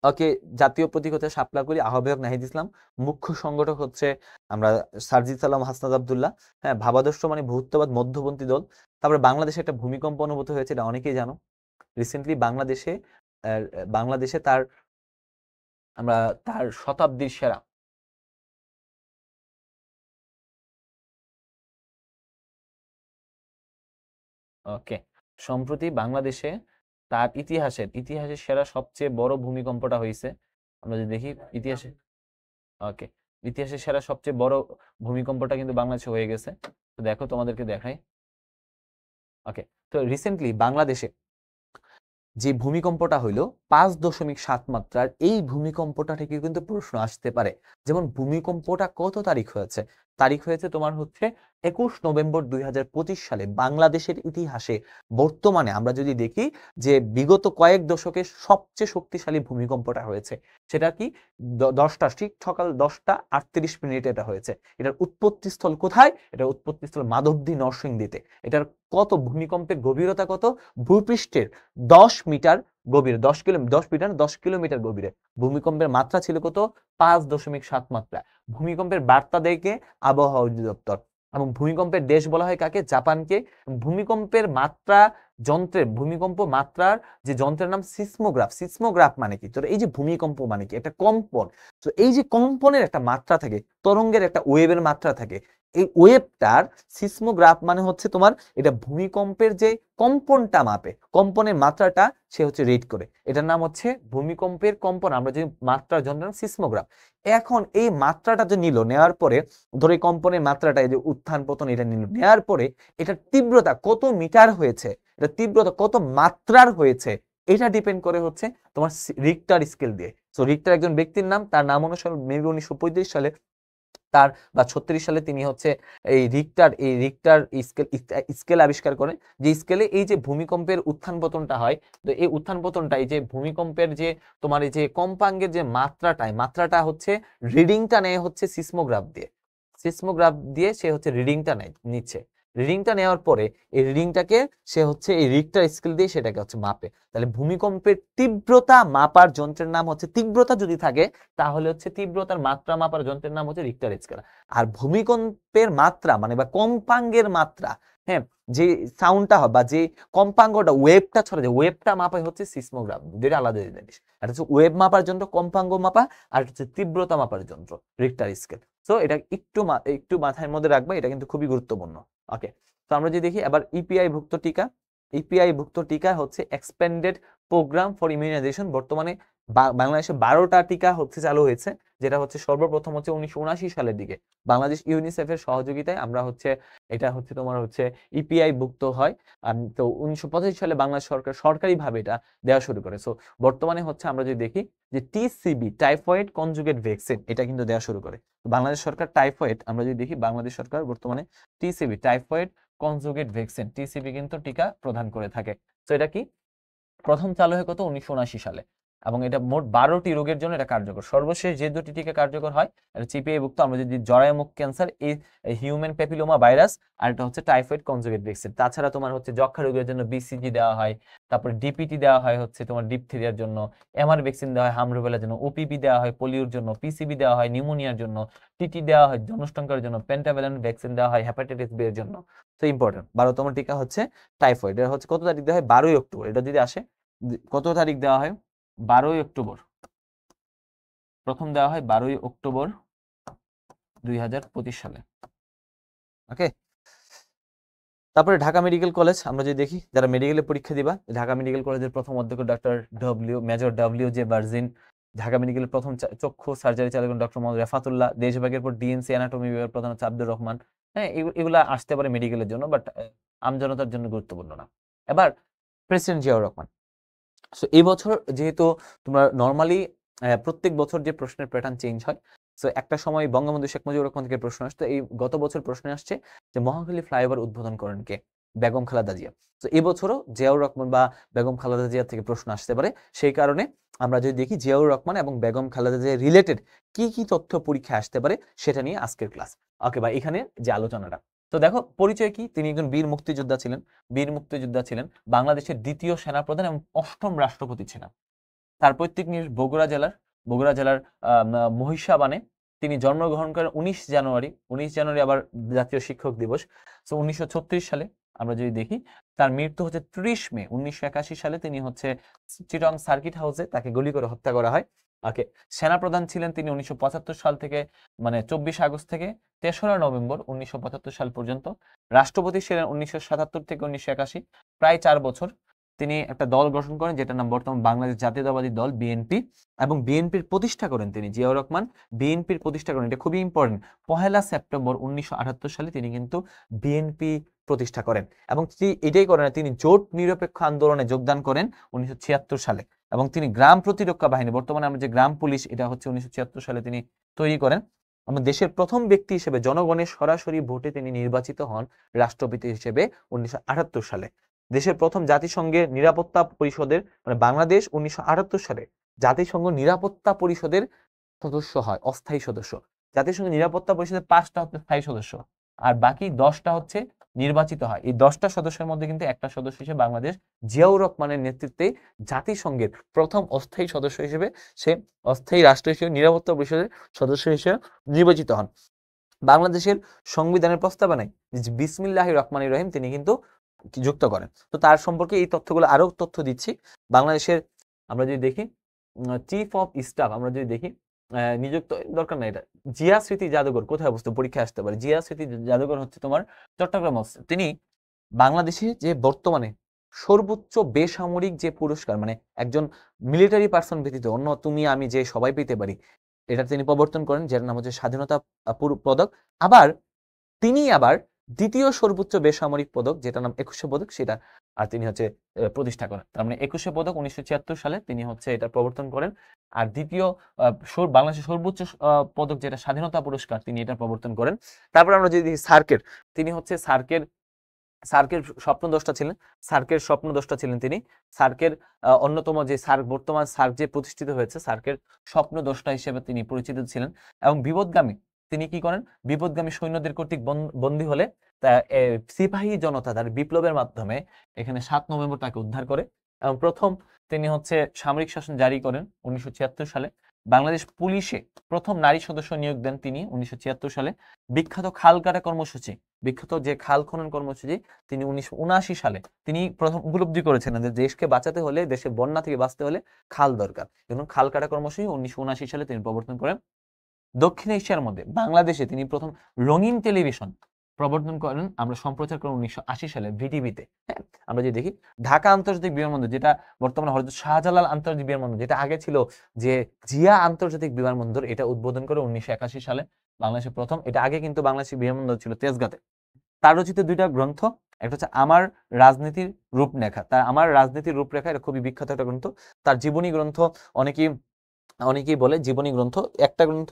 ওকে, জাতীয় প্রতীক হচ্ছে শাপলাকলি, আহ্বায়ক নাহিদ ইসলাম, মুখ্য সংগঠক হচ্ছে আমরা সার্জিস আলম হাসনাত আব্দুল্লাহ। হ্যাঁ, ভাবাদর্শ মানে বহুত্ববাদ মধ্যপন্থী দল। তারপরে বাংলাদেশে একটা ভূমিকম্প অনুভূত হয়েছে, এটা অনেকেই জানো। রিসেন্টলি বাংলাদেশে তার আমরা তার শতাব্দীর সেরা ওকে, সম্প্রতি বাংলাদেশে তার ইতিহাসের সেরা সবচেয়ে বড় ভূমিকম্পটা হয়েছে। আমরা যদি দেখি ইতিহাসে, ওকে, ইতিহাসের সেরা সবচেয়ে বড় ভূমিকম্পটা কিন্তু বাংলাদেশে হয়ে গেছে। তো দেখো তোমাদেরকে দেখাই। ওকে, তো রিসেন্টলি বাংলাদেশে যে ভূমিকম্পটা হইলো 5.7 মাত্রার, এই ভূমিকম্পটা থেকে কিন্তু প্রশ্ন আসতে পারে। যেমন ভূমিকম্পটা কত তারিখ হয়েছে? তারিখ হয়েছে তোমার হচ্ছে 21 নভেম্বর 2025 সালে। বাংলাদেশের ইতিহাসে বর্তমানে আমরা যদি দেখি যে বিগত কয়েক দশকে সবচেয়ে শক্তিশালী ভূমিকম্পটা হয়েছে, সেটা কি? 10টা, ঠিক সকাল 10:38 এটা হয়েছে। এটার উৎপত্তিস্থল কোথায়? এটার উৎপত্তিস্থল মাধবদী নরসিংদীতে। এটার কত ভূমিকম্পের গভীরতা কত? ভূপৃষ্ঠের 10 মিটার গভীরে, 10 কিলোমিটার গভীরে। ভূমিকম্পের মাত্রা ছিল কত? 5.7 মাত্রা। ভূমিকম্পের বার্তা দেয় আবহাওয়া অধিদপ্তর। এবং ভূমিকম্পের দেশ বলা হয় কাকে? জাপানকে। ভূমিকম্পের মাত্রা ভূমিকম্প মাত্রার যে যন্ত্রের নাম সিসমোগ্রাফ। সিসমোগ্রাফ মানে কি? তো এই যে ভূমিকম্প মানে কি? একটা কম্পন। তো এই যে কম্পনের একটা মাত্রা থাকে, তরঙ্গের একটা ওয়েভের মাত্রা থাকে, এই ওয়েভটার সিসমোগ্রাফ মানে হচ্ছে তোমার এটা ভূমিকম্পের যে কম্পনটা মাপে, কম্পনের মাত্রাটা সে হচ্ছে রেড করে। এটার নাম হচ্ছে ভূমিকম্পের কম্পন, আমরা যে মাত্রার জন্য সিসমোগ্রাফ। এখন এই মাত্রাটা যে নেওয়ার পরে, ধরে কম্পনের মাত্রাটা এই যে উত্থান পতন এটা নেওয়ার পরে এটার তীব্রতা কত মিটার হয়েছে, এটা তীব্রতা কত মাত্রার হয়েছে, এটা ডিপেন্ড করে হচ্ছে তোমার রিক্টার স্কেল দিয়ে। তো রিক্টার একজন ব্যক্তির নাম, তার নাম অনুসারে মেবি 1935 সালে তার বা 36 সালে তিনি হচ্ছে এই রিক্টার স্কেল আবিষ্কার করেন, যে স্কেলে এই যে ভূমিকম্পের উত্থান পতনটা হয়। তো এই উত্থান পতনটা এই যে ভূমিকম্পের যে তোমার এই যে কম্পাঙ্কের যে মাত্রাটা হচ্ছে রিডিংটা নেয় হচ্ছে সিসমোগ্রাফ দিয়ে সে হচ্ছে রিডিংটা নিচ্ছে। রিডিংটা নেওয়ার পরে এই রিডিংটাকে সে হচ্ছে এই রিক্টার স্কেল দিয়ে সেটাকে হচ্ছে মাপে। তাহলে ভূমিকম্পের তীব্রতা মাপার যন্ত্রের নাম হচ্ছে, তীব্রতা যদি থাকে তাহলে হচ্ছে তীব্রতার মাত্রা মাপার যন্ত্রের নাম হচ্ছে রিক্টার স্কেল। আর ভূমিকম্পের মাত্রা মানে বা কম্পাঙ্কের মাত্রা, হ্যাঁ, যে সাউন্ডটা হয় বা যে কম্পাঙ্কটা ওয়েভটা ছড়ে, যে ওয়েভটা মাপাই হচ্ছে সিসমোগ্রাফ। দুইটা আলাদা জিনিস। এটা হচ্ছে ওয়েভ মাপার যন্ত্র কম্পাঙ্ক মাপা, আর হচ্ছে তীব্রতা মাপার যন্ত্র রিক্টার স্কেল। সো এটা একটু মাথার মধ্যে রাখবা, এটা কিন্তু খুবই গুরুত্বপূর্ণ। ওকে, তো আমরা যদি দেখি এবার ইপিআই ভুক্ত টিকা। ইপিআই ভুক্ত টিকা হচ্ছে এক্সপেন্ডেড প্রোগ্রাম ফর ইমিউনাইজেশন। বর্তমানে বাংলাদেশে 12টা টিকা হচ্ছে চালু হয়েছে, যেটা হচ্ছে সর্বপ্রথম হচ্ছে 1979 সালের দিকে বাংলাদেশ ইউনিসেফের সহযোগিতায় আমরা হচ্ছে এটা হচ্ছে তোমার হচ্ছে ইপিআই ভুক্ত হয়। তো 1985 সালে বাংলাদেশ সরকার সরকারিভাবে এটা দেওয়া শুরু করে। সো বর্তমানে হচ্ছে আমরা যদি দেখি যে টিসিবি টাইফয়েড কনজুগেট ভ্যাকসিন এটা কিন্তু দেওয়া শুরু করে বাংলাদেশ সরকার। টাইফয়েড আমরা যদি দেখি বাংলাদেশ সরকার বর্তমানে TCB typhoid conjugate vaccine TCB কিন্তু টিকা প্রদান করে থাকে। তো এটা কি প্রথম চালু হয় কত? 1979 সালে। এবং এটা মোট 12টি রোগের জন্য এটা কার্যকর। সর্বশেষ যে দুটি টিকা কার্যকর হয় এটা চিপিআই ভুক্ত। আমরা যদি জরায়ুমুখ ক্যান্সার, এই হিউম্যান প্যাপিলোমা ভাইরাস, আর এটা হচ্ছে টাইফয়েড কনজুগেট ভ্যাকসিন। তাছাড়া তোমার হচ্ছে যক্ষা রোগের জন্য বিসিজি দেওয়া হয়, তারপর ডিপিটি দেওয়া হয় হচ্ছে তোমার ডিপথেরিয়ার জন্য, এমআর ভ্যাকসিন দেওয়া হয় হামরুবেলার জন্য, ওপিপি দেওয়া হয় পোলিওর জন্য, পিসিবি দেওয়া হয় নিউমোনিয়ার জন্য, টিটি দেওয়া হয় জনষ্টঙ্কার জন্য, পেন্টাভ্যালেন্ট ভ্যাকসিন দেওয়া হয় হেপাটাইটিস বি এর জন্য। তো ইম্পর্টেন্ট 12তম টিকা হচ্ছে টাইফয়েড। এটা হচ্ছে কত তারিখ দেওয়া হয়? 12ই অক্টোবর। এটা যদি আসে কত তারিখ দেওয়া হয়? 12ই অক্টোবর। প্রথম দেওয়া হয় 12ই অক্টোবর 2025 সালে। ওকে, তারপরে ঢাকা মেডিকেল কলেজ আমরা যদি দেখি, যারা মেডিকেলে পরীক্ষা দিবা, ঢাকা মেডিকেল কলেজের প্রথম অধ্যক্ষ ডক্টর মেজর ডব্লিউ.জে ভার্জিন। ঢাকা মেডিকেলের প্রথম চক্ষু সার্জারি চালক ডক্টর মোহাম্মদ রেফাতুল্লাহ। দেশভাগের পর ডিএনসি অ্যানাটমি বিভাগের প্রধান হচ্ছে আব্দুর রহমান। হ্যাঁ, এগুলা আসতে পারে মেডিকেলের জন্য, বাট আমজনতার জন্য গুরুত্বপূর্ণ না। এবার প্রেসিডেন্ট জিয়াউর রহমান। সো এই বছর যেহেতু তোমরা নর্মালি প্রত্যেক বছর যে প্রশ্নের প্যাটার্ন চেঞ্জ হয়, সো একটা সময় বঙ্গবন্ধু শেখ মুজিবুর রহমান থেকে প্রশ্ন আসতো, এই গত বছর প্রশ্ন আসছে যে মহাখালী ফ্লাইওভার উদ্বোধন করেন কে? বেগম খালেদা জিয়া। তো এবছরও জিয়াউর রহমান বা বেগম খালেদা জিয়া থেকে প্রশ্ন আসতে পারে। সেই কারণে আমরা যদি দেখি জিয়াউর রহমান এবং বেগম খালেদা জিয়া রিলেটেড কি কি তথ্য পরীক্ষায় আসতে পারে সেটা নিয়ে আজকের ক্লাস। ওকে, বা এখানে যে আলোচনাটা। তো দেখো পরিচয় কি, তিনি একজন বীর মুক্তিযোদ্ধা ছিলেন, বাংলাদেশের দ্বিতীয় সেনাপ্রধান এবং 8ম রাষ্ট্রপতি ছিলেন। তার পৈতৃক নিবাস বগুড়া জেলার মহিষাবানে তিনি জন্মগ্রহণ করেন 19 জানুয়ারি আবার জাতীয় শিক্ষক দিবস। তো 1936 সালে আমরা যদি দেখি, তার মৃত্যু হচ্ছে 30 মে 1981 সালে। তিনি হচ্ছে চিটং সার্কিট হাউসে তাকে গুলি করে হত্যা করা হয়। ওকে, সেনাপ্রধান ছিলেন তিনি 1975 সাল থেকে, মানে 24 আগস্ট থেকে 3রা নভেম্বর 1975 সাল পর্যন্ত। রাষ্ট্রপতি ছিলেন 1977 থেকে 1981, প্রায় 4 বছর। তিনি একটা দল গঠন করেন যেটার নাম বর্তমান বাংলাদেশ জাতীয়তাবাদী দল, বিএনপি, এবং বিএনপির প্রতিষ্ঠা করেন তিনি, জিয়াউর রহমান বিএনপির প্রতিষ্ঠা করেন। এটা খুবই ইম্পর্টেন্ট। 1 সেপ্টেম্বর 1978 সালে তিনি কিন্তু বিএনপি প্রতিষ্ঠা করেন, এবং তিনি এটাই করেন, তিনি জোট নিরপেক্ষ আন্দোলনে যোগদান করেন 1976 সালে, এবং তিনি গ্রাম প্রতিরক্ষা বাহিনী, বর্তমানে আমরা যে গ্রাম পুলিশ, এটা হচ্ছে 1976 সালে তিনি তৈরি করেন। এবং দেশের প্রথম ব্যক্তি হিসেবে জনগণের সরাসরি ভোটে তিনি নির্বাচিত হন রাষ্ট্রপতি হিসেবে 1978 সালে। দেশের প্রথম জাতিসংঘের নিরাপত্তা পরিষদের, মানে বাংলাদেশ 1978 সালে জাতিসংঘ নিরাপত্তা পরিষদের সদস্য হয়, অস্থায়ী সদস্য। জাতিসংঘ নিরাপত্তা পরিষদের 5টা হচ্ছে স্থায়ী সদস্য, আর বাকি 10টা হচ্ছে নির্বাচিত হয়। এই 10টা সদস্যের মধ্যে কিন্তু একটা সদস্য হিসেবে বাংলাদেশ জিয়াউর রহমানের নেতৃত্বে জাতিসংঘের প্রথম অস্থায়ী সদস্য হিসেবে, সে অস্থায়ী রাষ্ট্র হিসেবে নিরাপত্তা পরিষদের সদস্য হিসেবে নির্বাচিত হন। বাংলাদেশের সংবিধানের প্রস্তাবনায় বিসমিল্লাহির রহমানির রহিম তিনি কিন্তু যুক্ত করেন। তো তার সম্পর্কে এই তথ্যগুলো, আরো তথ্য দিচ্ছি। বাংলাদেশের আমরা যদি দেখি চিফ অফ স্টাফ, আমরা যদি দেখি নিযুক্ত, দরকার নাই এটা, জিয়া স্মৃতি জাদুঘর কোথায় অবস্থিত, পরীক্ষা আসতে পারে। জিয়া স্মৃতি জাদুঘর হচ্ছে তোমার চট্টগ্রাম অবস্থিত। তিনি বাংলাদেশে যে বর্তমানে সর্বোচ্চ বেসামরিক যে পুরস্কার, মানে একজন মিলিটারি পার্সন ব্যতীত অন্য তুমি আমি যে সবাই পেতে পারি, এটা তিনি প্রবর্তন করেন, যার নাম হচ্ছে স্বাধীনতা পদক। আবার তিনি দ্বিতীয় সর্বোচ্চ বেসামরিক পদক, যেটা নাম 21শে পদক, সেটা আর তিনি হচ্ছে প্রতিষ্ঠা করেন। তার মানে 21শে পদক 1976 সালে তিনি হচ্ছে এটা প্রবর্তন করেন। আর দ্বিতীয় বাংলাদেশের সর্বোচ্চ পদক যেটা স্বাধীনতা পুরস্কার, তিনি এটা প্রবর্তন করেন। তারপর আমরা যদি সার্কের, তিনি হচ্ছে সার্কের স্বপ্নদ্রষ্টা ছিলেন তিনি। সার্কের অন্যতম যে সার্ক, বর্তমান সার্ক যে প্রতিষ্ঠিত হয়েছে, সার্কের স্বপ্নদ্রষ্টা হিসেবে তিনি পরিচিত ছিলেন। এবং বিপদগামী, তিনি কি করেন, বিপদগামী সৈন্যদের কর্তৃক বন্দী হলে সিপাহী জনতা তার বিপ্লবের মাধ্যমে এখানে 7 নভেম্বর তাকে উদ্ধার করে, এবং প্রথম তিনি হচ্ছে সামরিক শাসন জারি করেন 1976 সালে। বাংলাদেশ পুলিশে প্রথম নারী সদস্য নিয়োগ দেন তিনি 1976 সালে। বিখ্যাত খাল কাটা কর্মসূচি, বিখ্যাত যে খাল খনন কর্মসূচি, তিনি 1979 সালে তিনি প্রথম উপলব্ধি করেছেন যে দেশকে বাঁচাতে হলে, দেশে বন্যা থেকে বাঁচতে হলে খাল দরকার, এবং খাল কাটা কর্মসূচি 1979 সালে তিনি প্রবর্তন করেন। দক্ষিণ এশিয়ার মধ্যে বাংলাদেশে তিনি প্রথম রঙিন টেলিভিশন প্রবর্তন করেন, আমরা সম্প্রচার করেন 1980 সালে ভিটিভিতে। হ্যাঁ, আমরা যদি দেখি ঢাকা আন্তর্জাতিক বিমানবন্দর, যেটা বর্তমানে হযরত শাহজালাল আন্তর্জাতিক বিমানবন্দর, যেটা আগে ছিল যে জিয়া আন্তর্জাতিক বিমানবন্দর, এটা উদ্বোধন করে 1981 সালে বাংলাদেশের প্রথম। এটা আগে কিন্তু বাংলাদেশের বিমানবন্দর ছিল তেজগাঁতে। তার রচিত 2টা গ্রন্থ, একটা হচ্ছে আমার রাজনীতির রূপরেখা, এটা খুবই বিখ্যাত একটা গ্রন্থ। তার জীবনী গ্রন্থ, অনেকেই বলে জীবনী গ্রন্থ, একটা গ্রন্থ,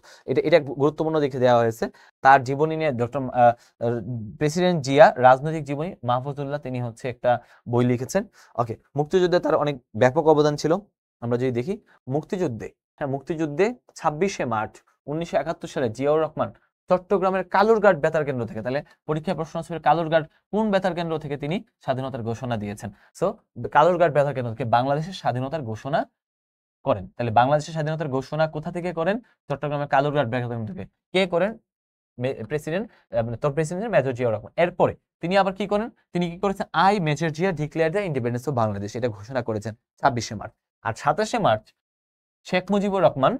এটা গুরুত্বপূর্ণ দেখে দেওয়া হয়েছে। তার জীবনী নিয়ে ডক্টর প্রেসিডেন্ট জিয়া রাজনৈতিক জীবনী, মাহফুজুল্লাহ তিনি হচ্ছে একটা বই লিখেছেন। ওকে, মুক্তিযুদ্ধে তার অনেক ব্যাপক অবদান ছিল। আমরা যদি দেখি মুক্তিযুদ্ধে 26শে মার্চ 1971 সালে জিয়াউর রহমান চট্টগ্রামের কালুরঘাট বেতার কেন্দ্র থেকে, তাহলে পরীক্ষায় প্রশ্ন আসবে কালুরঘাট কোন বেতার কেন্দ্র থেকে তিনি স্বাধীনতার ঘোষণা দিয়েছেন। সো কালুরঘাট বেতার কেন্দ্র থেকে বাংলাদেশের স্বাধীনতার ঘোষণা করেন। তাহলে বাংলাদেশের স্বাধীনতার ঘোষণা কোথা থেকে করেন? চট্টগ্রামের কালুরঘাট বেতার কেন্দ্র থেকে। কে করেন? President major Ziaur Rahman. এরপরে তিনি আবার কি করেন? তিনি কি করেছেন? I major Zia declare the independence of Bangladesh, এটা ঘোষণা করেছেন 26শে মার্চ। আর 27শে মার্চ শেখ মুজিবুর রহমান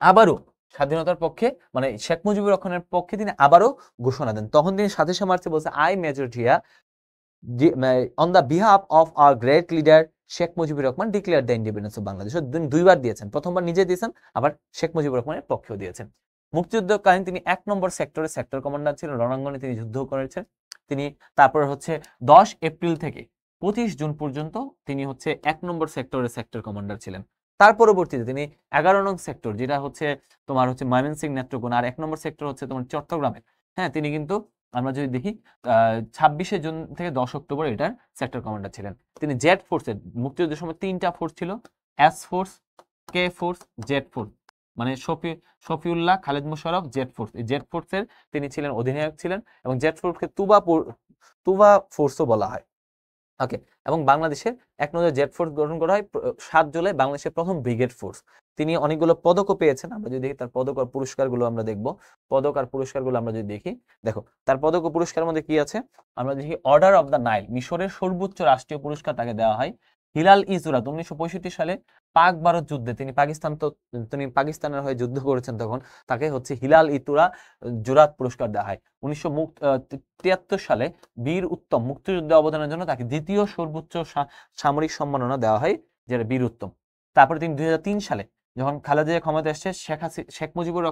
আবারও স্বাধীনতার পক্ষে, মানে শেখ মুজিবুর রহমানের পক্ষে তিনি আবারও ঘোষণা দেন। তখন তিনি 27শে মার্চে বলছে, I major Zia on the behalf of our great leader Sheikh Mujibur Rahman declare the independence of Bangladesh. দুইবার দিয়েছেন, প্রথমবার নিজে দিয়েছেন, আবার শেখ মুজিবুর রহমানের পক্ষেও দিয়েছেন। মুক্তিযুদ্ধকালীন তিনি 1 নম্বর সেক্টর কমান্ডার ছিলেন, রণাঙ্গনে তিনি যুদ্ধ করেছেন। তিনি তারপর হচ্ছে 10 এপ্রিল থেকে 25 জুন পর্যন্ত তিনি হচ্ছে 1 নম্বর সেক্টর কমান্ডার ছিলেন। তার পরবর্তীতে তিনি 11 নং সেক্টর, যেটা হচ্ছে তোমার হচ্ছে ময়মনসিংহ, নেত্রকোনা, আর 1 নম্বর সেক্টর হচ্ছে তোমার চট্টগ্রামের। হ্যাঁ, তিনি কিন্তু আমরা যদি দেখি 26শে জুন থেকে 10 অক্টোবর এটার সেক্টর কমান্ডার ছিলেন। তিনি জেড ফোর্সের, মুক্তিযুদ্ধের সময় 3টা ফোর্স ছিল, S force, K force, Z force. মানে শফিউল্লাহ, খালেদ মোশাররফ, জেড ফোর্স, এই জেড ফোর্সের তিনি ছিলেন অধিনায়ক ছিলেন, এবং জেড ফোর্সকে তুবা ফোর্সও বলা হয়। ওকে, এবং বাংলাদেশের এক নজর জেড ফোর্স গঠন করা হয় 7 জুলাই, বাংলাদেশের প্রথম ব্রিগেড ফোর্স। তিনি অনেকগুলো পদকও পেয়েছেন, আমরা যদি দেখি তার পদক আর পুরস্কারগুলো আমরা দেখব। পদক আর পুরস্কারগুলো আমরা যদি দেখি, দেখো তার পদক ও পুরস্কারের মধ্যে কি আছে, আমরা দেখি অর্ডার অফ দ্য নাইল, মিশরের সর্বোচ্চ রাষ্ট্রীয় পুরস্কার তাকে দেওয়া হয়। হিলাল ই জুরাত 1965 সালে পাক ভারত যুদ্ধে তিনি পাকিস্তানের হয়ে যুদ্ধ করেছেন, তখন তাকে হচ্ছে হিলাল ই জুরাত পুরস্কার দেওয়া হয়। 1973 সালে বীর উত্তম, মুক্তিযুদ্ধে অবদানের জন্য তাকে দ্বিতীয় সর্বোচ্চ সামরিক সম্মাননা দেওয়া হয়, যেটা বীর উত্তম। তারপরে তিনি 2003 সালে যখন খালেদা জিয়া ক্ষমতায় এসেছে, শেখ মুজিবুর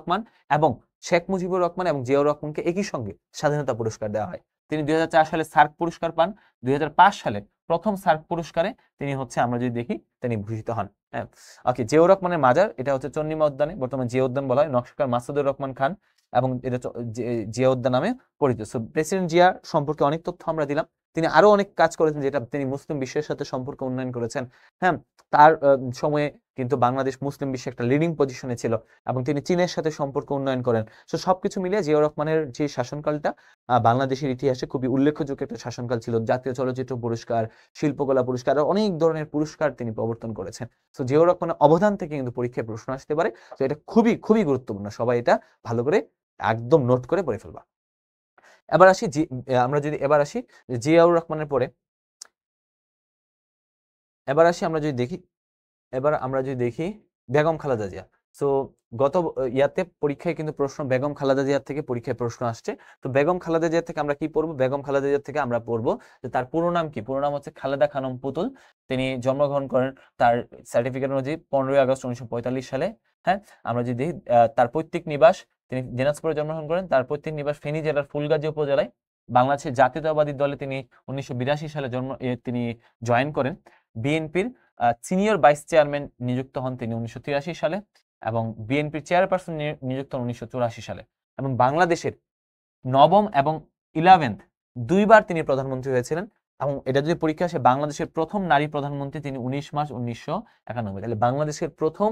রহমান এবং জিয়াউর রহমানকে একই সঙ্গে স্বাধীনতা পুরস্কার দেওয়া হয়। তিনি 2004 সালে সার্ক পুরস্কার পান। 2005 সালে প্রথম সার্ক পুরস্কারে তিনি হচ্ছে, আমরা যদি দেখি, তিনি ভূষিত হন। হ্যাঁ, ওকে, জিয়াউর রহমানের মাজার, এটা হচ্ছে চন্ডিমা উদ্যানে, বর্তমানে জিয়া উদ্যান বলা হয়, নকশাকার মাসুদুর রহমান খান, এবং এটা জিয়া উদ্যান নামে পরিচিত। সো প্রেসিডেন্ট জিয়া সম্পর্কে অনেক তথ্য আমরা দিলাম। তিনি আরো অনেক কাজ করেছেন, যেটা তিনি মুসলিম বিশ্বের সাথে সম্পর্ক উন্নয়ন করেছেন। হ্যাঁ, তার সময়ে কিন্তু বাংলাদেশ মুসলিম বিশ্বে একটা লিডিং পজিশনে ছিল, এবং তিনি চীনের সাথে সম্পর্ক উন্নয়ন করেন। সো সবকিছু মিলিয়ে জিয়াউর রহমানের যে শাসনকালটা বাংলাদেশের ইতিহাসে খুবই উল্লেখযোগ্য একটা শাসনকাল ছিল। জাতীয় চলচ্চিত্র পুরস্কার, শিল্পকলা পুরস্কার, আর অনেক ধরনের পুরস্কার তিনি প্রবর্তন করেছেন। সো জিয়াউর রহমানের অবদান থেকে কিন্তু পরীক্ষায় প্রশ্ন আসতে পারে। তো এটা খুবই খুবই গুরুত্বপূর্ণ, সবাই এটা ভালো করে একদম নোট করে পড়ে ফেলবা। এবার আসি জিয়াউর রহমানের পরে, আমরা যদি দেখি বেগম খালেদা জিয়া। সো গত ইয়াতে পরীক্ষায় কিন্তু বেগম খালেদা জিয়ার থেকে পরীক্ষায় প্রশ্ন আসছে। তো বেগম খালেদা জিয়া থেকে আমরা কি পড়বো? বেগম খালেদা জিয়া থেকে আমরা পড়বো যে তার পুরো নাম কি। পুরো নাম হচ্ছে খালেদা খানম পুতুল। তিনি জন্মগ্রহণ করেন তার সার্টিফিকেট অনুযায়ী 15 আগস্ট 1945 সালে। হ্যাঁ, আমরা যদি তার পৈতৃক নিবাস, তিনি দিনাজপুরে জন্মগ্রহণ করেন, তার পৈতৃক নিবাস ফেনী জেলার ফুলগাজী উপজেলায়। বাংলাদেশের জাতীয়তাবাদী দলে তিনি 1982 সালে তিনি জয়েন করেন। বিএনপির সিনিয়র ভাইস চেয়ারম্যান নিযুক্ত হন তিনি 1983 সালে, এবং বিএনপির চেয়ারপারসন নিযুক্ত হন 1984 সালে, এবং বাংলাদেশের নবম এবং 11th দুইবার তিনি প্রধানমন্ত্রী হয়েছিলেন। এবং এটা যদি পরীক্ষা আসে, বাংলাদেশের প্রথম নারী প্রধানমন্ত্রী তিনি 19 মার্চ 1991। তাহলে বাংলাদেশের প্রথম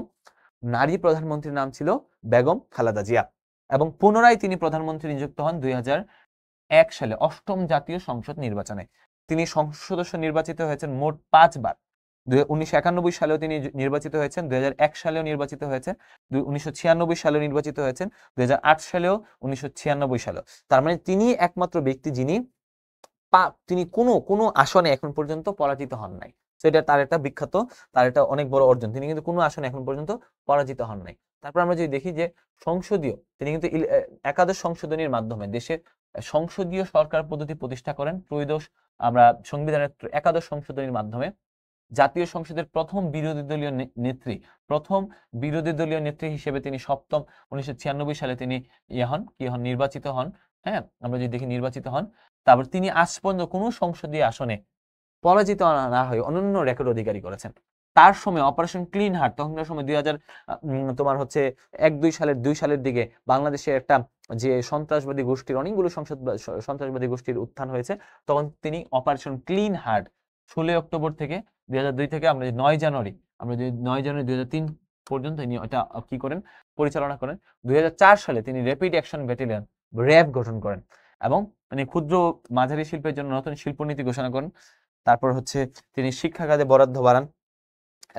নারী প্রধানমন্ত্রীর নাম ছিল বেগম খালেদা জিয়া, এবং পুনরায় তিনি প্রধানমন্ত্রী নিযুক্ত হন 2001 সালে 8ম জাতীয় সংসদ নির্বাচনে। তিনি সংসদ সদস্য নির্বাচিত হয়েছেন মোট 5 বার। 1991 সালেও তিনি নির্বাচিত হয়েছেন, 2001 সালেও নির্বাচিত হয়েছেন, 1996 সালেও নির্বাচিত হয়েছেন, 2008 সালেও, 1996 সালেও। তার মানে তিনি একমাত্র ব্যক্তি যিনি তিনি কোনো আসনে এখন পর্যন্ত পরাজিত হন নাই। তো এটা তার একটা বিখ্যাত, তার একটা অনেক বড় অর্জন। তিনি কিন্তু কোনো আসনে এখন পর্যন্ত পরাজিত হন নাই। তারপর আমরা যদি দেখি যে তিনি কিন্তু একাদশ সংশোধনীর মাধ্যমে দেশের সংসদীয় সরকার পদ্ধতি প্রতিষ্ঠা করেন। আমরা সংবিধানের একাদশ সংশোধনীর মাধ্যমে জাতীয় সংসদের প্রথম বিরোধী দলীয় নেত্রী হিসেবে তিনি 1996 সালে তিনি নির্বাচিত হন। হ্যাঁ, আমরা যদি দেখি নির্বাচিত হন। তারপর তিনি আজ পর্যন্ত কোনো সংসদীয় আসনে পরাজিত না হয়ে অনন্য রেকর্ড অধিকারী করেছেন। তার সময় অপারেশন ক্লিন হার্ট, তখনকার সময় 2 সালের দিকে বাংলাদেশের একটা যে সন্ত্রাসবাদী গোষ্ঠীর অনেকগুলো সন্ত্রাসবাদী গোষ্ঠীর উত্থান হয়েছে, তখন তিনি অপারেশন ক্লিন হার্ট 16 অক্টোবর থেকে 2002 থেকে আমরা 9 জানুয়ারি 2003 পর্যন্ত তিনি এটা কি করেন, পরিচালনা করেন। 2004 সালে তিনি র্যাপিড অ্যাকশন ব্যাটালিয়ন র্যাব গঠন করেন, এবং তিনি ক্ষুদ্র মাঝারি শিল্পের জন্য নতুন শিল্পনীতি ঘোষণা করেন। তারপর হচ্ছে তিনি শিক্ষা খাতে বরাদ্দ বাড়ান,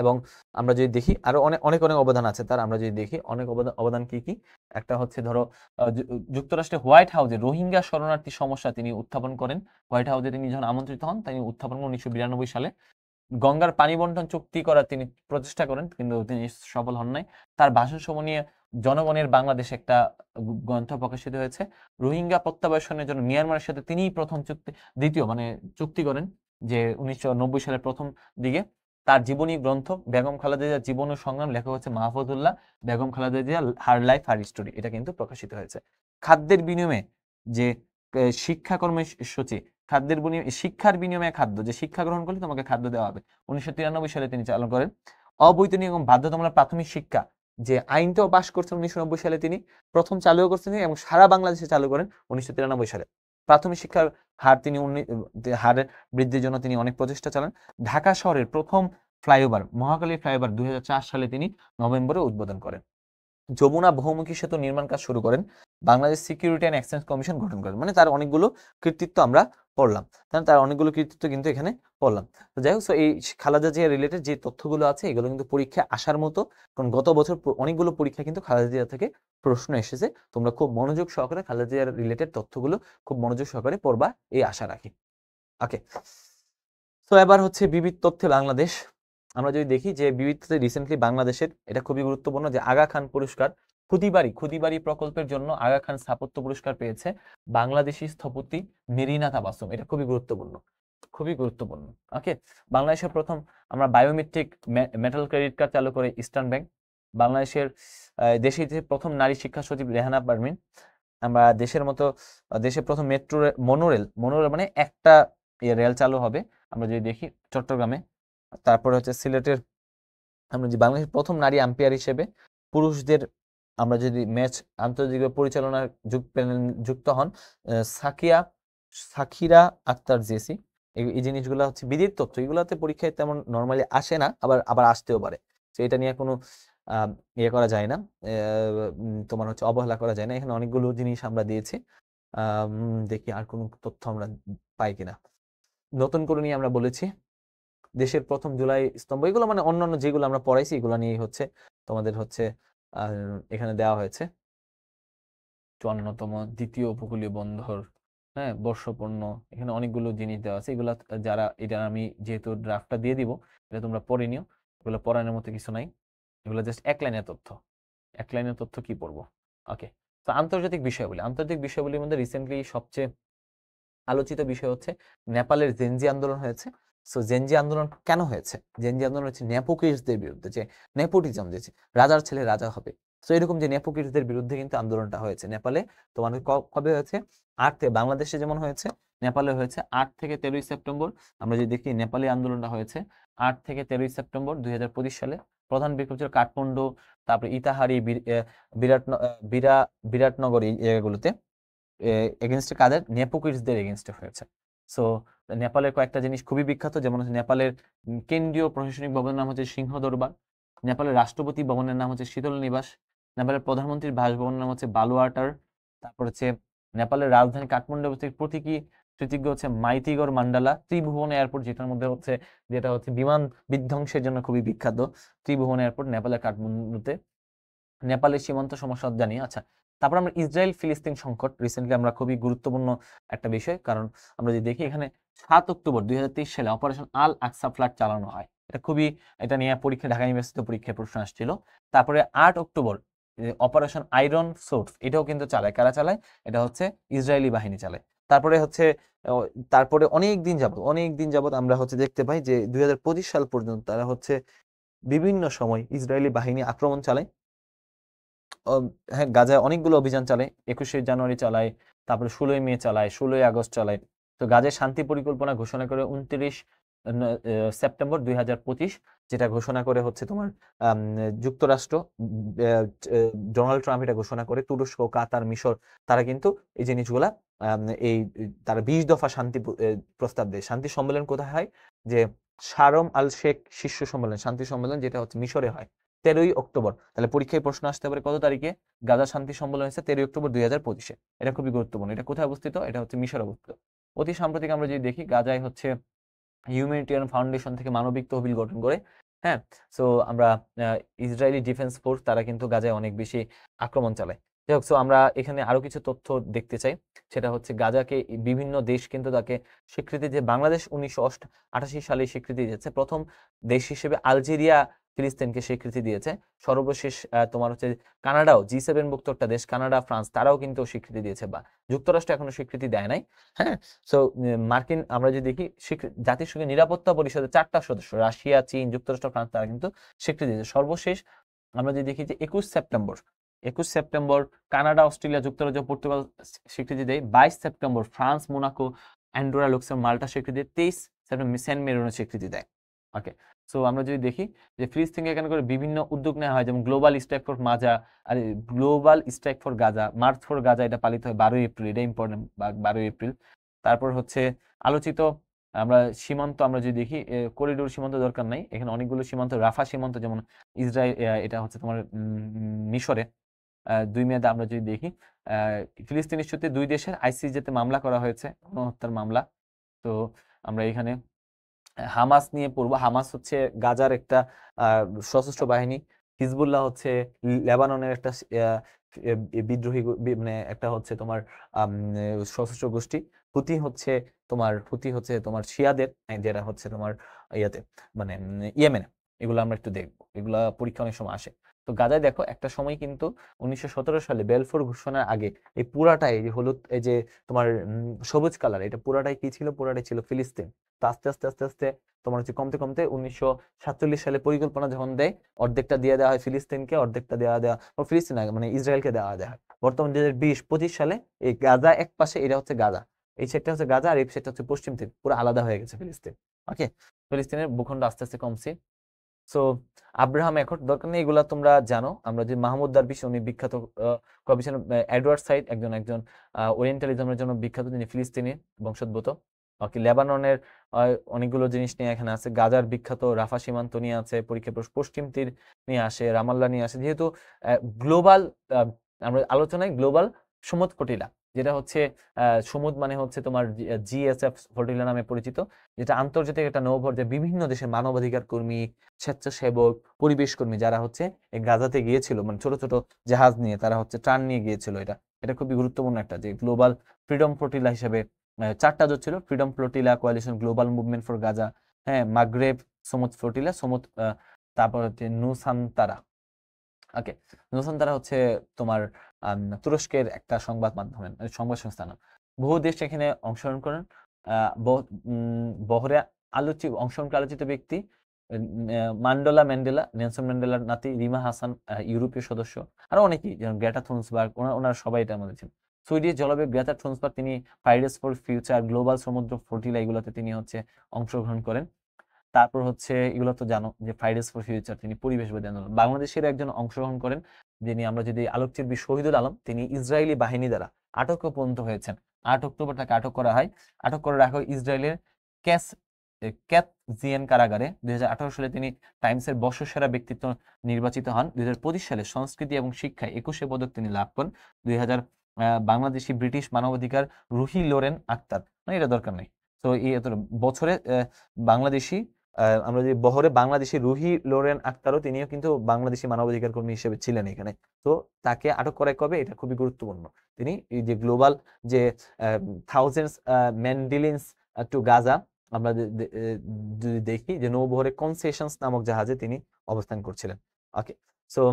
এবং আমরা যদি দেখি আরো অনেক অবদান আছে তার। আমরা যদি দেখি অনেক অবদান কি কি, একটা হচ্ছে ধরো যুক্তরাষ্ট্রের হোয়াইট হাউসে রোহিঙ্গা শরণার্থী সমস্যা তিনি উত্থাপন করেন। হোয়াইট হাউসে তিনি যখন আমন্ত্রিত হন, তিনি উত্থাপন করেন 1992 সালে। গঙ্গার পানি বন্টন চুক্তি করার তিনি প্রচেষ্টা করেন, কিন্তু তিনি সফল হন নাই। তার ভাষণ নিয়ে জনগণের বাংলাদেশে একটা গ্রন্থ প্রকাশিত হয়েছে। রোহিঙ্গা প্রত্যাবাসনের জন্য মিয়ানমারের সাথে তিনিই প্রথম চুক্তি করেন, যে 1990 সালের প্রথম দিকে। তার জীবনী গ্রন্থ বেগম খালেদা জিয়ার জীবন ও সংগ্রাম, লেখা হচ্ছে Mahfuzullah, Begum Khaleda Zia her life her story, এটা কিন্তু প্রকাশিত হয়েছে। খাদ্যের বিনিময়ে যে শিক্ষা কর্মসূচি, শিক্ষার বিনিময়ে খাদ্য, যে শিক্ষা গ্রহণ করলে তোমাকে খাদ্য দেওয়া হবে, 1993 সালে তিনি চালু করেন। অবৈতনিক এবং বাধ্যতামূলক প্রাথমিক শিক্ষা, যে আইনটাও পাশ করছেন 1990 সালে, তিনি প্রথম চালু করছেন এবং সারা বাংলাদেশে চালু করেন 1993 সালে। প্রাথমিক শিক্ষার হার হারের বৃদ্ধির জন্য তিনি অনেক প্রচেষ্টা চালান। ঢাকা শহরের প্রথম ফ্লাইওভার, মহাখালী ফ্লাইওভার 2004 সালে তিনি নভেম্বরে উদ্বোধন করেন। যমুনা বহুমুখী সেতু নির্মাণ কাজ শুরু করেন, Bangladesh security and exchange commission গঠন করেন। মানে তার অনেকগুলো কৃতিত্ব আমরা পড়লাম, তার অনেকগুলো কৃতিত্ব কিন্তু এখানে পড়লাম। তো যাই হোক, এই খালেদা জিয়া রিলেটেড যে তথ্যগুলো আছে এগুলো কিন্তু পরীক্ষায় আসার মতো, কারণ গত বছর অনেকগুলো পরীক্ষা কিন্তু খালেদা জিয়া থেকে প্রশ্ন এসেছে। তোমরা খুব মনোযোগ সহকারে খালেদা জিয়ার রিলেটেড তথ্যগুলো খুব মনোযোগ সহকারে পড়বা, এই আশা রাখি। ওকে, তো এবার হচ্ছে বিবিধ তথ্যে বাংলাদেশ। আমরা যদি দেখি যে বিবিধ তথ্যে রিসেন্টলি বাংলাদেশের, এটা খুবই গুরুত্বপূর্ণ, যে আগা খান পুরস্কার খুদিবাড়ি প্রকল্পের জন্য আগা খান স্থাপত্য পুরস্কার পেয়েছে বাংলাদেশি স্থপতি মেরিনা তাবাসসুম। এটা খুবই গুরুত্বপূর্ণ, খুবই গুরুত্বপূর্ণ। ওকে, বাংলাদেশের প্রথম আমরা বায়োমেট্রিক মেটাল ক্রেডিট কার্ড চালু করে ইস্টার্ন ব্যাংক। বাংলাদেশের দেশের যে প্রথম নারী শিক্ষা সচিব রেহানা পারভীন। আমরা দেশের মতো দেশের প্রথম মেট্রো মনোরেল মানে একটা রেল চালু হবে আমরা যদি দেখি চট্টগ্রামে। তারপরে হচ্ছে সিলেটের আমরা যে বাংলাদেশের প্রথম নারী আম্পায়ার হিসেবে পুরুষদের আমরা যদি ম্যাচ আন্তর্জাতিক পরিচালনার যুক্ত হন সাকিরা আক্তার জেসি। এই জিনিসগুলো হচ্ছে বিদিত তথ্য, এগুলোতে পরীক্ষায় তেমন নর্মালি আসে না, আবার আসতেও পারে। তো এটা নিয়ে কোনো ইয়ে করা যায় না, তোমার হচ্ছে অবহেলা করা যায় না। এখানে অনেকগুলো জিনিস আমরা দিয়েছি। দেখি আর কোনো তথ্য আমরা পাই কিনা। নতুন করে নিয়ে আমরা বলেছি দেশের প্রথম জুলাই স্তম্ভ, এগুলো মানে অন্যান্য যেগুলো আমরা পড়াইছি এগুলো নিয়েই হচ্ছে তোমাদের হচ্ছে এখানে দেওয়া হয়েছে। 54তম দ্বিতীয় উপকূলীয় বন্দর, হ্যাঁ, বর্ষপূর্ণ, এখানে অনেকগুলো জিনিস দেওয়া আছে। এগুলা যারা, এটা আমি যেহেতু ড্রাফটটা দিয়ে দিব, এটা তোমরা পড়ে নিও, এগুলো পড়ানোর মতো কিছু নাই, এগুলো জাস্ট এক লাইনের তথ্য কি পড়বো। ওকে, তো আন্তর্জাতিক বিষয়গুলির মধ্যে রিসেন্টলি সবচেয়ে আলোচিত বিষয় হচ্ছে নেপালের জেনজি আন্দোলন হয়েছে। সো জেনজি আন্দোলন কেন হয়েছে? জেনজি আন্দোলন হচ্ছে নেপোকিটসদের বিরুদ্ধে, যে নেপোটিজম, যে রাজার ছেলে রাজা হবে। সো এরকম যে নেপোকিটসদের বিরুদ্ধে কিন্তু আন্দোলনটা হয়েছে নেপালে। তোমার কবে হয়েছে? 8 থেকে, বাংলাদেশে যেমন হয়েছে নেপালে হয়েছে 8 থেকে 13ই সেপ্টেম্বর। আমরা যদি দেখি নেপালে আন্দোলনটা হয়েছে 8 থেকে 13ই সেপ্টেম্বর 2025 সালে। প্রধান বিক্ষোভ ছিল কাঠমান্ডু, তারপরে ইতাহারি, বিরাটনগর, এই জায়গাগুলোতে এগেনস্টে কাদের? নেপোকিটসদের এগেনস্টে হয়েছে। সো নেপালের কয়েকটা জিনিস খুবই বিখ্যাত, যেমন হচ্ছে নেপালের কেন্দ্রীয় প্রশাসনিক ভবনের নাম হচ্ছে সিংহ দরবার, নেপালের রাষ্ট্রপতি ভবনের নাম হচ্ছে শীতল নিবাস, নেপালের প্রধানমন্ত্রীর বাসভবনের নাম হচ্ছে বালুয়াটার, তারপর হচ্ছে নেপালের রাজধানী কাঠমান্ডু অবস্থিত প্রতীকী কৃতজ্ঞ হচ্ছে মাইতিগড় মান্ডালা, ত্রিভুবন এয়ারপোর্ট, যেটা হচ্ছে বিমান বিধ্বংসের জন্য খুবই বিখ্যাত। ত্রিভুবন এয়ারপোর্ট নেপালের কাঠমান্ডুতে। নেপালের সীমান্ত সমস্যা জানি। আচ্ছা, তারপর আমরা ইসরায়েল ফিলিস্তিন সংকট, রিসেন্টলি আমরা খুবই গুরুত্বপূর্ণ একটা বিষয়, কারণ আমরা যদি দেখি এখানে 7 অক্টোবর 2023 সালে অপারেশন আল আকসা ফ্লাড চালানো হয়। এটা নিয়ে পরীক্ষা, ঢাকা ইউনিভার্সিটি পরীক্ষায় প্রশ্ন আসছিল। তারপরে 8 অক্টোবর অপারেশন আয়রন সোর্স, এটাও কিন্তু চালায়, কারা চালায়? এটা হচ্ছে ইসরায়েলি বাহিনী চালায়। তারপরে অনেক দিন যাবত আমরা হচ্ছে দেখতে পাই যে 2025 সাল পর্যন্ত তারা হচ্ছে বিভিন্ন সময় ইসরায়েলি বাহিনী আক্রমণ চালায়। হ্যাঁ, গাজায় অনেকগুলো অভিযান চালায়, 21শে জানুয়ারি চালায়, তারপরে 16ই মে চালায়, 16ই আগস্ট চালায়। তো গাজায় শান্তি পরিকল্পনা ঘোষণা করে 29 সেপ্টেম্বর 2025, যেটা ঘোষণা করে হচ্ছে তোমার যুক্তরাষ্ট্র, ডোনাল্ড ট্রাম্প এটা ঘোষণা করে। তুরস্ক, কাতার, মিশর, তারা কিন্তু এই জিনিসগুলা তারা 20 দফা শান্তি প্রস্তাব দেয়। শান্তি সম্মেলন কোথায় হয়? যে শারম আল শেখ শীর্ষ সম্মেলন, শান্তি সম্মেলন, যেটা হচ্ছে মিশরে হয় 13ই অক্টোবর। তাহলে পরীক্ষায় প্রশ্ন আসতে পারে কত তারিখে? গাজা শান্তি সম্মেলন হয়েছে 13ই অক্টোবর 2025-এ। এটা খুবই গুরুত্বপূর্ণ। এটা কোথায় অবস্থিত? এটা হচ্ছে মিশর অবস্থিত। অতি সাম্প্রতিক আমরা যদি দেখি, গাজায় হচ্ছে হিউম্যানিটেরিয়ান ফাউন্ডেশন থেকে মানবিক তহবিল গঠন করে, হ্যাঁ। সো আমরা ইসরায়েলি ডিফেন্স ফোর্স, তারা কিন্তু গাজায় অনেক বেশি আক্রমণ চালায়। যাই হোক, সো আমরা এখানে আরো কিছু তথ্য দেখতে চাই। সেটা হচ্ছে গাজাকে বিভিন্ন দেশ কিন্তু তাকে স্বীকৃতি, যে বাংলাদেশ 1988 সালে স্বীকৃতি দিয়েছে। প্রথম দেশ হিসেবে আলজেরিয়া ফিলিস্তিনকে স্বীকৃতি দিয়েছে। সর্বশেষ তোমার হচ্ছে কানাডাও, G7 ভুক্ত একটা দেশ কানাডা, ফ্রান্স, তারাও কিন্তু স্বীকৃতি দিয়েছে, বা যুক্তরাষ্ট্র এখনো স্বীকৃতি দেয় নাই। হ্যাঁ, সো মার্কিন, আমরা যদি দেখি জাতিসংঘের নিরাপত্তা পরিষদের 4টা সদস্য, রাশিয়া, চীন, যুক্তরাষ্ট্র, ফ্রান্স, তারা কিন্তু স্বীকৃতি দিয়েছে। সর্বশেষ আমরা যদি দেখি যে 21 সেপ্টেম্বর কানাডা, অস্ট্রেলিয়া, যুক্তরাজ্য, পর্তুগাল স্বীকৃতি দেয়। 22 September France, Monaco, Andorra, Luxembourg, Malta স্বীকৃতি দেয়। 23 সেপ্টেম্বর সেন্ট মেরিনো স্বীকৃতি দেয়। ওকে, সো আমরা যদি দেখি যে ফিলিস্তিনকে এখানে করে বিভিন্ন উদ্যোগ নেওয়া হয়, যেমন global strike for Gaza, March for Gaza, এটা পালিত হয় 12 এপ্রিল, এটা ইম্পর্টেন্ট, 12 এপ্রিল। তারপর হচ্ছে আলোচিত আমরা সীমান্ত আমরা যদি দেখি করিডোর সীমান্ত দরকার নাই, এখানে অনেকগুলো সীমান্ত, রাফা সীমান্ত যেমন ইসরায়েল, এটা হচ্ছে তোমার মিশরে। 2 মেয়াদে আমরা যদি দেখি ফিলিস্তিন ইস্যুতে 2 দেশের আইসিজেতে মামলা করা হয়েছে, গণহত্যার মামলা। তো আমরা এখানে হামাস নিয়ে পড়বো। হামাস হচ্ছে গাজার একটা সশস্ত্র বাহিনী, হিজবুল্লাহ হচ্ছে লেবাননের একটা বিদ্রোহী মানে একটা হচ্ছে তোমার সশস্ত্র গোষ্ঠী। হুতি হচ্ছে তোমার শিয়াদের, যেটা হচ্ছে তোমার ইয়াতে মানে ইয়েমেনে। এগুলো আমরা একটু দেখবো, এগুলা পরীক্ষা অনেক সময় আসে। তো গাজায় দেখো একটা সময় কিন্তু 1917 সালে বেলফোর ঘোষণার আগে এই পুরাটাই, এই যে হলুদ, এই যে তোমার সবুজ কালার, এটা পুরাটাই কি ছিল? পুরাটাই ছিল ফিলিস্তিন। তো আস্তে আস্তে আস্তে আস্তে তোমার হচ্ছে কমতে কমতে 1947 সালে পরিকল্পনা যখন দেয়, অর্ধেকটা দিয়ে দেওয়া হয় ফিলিস্তিনকে, অর্ধেকটা ফিলিস্তিন মানে ইসরায়েলকে দেওয়া হয়। বর্তমান 2020-25 সালে এই গাজা এক পাশে, এটা হচ্ছে গাজা, এই সেটটা হচ্ছে গাজা, আর এই সেটটা হচ্ছে পশ্চিম তীর, পুরো আলাদা হয়ে গেছে ফিলিস্তিন। ওকে, ফিলিস্তিনের ভূখণ্ড আস্তে আস্তে কমছে। সো আব্রাহাম অ্যাকর্ড দরকার নেই, এগুলা তোমরা জানো। আমরা যে মাহমুদ দারবিশ, উনি বিখ্যাত কবি ছিলেন। এডওয়ার্ড সাইড একজন ওরিয়েন্টালিজমের জন্য বিখ্যাত, যিনি ফিলিস্তিনি বংশোদ্ভূত। ওকে, লেবাননের অনেকগুলো জিনিস নিয়ে এখানে আছে, গাজার বিখ্যাত রাফা সীমান্ত নিয়ে আছে, পরীক্ষা পশ্চিম তীর নিয়ে আসে, রামাল্লা নিয়ে আসে। যেহেতু গ্লোবাল, আমরা আলোচনায় গ্লোবাল সমুদ ফটিলা, যেটা হচ্ছে সমুদ মানে হচ্ছে তোমার জিএসএফ ফটিলা নামে পরিচিত, যেটা আন্তর্জাতিক একটা নৌবহর, যে বিভিন্ন দেশের মানবাধিকার কর্মী, স্বেচ্ছাসেবক, পরিবেশ কর্মী যারা হচ্ছে এই গাজাতে গিয়েছিল, মানে ছোট ছোট জাহাজ নিয়ে তারা হচ্ছে ত্রাণ নিয়ে গিয়েছিল। এটা খুবই গুরুত্বপূর্ণ একটা, যে গ্লোবাল ফ্রিডম ফ্লোটিলা হিসেবে 4টা জোট ছিল: freedom flotilla, coalition, global movement for Gaza, হ্যাঁ, মাগরেব সমুদ ফ্লোটিলা, তারপর হচ্ছে নুসান্তারা। ওকে, নুসান্তারা হচ্ছে তোমার তুরস্কের একটা সংবাদ মাধ্যমের সংবাদ সংস্থা নাম। বহু দেশ এখানে অংশগ্রহণ করেন। বহরে অংশগ্রহণকারী আলোচিত ব্যক্তি ম্যান্ডেলা, নেলসন ম্যান্ডেলার নাতি, রিমা হাসান, ইউরোপীয় সদস্য, আরো অনেকেই, যেমন গ্রেটা থুনবার্গ, ওনারা সবাই এটার মধ্যে ছিলেন। সুইডিশ জলবায়ু গ্রেটা থুনবার্গ, তিনি ফ্রাইডেজ ফর ফিউচার, গ্লোবাল সমুদ্র ফ্লোটিলা, এগুলোতে তিনি হচ্ছে অংশগ্রহণ করেন। তারপর হচ্ছে এগুলো তো জানো যে ফ্রাইডেজ ফর ফিউচার, তিনি পরিবেশবাদী আন্দোলন। বাংলাদেশের একজন অংশগ্রহণ করেন, যিনি আমরা যদি আলোকচিত্রী শহীদুল আলম, তিনি ইসরায়েলি বাহিনী দ্বারা আটকও পর্যন্ত হয়েছেন। 8 অক্টোবর তাকে আটক করা হয়, আটক করে রাখা হয় ইসরায়েলের ক্যাথজিয়েন কারাগারে। 2018 সালে তিনি টাইমসের বর্ষসেরা ব্যক্তিত্ব নির্বাচিত হন। 2025 সালে সংস্কৃতি এবং শিক্ষায় 21 পদক তিনি লাভ করেন। 2000 বাংলাদেশি ব্রিটিশ মানবাধিকার রুহি লোরেন আক্তার, মানে এটা দরকার নেই। তো এই এত বছরে বাংলাদেশি, আমরা যে বহরে বাংলাদেশি রুহি লোরেন আক্তারও, তিনিও কিন্তু বাংলাদেশি মানবাধিকার কর্মী হিসেবে ছিলেন এখানে। তো তাকে আটক করায় কবে, এটা খুবই গুরুত্বপূর্ণ। তিনি এই যে গ্লোবাল যে থাউজেন্ডস ম্যান্ডিলিনস টু গাজা, আমরা যদি দেখি যে নৌবহরে কনসেশনস নামক জাহাজে তিনি অবস্থান করছিলেন। ওকে, সো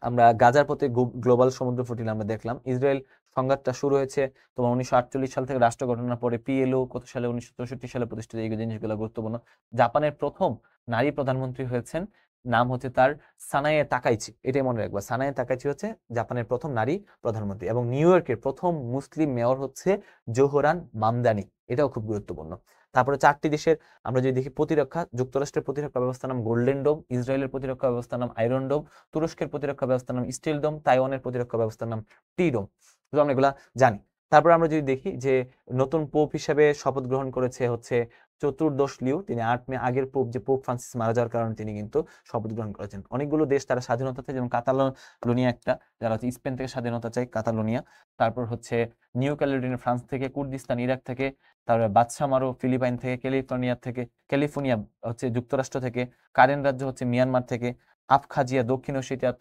আমরা গাজার পথে গ্লোবাল সমুদ্র ফটিলা আমরা দেখলাম। ইসরায়েল সংঘাতটা শুরু হয়েছে তোমার 1948 সাল থেকে রাষ্ট্র গঠনের পরে। পিএলও কত সালে? 1964 সালে প্রতিষ্ঠিত। এই জিনিসগুলো গুরুত্বপূর্ণ। জাপানের প্রথম নারী প্রধানমন্ত্রী হয়েছেন, নাম হচ্ছে তার সানায়ে তাকাইচি, এটাই মনে রাখবা। সানায়ে তাকাইচি হচ্ছে জাপানের প্রথম নারী প্রধানমন্ত্রী। এবং নিউ ইয়র্কের প্রথম মুসলিম মেয়র হচ্ছে জোহরান মামদানি, এটাও খুব গুরুত্বপূর্ণ। তারপরে 4টি দেশের আমরা যদি দেখি প্রতিরক্ষা, যুক্তরাষ্ট্রের প্রতিরক্ষা ব্যবস্থার নাম গোল্ডেন ডোম, ইসরায়েলের প্রতিরক্ষা ব্যবস্থার নাম আয়রন ডোম, তুরস্কের প্রতিরক্ষা ব্যবস্থার নাম স্টিল ডোম, তাইওয়ানের প্রতিরক্ষা ব্যবস্থার নাম টি ডোম। আমরা এগুলা জানি। তারপর আমরা যদি দেখি যে নতুন পোপ হিসেবে শপথ গ্রহণ করেছে হচ্ছে 14 লিও, তিনি 8 মে, আগের পোপ যে পোপ ফ্রান্সিস মারা যাওয়ার কারণে তিনি কিন্তু শপথ গ্রহণ করেছেন। অনেকগুলো দেশ তারা স্বাধীনতা চায়, যেমন কাতালোনিয়া একটা, যারা হচ্ছে স্পেন থেকে স্বাধীনতা চায়, কাতালোনিয়া। তারপর হচ্ছে নিউ ক্যালেডোনিয়া ফ্রান্স থেকে, কুর্দিস্তান ইরাক থেকে, তারপরে বাদশামারো ফিলিপাইন থেকে, ক্যালিফোর্নিয়া হচ্ছে যুক্তরাষ্ট্র থেকে, কারেন রাজ্য হচ্ছে মিয়ানমার থেকে, আবখাজিয়া দক্ষিণ ওসেটিয়া,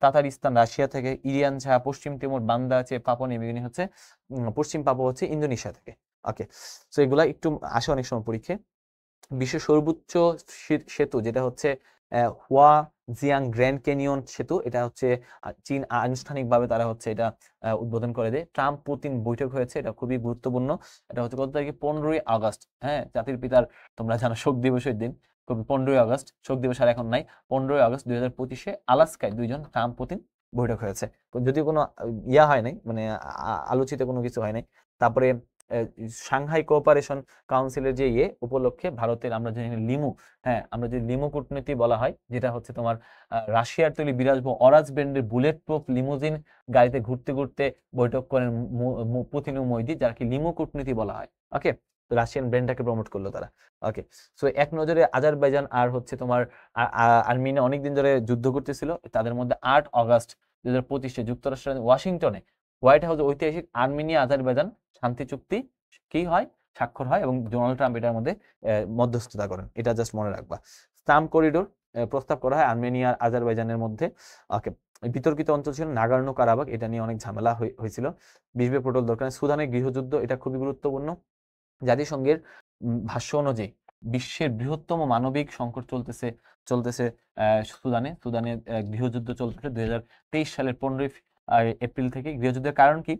তাতারিস্তান রাশিয়া থেকে, ইরিয়ান ঝা পশ্চিম তিমুর, বান্দা আছে পাপুয়া নিউ গিনি হচ্ছে পশ্চিম পাপুয়া হচ্ছে ইন্দোনেশিয়া থেকে। ওকে, সো এগুলা একটু আসে অনেক সময় পরীক্ষায়। বিশ্বের সর্বোচ্চ সেতু যেটা হচ্ছে হুয়া জিয়াং গ্র্যান্ড ক্যানিয়ন সেতু, এটা হচ্ছে চীন আনুষ্ঠানিকভাবে তারা হচ্ছে এটা উদ্বোধন করে দেয়। ট্রাম্প পুতিন বৈঠক হয়েছে, এটা খুবই গুরুত্বপূর্ণ। এটা হচ্ছে কত তারিখে? 15ই আগস্ট। হ্যাঁ, জাতির পিতার তোমরা জানো শোক দিবসের দিন, 15ই আগস্ট। শোক দিবস আর এখন নাই। 15ই আগস্ট 2025-এ আলাস্কায় 2 জন ট্রাম্প পুতিন বৈঠক হয়েছে। যদিও কোনো ইয়া হয় নাই, মানে আলোচিত কোনো কিছু হয় নাই। তারপরে সাংহাই কোঅপারেশন কাউন্সিলের যে উপলক্ষে ভারতের আমরা জানি লিমু, হ্যাঁ, আমরা যে লিমু কূটনীতি বলা হয়, যেটা হচ্ছে তোমার রাশিয়ার তৈরি বিলাসবহুল অরাজ ব্র্যান্ডের বুলেট প্রুফ লিমুজিন গাড়িতে ঘুরতে ঘুরতে বৈঠক করেন পুতিন ও মোদি, যাকে লিমু কূটনীতি বলা হয়। ওকে, রাশিয়ান ব্র্যান্ডটাকে প্রমোট করলো তারা। ওকে, সো এক নজরে আজারবাইজান আর হচ্ছে তোমার আর্মেনিয়া অনেকদিন ধরে যুদ্ধ করতেছিল। তাদের মধ্যে 8 অগাস্ট 2025 যুক্তরাষ্ট্রের ওয়াশিংটনে হোয়াইট হাউসে ঐতিহাসিক আর্মেনিয়া আজারবাইজান শান্তি চুক্তি কি হয়, স্বাক্ষর হয়, এবং ডোনাল্ড ট্রাম্প এটার মধ্যে মধ্যস্থতা করেন। এটা জাস্ট মনে রাখবা। স্টাম করিডোর প্রস্তাব করা হয় আর্মেনিয়া আর আজারবাইজানের মধ্যে। ওকে, বিতর্কিত অঞ্চল ছিল নাগার্নো কারাবাখ, এটা নিয়ে অনেক ঝামেলা হয়েছিল। বিসবে পোর্টাল দরকার। সুদানের গৃহযুদ্ধ, এটা খুবই গুরুত্বপূর্ণ। জাতিসংঘের ভাষ্য অনুযায়ী বিশ্বের বৃহত্তম মানবিক সংকট চলতেছে সুদানে। গৃহযুদ্ধ চলতেছে 2023 সালের 15 এপ্রিল থেকে। গৃহযুদ্ধের কারণ কি?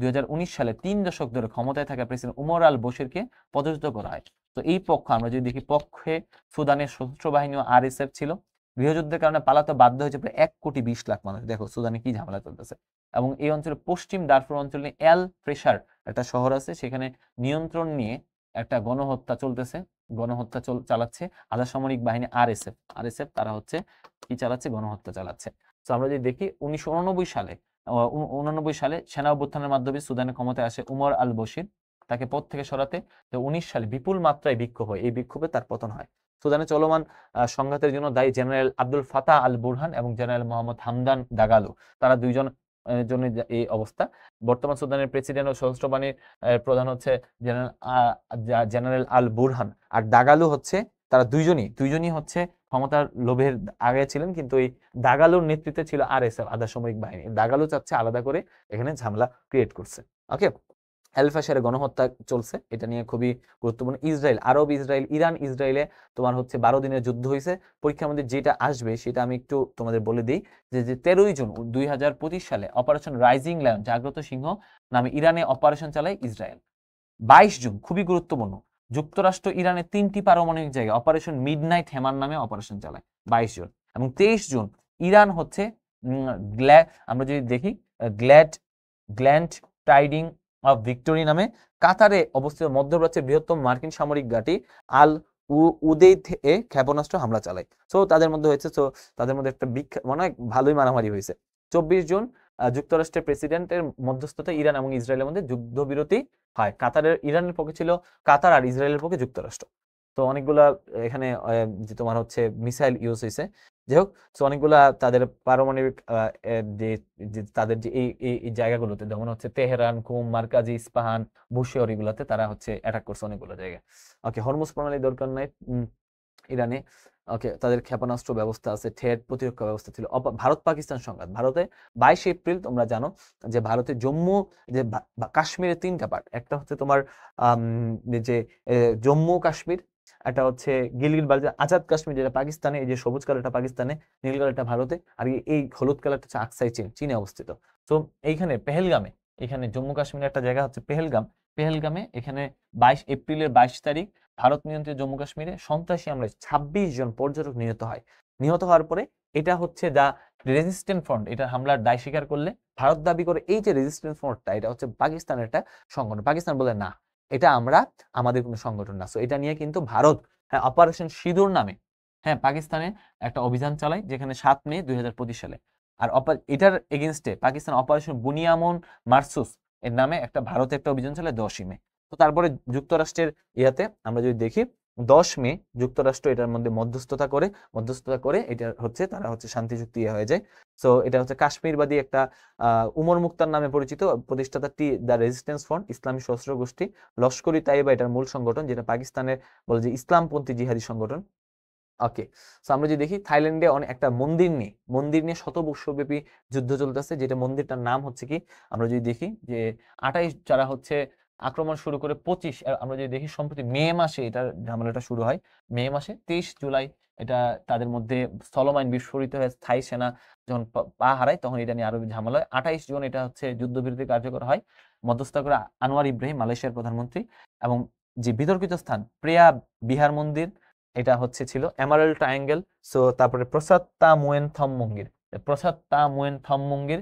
2019 সালে 3 দশক ধরে ক্ষমতায় থাকা প্রেসিডেন্ট উমর আল বশিরকে পদচ্যুত করা হয়। তো এই পক্ষ, আমরা যদি দেখি, পক্ষে সুদানের সশস্ত্র বাহিনী ও আরএসএফ ছিল। গৃহযুদ্ধের কারণে পালাতে বাধ্য হয়েছে প্রায় 1,20,00,000 মানুষ। দেখো সুদানে কি ঝামেলা চলতেছে। এবং এই অঞ্চলে পশ্চিম দারফুর অঞ্চলে এল প্রেশার একটা শহর আছে, সেখানে নিয়ন্ত্রণ নিয়ে একটা গণহত্যা চলতেছে। গণহত্যা চালাচ্ছে আধা সামরিক বাহিনী আরএসএফ তারা হচ্ছে কি চালাচ্ছে? গণহত্যা চালাচ্ছে। তো আমরা যদি দেখি 1989 সালে সেনা অভ্যুত্থানের মাধ্যমে সুদানে ক্ষমতায় আসে উমর আল বশির। তাকে পদ থেকে সরাতে 19 সালে বিপুল মাত্রায় বিক্ষোভ হয়। এই বিক্ষোভে তার পতন হয়। সুদানে চলমান সংঘাতের জন্য দায়ী জেনারেল আব্দুল ফাতাহ আল বুরহান এবং জেনারেল মোহাম্মদ হামদান দাগালো। তারা দুইজন জন্য এই অবস্থা। বর্তমান সুদানের প্রেসিডেন্ট ও সশস্ত্র বাহিনীর প্রধান হচ্ছে জেনারেল আল বুরহান, আর দাগালো হচ্ছে, তারা দুইজনই হচ্ছে ক্ষমতার লোভের আগে ছিলেন, কিন্তু এই দাগালোর নেতৃত্বে ছিল আরএসএফ আধা সামরিক বাহিনী। দাগালো চাচ্ছে আলাদা করে এখানে ঝামেলা ক্রিয়েট করছে। ওকে, এলফাশারে গণহত্যা চলছে, এটা নিয়ে খুবই গুরুত্বপূর্ণ। ইরান ইসরায়েলে তোমার হচ্ছে 12 দিনের যুদ্ধ হয়েছে। পরীক্ষার মধ্যে যেটা আসবে সেটা আমি একটু তোমাদের বলে দিই, যে 13ই জুন 2025 সালে অপারেশন রাইজিং লায়ন জাগ্রত সিংহ নামে ইরানে অপারেশন চালায় ইসরায়েল। 22 জুন খুবই গুরুত্বপূর্ণ, যুক্তরাষ্ট্র ইরানের 3টি পারমাণবিক জায়গায় অপারেশন মিডনাইট হেমান নামে অপারেশন চালায় 22 জুন। এবং 23 জুন ইরান হচ্ছে আমরা যদি দেখি গ্ল্যান্ড টাইডিং অফ ভিক্টোরি নামে কাতারে অবস্থিত মধ্যপ্রাচ্যের বৃহত্তম মার্কিন সামরিক ঘাঁটি আল উদেইদে ক্ষেপণাস্ত্র হামলা চালায়। সো তাদের মধ্যে হয়েছে, সো তাদের মধ্যে একটা মনে হয় ভালোই মারামারি হয়েছে। 24 জুন যুক্তরাষ্ট্রের প্রেসিডেন্টের মধ্যস্থতায় ইরান এবং ইসরায়েলের মধ্যে যুদ্ধবিরতি হয়। ইরানের পক্ষে ছিল কাতার, আর ইসরায়েলের পক্ষে যুক্তরাষ্ট্র। তো অনেকগুলা এখানে যে তোমার হচ্ছে মিসাইল ইউজ হয়েছে। যাই হোক, তো অনেকগুলা তাদের পারমাণবিক তাদের যে এই জায়গাগুলোতে, যেমন হচ্ছে তেহরান, কুম, মার্কাজি, ইস্পাহান, বুশেহর, এগুলাতে তারা হচ্ছে অ্যাটাক করছে অনেকগুলো জায়গায়। ওকে, হরমুজ প্রণালী দরকার নাই ইরানে। ওকে, তাদের ক্ষেপণাস্ত্র ব্যবস্থা আছে, ঠেট প্রতিরক্ষা ব্যবস্থা ছিল। ভারত পাকিস্তান সংঘাত, ভারতে 22 এপ্রিল তোমরা জানো যে ভারতের জম্মু যে কাশ্মীরের 3টা পার্ট, একটা হচ্ছে তোমার যে জম্মু কাশ্মীর, একটা হচ্ছে গিলগিট বালতিস্তান আজাদ কাশ্মীর যেটা পাকিস্তানে, এই যে সবুজ কালারটা পাকিস্তানে, নীল কালারটা ভারতে, আর এই হলুদ কালারটা হচ্ছে আকসাই চীনে অবস্থিত। তো এইখানে পেহেলগামে, এখানে জম্মু কাশ্মীরের একটা জায়গা হচ্ছে পেহেলগামে এখানে 22 এপ্রিলের 22 তারিখ ভারত নিয়ন্ত্রিত জম্মু কাশ্মীরে সন্ত্রাসী হামলায় 26 জন পর্যটক নিহত হওয়ার পরে এটা হচ্ছে দা রেজিস্ট্যান্ট ফ্রন্ট, এটা হামলার দায় স্বীকার করলে ভারত দাবি করে এই যে রেজিস্ট্যান্ট ফ্রন্টটা, এটা হচ্ছে পাকিস্তানের একটা সংগঠন। পাকিস্তান বলে না, এটা আমাদের কোনো সংগঠন না। সো এটা নিয়ে কিন্তু ভারত অপারেশন সিঁদুর নামে পাকিস্তানে একটা অভিযান চালায়, যেখানে 7 মে 2025 সালে। আর এটার এগেনস্টে পাকিস্তান অপারেশন বুনিয়ামন মারসুস এর নামে একটা ভারতে একটা অভিযান চালায় 10ই মে। তো তারপরে যুক্তরাষ্ট্রের ইয়াতে আমরা যদি দেখি 10 মে যুক্তরাষ্ট্র এটার মধ্যে মধ্যস্থতা করে এটা হচ্ছে তারা হচ্ছে শান্তি চুক্তি হয়ে যায়। সো এটা হচ্ছে কাশ্মীরবাদী একটা উমর মুক্তার নামে পরিচিত প্রতিষ্ঠাতাটি দ্য রেজিস্ট্যান্স ফ্রন্ট, ইসলামী সশস্ত্র গোষ্ঠী লস্করি তাইবা এটার মূল সংগঠন, যেটা পাকিস্তানের বলে যে ইসলামপন্থী জিহাদি সংগঠন। ওকে, সো আমরা যদি দেখি থাইল্যান্ডে একটা মন্দির নিয়ে শতবর্ষব্যাপী যুদ্ধ চলতেছে, যেটা মন্দিরটার নাম হচ্ছে কি, আমরা যদি দেখি যে 28 যারা হচ্ছে আক্রমণ শুরু করে 25, আমরা যদি দেখি সম্প্রতি মে মাসে এটার ঝামেলাটা শুরু হয়। মে মাসে 23 জুলাই এটা তাদের মধ্যে স্থলমাইন বিস্ফোরিত হয়ে স্থায়ী সেনা যখন পা হারায়, তখন এটা নিয়ে আরো ঝামেলা হয়। 28 জন এটা হচ্ছে যুদ্ধবিরতি কার্যকর হয়, মধ্যস্থতা করে আনোয়ার ইব্রাহিম মালয়েশিয়ার প্রধানমন্ত্রী। এবং যে বিতর্কিত স্থান প্রিয়া বিহার মন্দির, এটা হচ্ছে ছিল এমারাল্ড ট্রায়াঙ্গেল। সো তারপরে প্রসাদ মঙ্গির,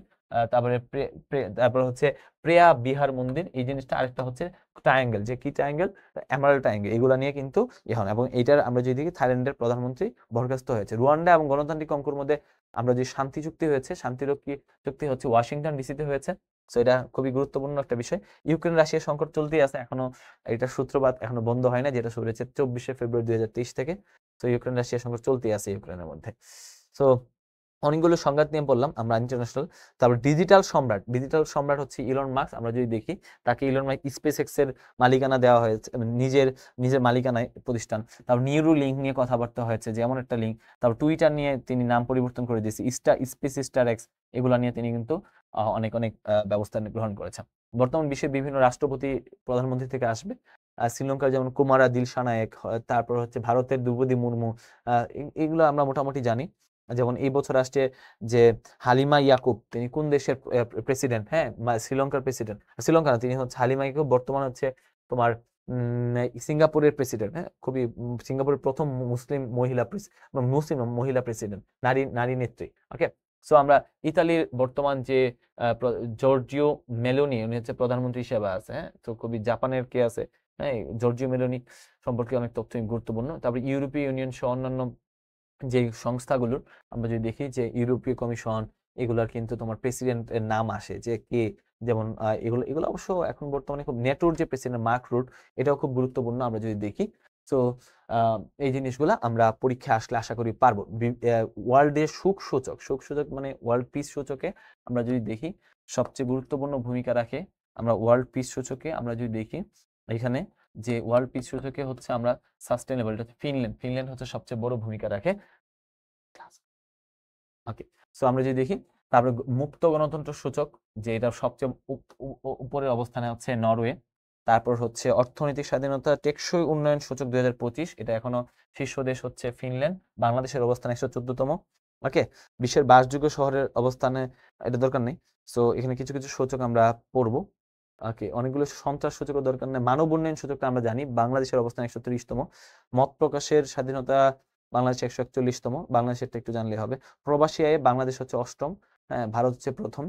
তারপরে হচ্ছে প্রিয়া বিহার মন্দির, এই জিনিসটা। আরেকটা হচ্ছে ট্রায়াঙ্গেল, যে কি ট্রায়াঙ্গেল, এমারাল্ড ট্রায়াঙ্গেল, এগুলা নিয়ে কিন্তু এখন। এবং এইটার আমরা যদি দেখি থাইল্যান্ডের প্রধানমন্ত্রী বরখাস্ত হয়েছে। রুয়ান্ডা এবং গণতান্ত্রিক কঙ্গোর মধ্যে আমরা যে শান্তি চুক্তি হয়েছে, শান্তিরক্ষী চুক্তি হচ্ছে ওয়াশিংটন ডিসিতে হয়েছে। সো এটা খুবই গুরুত্বপূর্ণ একটা বিষয়। ইউক্রেন রাশিয়া সংকট চলতেই আছে এখনো, এটার সূত্রপাত এখনো বন্ধ হয় না, যেটা শুরু হয়েছে 24শে ফেব্রুয়ারি 2023 থেকে। তো ইউক্রেন রাশিয়া সংকট চলতেই আছে ইউক্রেনের মধ্যে। সো অনেকগুলো সংঘাত নিয়ে বললাম আমরা ইন্টারন্যাশনাল। তারপর ডিজিটাল সম্রাট হচ্ছে ইলন মাস্ক। আমরা যদি দেখি তাকে ইলন মাস্ক স্পেস এক্স এর মালিকানা দেওয়া হয়েছে, নিজের নিজের মালিকানায় প্রতিষ্ঠান। তারপর নিউরো লিঙ্ক নিয়ে কথাবার্তা হয়েছে, যে এমন একটা লিঙ্ক। তারপর টুইটার নিয়ে তিনি নাম পরিবর্তন করে দিয়েছে, স্পেস স্টার এক্স, এগুলা নিয়ে তিনি কিন্তু অনেক অনেক ব্যবস্থা গ্রহণ করেছেন। বর্তমান বিশ্বের বিভিন্ন রাষ্ট্রপতি প্রধানমন্ত্রী থেকে আসবে, শ্রীলঙ্কার যেমন কুমারা দিলশানায়েক, তারপর হচ্ছে ভারতের দ্রৌপদী মুর্মু, এগুলো আমরা মোটামুটি জানি। যেমন এই বছর আসছে যে হালিমা ইয়াকুব, তিনি কোন দেশের প্রেসিডেন্ট? হ্যাঁ, শ্রীলঙ্কার প্রেসিডেন্ট, শ্রীলঙ্কা না, তিনি হচ্ছে হালিমা ইয়াকুব, বর্তমান হচ্ছে তোমার সিঙ্গাপুরের প্রেসিডেন্ট। হ্যাঁ, খুবই সিঙ্গাপুরের প্রথম মুসলিম মহিলা প্রেসিডেন্ট, নারী নারী নেত্রী। ওকে, সো আমরা ইতালির বর্তমান যে জর্জিও মেলোনি, উনি হচ্ছে প্রধানমন্ত্রী হিসেবে আছে। হ্যাঁ, তো খুবই জাপানের কে আছে, হ্যাঁ, জর্জিও মেলোনি সম্পর্কে অনেক তথ্য গুরুত্বপূর্ণ। তারপরে ইউরোপীয় ইউনিয়ন সহ অন্যান্য যে সংস্থাগুলোর আমরা যদি দেখি যে ইউরোপীয় কমিশন, এগুলার কিন্তু তোমার প্রেসিডেন্টের নাম আসে যে কে, যেমন এগুলো এগুলো অবশ্য এখন বর্তমানে খুব, নেটোর যে প্রেসিডেন্ট মার্ক রুট, এটাও খুব গুরুত্বপূর্ণ আমরা যদি দেখি। তো এই জিনিসগুলা আমরা পরীক্ষা আসলে আশা করি পারবো। ওয়ার্ল্ডের সুখ সূচক মানে ওয়ার্ল্ড পিস সূচকে আমরা যদি দেখি সবচেয়ে গুরুত্বপূর্ণ ভূমিকা রাখে, আমরা ওয়ার্ল্ড পিস সূচকে আমরা যদি দেখি এখানে যে ওয়ার্ল্ড পিস সূচকে হচ্ছে আমরা সাস্টেনেবল, এটা হচ্ছে ফিনল্যান্ড হচ্ছে সবচেয়ে বড় ভূমিকা রাখে। ওকে, সো আমরা যদি দেখি তারপরে মুক্ত গণতন্ত্র সূচক, যে এটা সবচেয়ে উপরের অবস্থানে হচ্ছে নরওয়ে। তারপর হচ্ছে অর্থনৈতিক স্বাধীনতা টেকসই উন্নয়ন সূচক 2025, এটা এখনো শীর্ষ দেশ হচ্ছে ফিনল্যান্ড। বাংলাদেশের অবস্থান 114তম। ওকে, বিশ্বের বাসযোগ্য শহরের অবস্থানে এটা দরকার নেই। সো এখানে কিছু কিছু সূচক আমরা পড়বো। ওকে, অনেকগুলো সন্ত্রাস সূচকের দরকার নেই। মানব উন্নয়ন সূচকটা আমরা জানি, বাংলাদেশের অবস্থান 130তম। মত প্রকাশের স্বাধীনতা বাংলাদেশ 141তম, বাংলাদেশেরটা একটু জানলে হবে। প্রবাসী আয়ে বাংলাদেশ হচ্ছে 8ম, হ্যাঁ, ভারত হচ্ছে প্রথম।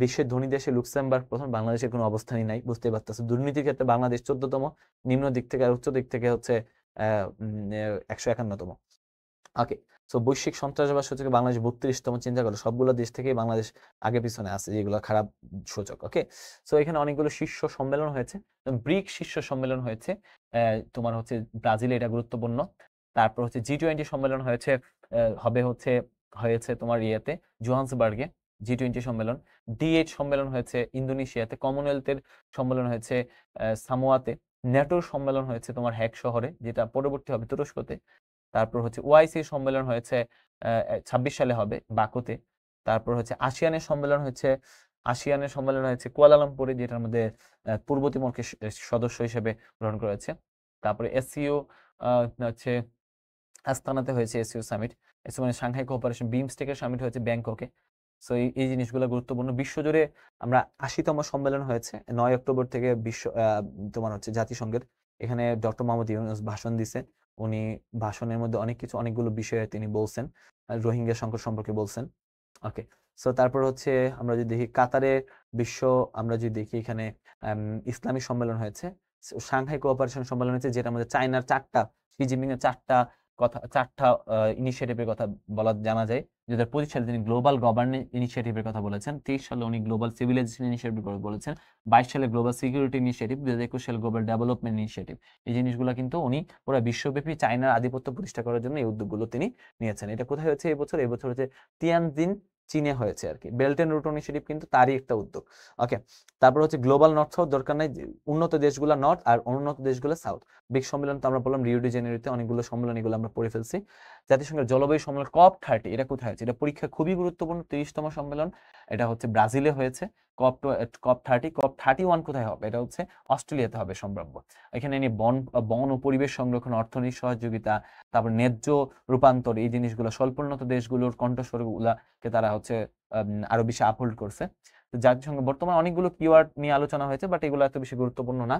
বিশ্বের ধনী দেশে লুক্সেমবার্গ প্রথম, বাংলাদেশের কোনো অবস্থানই নাই, বুঝতে পারতেছে। দুর্নীতির ক্ষেত্রে বাংলাদেশ 14তম, নিম্ন দিক থেকে আর উচ্চ দিক থেকে হচ্ছে 151তম। ওকে, সো বৈশ্বিক সন্ত্রাসবাদ সূচকে বাংলাদেশ 32তম। চিন্তা করো সবগুলো দেশ থেকে বাংলাদেশ আগে পিছনে আছে, যেগুলো খারাপ সূচক। ওকে, সো এখানে অনেকগুলো শীর্ষ সম্মেলন হয়েছে, ব্রিক শীর্ষ সম্মেলন হয়েছে তোমার হচ্ছে ব্রাজিলে, এটা গুরুত্বপূর্ণ। তারপর হচ্ছে G20 সম্মেলন হয়েছে, হয়েছে তোমার ইয়েতে জোহান্সবার্গে G20 সম্মেলন। D8 সম্মেলন হয়েছে ইন্দোনেশিয়াতে। কমনওয়েলথের সম্মেলন হয়েছে সামোয়াতে। ন্যাটোর সম্মেলন হয়েছে তোমার হ্যাগ শহরে, যেটা পরবর্তী হবে তুরস্কতে। তারপর হচ্ছে ওআইসি সম্মেলন হয়েছে 26 সালে হবে বাকুতে। তারপর হচ্ছে আসিয়ানের সম্মেলন হয়েছে কুয়ালালামপুরে, যেটার মধ্যে পূর্ব তিমুরকে সদস্য হিসেবে গ্রহণ করেছে। তারপরে এসসিও হচ্ছে আস্তানাতে হয়েছে, এসসিও সামিট। এসসিও মানে সাংহাই কোঅপারেশন বিমস্টেকের সামিট হয়েছে ব্যাংককে। সো এই জিনিসগুলো গুরুত্বপূর্ণ। বিশ্বজুড়ে আমরা 80তম সম্মেলন হয়েছে 9 অক্টোবর থেকে তোমার হচ্ছে জাতিসংঘের। এখানে ডক্টর মোহাম্মদ ইউনূস ভাষণ দিছে। উনি ভাষণের মধ্যে অনেকগুলো বিষয়ে তিনি বলছেন, রোহিঙ্গা সংকট সম্পর্কে বলছেন। ওকে, সো তারপর হচ্ছে আমরা যদি দেখি কাতারে আমরা যদি দেখি এখানে ইসলামী সম্মেলন হয়েছে, সাংহাই কোঅপারেশন সম্মেলন হয়েছে, যেটা আমাদের চায়নার 4টা শি জিনপিং এর 4টা ইনিশিয়েটিভের কথা জানা যায়। 2025 সালে তিনি গ্লোবাল গভর্নেন্স ইনিশিয়েটিভের কথা বলেছেন। 23 সালে উনি গ্লোবাল সিভিলাইজেশন ইনিশিয়েটিভ বলেছেন। 22 সালে গ্লোবাল সিকিউরিটি ইনিশিয়েটিভ, 2021 সালে গ্লোবাল ডেভেলপমেন্ট ইনিশিয়েটিভ। এই জিনিসগুলো কিন্তু উনি পুরো বিশ্বব্যাপী চায়নার আধিপত্য প্রতিষ্ঠা করার জন্য এই উদ্যোগগুলো তিনি নিয়েছেন। এটা কোথায় হচ্ছে এই বছর হচ্ছে তিয়ানজিন, চীনে হয়েছে আর কি। বেল্ট এন্ড রুট ইনিশিয়েটিভ কিন্তু তারই একটা উদ্যোগ। ওকে, তারপর হচ্ছে গ্লোবাল নর্থ সাউথ, দরকার নাই, উন্নত দেশগুলো নর্থ আর অনুন্নত দেশগুলো সাউথ। ব্রিক্স সম্মেলন তো আমরা বললাম রিও ডি জেনেরিওতে, অনেকগুলো সম্মেলন, এগুলো আমরা পড়ে ফেলছি। জাতিসংঘের জলবায়ু সম্মেলন COP30, এটা কোথায় হচ্ছে? এটা পরীক্ষা খুবই গুরুত্বপূর্ণ, 30তম সম্মেলন। এটা হচ্ছে ব্রাজিলে হয়েছে। COP31 কোথায় হবে? এটা হচ্ছে অস্ট্রেলিয়াতে হবে সম্ভাব্য। এখানে নিয়ে বন ও পরিবেশ সংরক্ষণ, অর্থনৈতিক সহযোগিতা, তারপর ন্যায্য রূপান্তর, এই জিনিসগুলো স্বল্পোন্নত দেশগুলোর কণ্ঠস্বরগুলাকে তারা হচ্ছে আরো বেশি আপহোল্ড করছে। তো জাতিসংঘ বর্তমানে অনেকগুলো কিওয়ার্ড নিয়ে আলোচনা হয়েছে, বাট এগুলো এত বেশি গুরুত্বপূর্ণ না।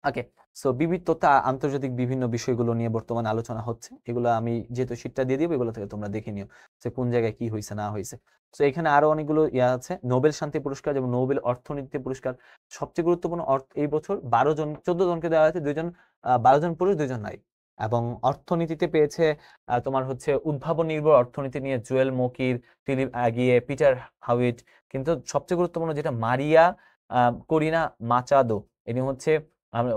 ওকে, সো বিবিধতা আন্তর্জাতিক বিভিন্ন বিষয়গুলো নিয়ে বর্তমানে আলোচনা হচ্ছে। এগুলো আমি যেহেতু শীটটা দিয়ে দিব, এগুলো থেকে তোমরা দেখে নিও যে কোন জায়গায় কি হয়েছে না হয়েছে। তো এখানে আরো অনেকগুলো আছে। নোবেল শান্তি পুরস্কার, যেমন নোবেল অর্থনীতি পুরস্কার সবচেয়ে গুরুত্বপূর্ণ। এই বছর 14 জনকে দেওয়া হয়েছে, 12জন পুরুষ 2জন নারী। এবং অর্থনীতিতে পেয়েছে তোমার হচ্ছে উদ্ভাবন নির্ভর অর্থনীতি নিয়ে জুয়েল মকির, ফিলিপ আগিয়ে, পিটার হাউইট। কিন্তু সবচেয়ে গুরুত্বপূর্ণ যেটা মারিয়া করিনা মাচাদো, ইনি হচ্ছে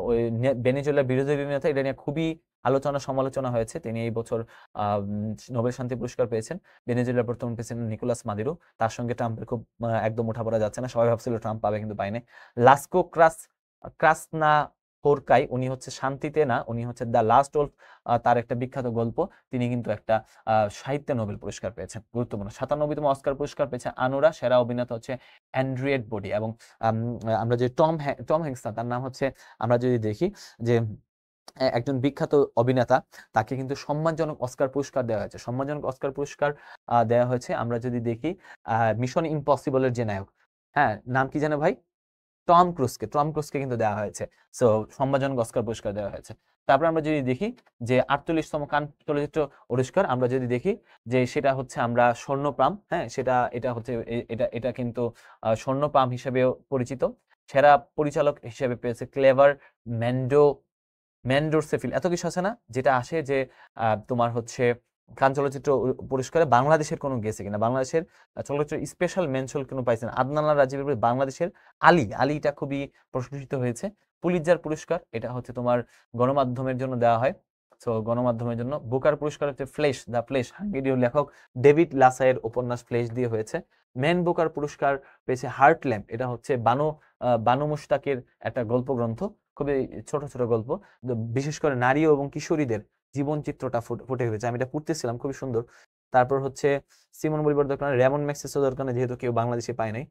ওই ভেনেজুয়েলার বিরোধী নেতা। এটা নিয়ে খুবই আলোচনা সমালোচনা হয়েছে। তিনি এই বছর নোবেল শান্তি পুরস্কার পেয়েছেন। ভেনেজুয়েলার বর্তমান প্রেসিডেন্ট নিকোলাস মাদুরো, তার সঙ্গে ট্রাম্পের খুব একদম ওঠাপড়া যাচ্ছে না। সবাই ভাবছিল ট্রাম্প পাবে, কিন্তু পায়নি। লাস্কো ক্রাসনা হোরকাই, উনি হচ্ছে শান্তিতে না, উনি হচ্ছে দ্য লাস্ট ওলফ, তার একটা বিখ্যাত গল্প। তিনি কিন্তু একটা সাহিত্যে নোবেল পুরস্কার পেয়েছেন, গুরুত্বপূর্ণ। 97তম অস্কার পুরস্কার পেয়েছে আনুরা, সেরা অভিনেতা হচ্ছে অ্যান্ড্রিয়েট বডি। এবং আমরা যে টম হ্যাঙ্কস, তার নাম হচ্ছে, আমরা যদি দেখি যে একজন বিখ্যাত অভিনেতা, তাকে কিন্তু সম্মানজনক অস্কার পুরস্কার দেওয়া হয়েছে। সম্মানজনক অস্কার পুরস্কার দেওয়া হয়েছে, আমরা যদি দেখি মিশন ইম্পসিবলের যে নায়ক, হ্যাঁ নাম কি জানে ভাই, টম ক্রুজকে কিন্তু দেওয়া হয়েছে। সো সম্মানজনক অস্কার পুরস্কার দেওয়া হয়েছে। তারপর আমরা যদি দেখি যে 48তম কান চলচ্চিত্র পুরস্কার, আমরা যদি দেখি যে সেটা হচ্ছে আমরা স্বর্ণপাম, হ্যাঁ এটা হচ্ছে এটা কিন্তু স্বর্ণপাম হিসেবেও পরিচিত। সেরা পরিচালক হিসেবে পেয়েছে ক্লেভার ম্যান্ডো ম্যান্ডোরসেফিল, এত কিছু আছে না, যেটা আসে যে তোমার হচ্ছে কান চলচ্চিত্র পুরস্কারে বাংলাদেশের কোনো গেছে কিনা, বাংলাদেশের চলচ্চিত্র স্পেশাল মেনশন কোনো পাইছেন। আদনান রাজীবের বাংলাদেশের আলীটা খুবই প্রশংসিত হয়েছে। পুলিৎজার পুরস্কার, এটা হচ্ছে তোমার গণমাধ্যমের জন্য দেওয়া হয়। সো গণমাধ্যমের জন্য। বুকার পুরস্কার হচ্ছে দ্য ফ্লেশ, হাঙ্গেরীয় লেখক ডেভিড লাসায়ের উপন্যাস ফ্লেশ দিয়ে হয়েছে। ম্যান বুকার পুরস্কার পেয়েছে হার্টল্যাম্প, এটা হচ্ছে বানু মুশতাকের একটা গল্প গ্রন্থ, খুবই ছোট ছোট গল্প, বিশেষ করে নারী এবং কিশোরীদের জীবন চিত্রটা ফুটে উঠেছে। আমি এটা পড়তেছিলাম, খুবই সুন্দর। তারপর হচ্ছে সিমন বলিভার দরকার, রেমন ম্যাগসেসের দরকার, যেহেতু কেউ বাংলাদেশে পায় নাই।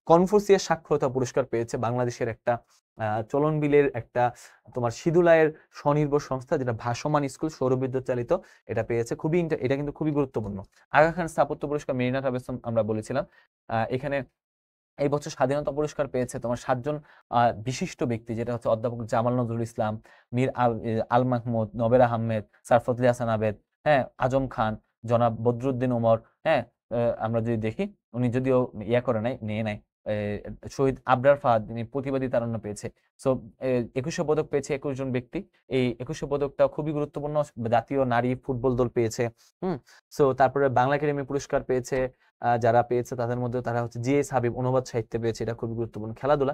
কনফুসিয়াস সাক্ষরতা পুরস্কার পেয়েছে বাংলাদেশের একটা চলনবিলের একটা তোমার সিধুলায়ের স্বনির্ভর সংস্থা, যেটা ভাসমান স্কুল সৌরবিদ্যুৎ চালিত, এটা পেয়েছে। এটা কিন্তু খুবই গুরুত্বপূর্ণ। আগা খান স্থাপত্য পুরস্কার মেরিনা তাবেসম আমরা বলেছিলাম। এখানে এই বছর স্বাধীনতা পুরস্কার পেয়েছে তোমার 7জন বিশিষ্ট ব্যক্তি, যেটা হচ্ছে অধ্যাপক জামাল নজরুল ইসলাম, মীর আল মাহমুদ, নবের আহমেদ, সারফতলি হাসান আবেদ, হ্যাঁ আজম খান, জনাব বদরুদ্দিন ওমর, হ্যাঁ আমরা যদি দেখি, উনি যদিও করে নাই, নিয়ে নাই। শহীদ আবরার ফাহাদ, তিনি প্রতিবাদী তারুণ্য পেয়েছে। সো 21শে পদক পেয়েছে 21 জন ব্যক্তি। এই 21শে পদকটা খুবই গুরুত্বপূর্ণ, জাতীয় নারী ফুটবল দল পেয়েছে। সো তারপরে বাংলা একাডেমি পুরস্কার পেয়েছে যারা পেয়েছে, তাদের মধ্যে তারা হচ্ছে জিএস হাবিব, অনুবাদ সাহিত্যে পেয়েছে, এটা খুবই গুরুত্বপূর্ণ। খেলাধুলা,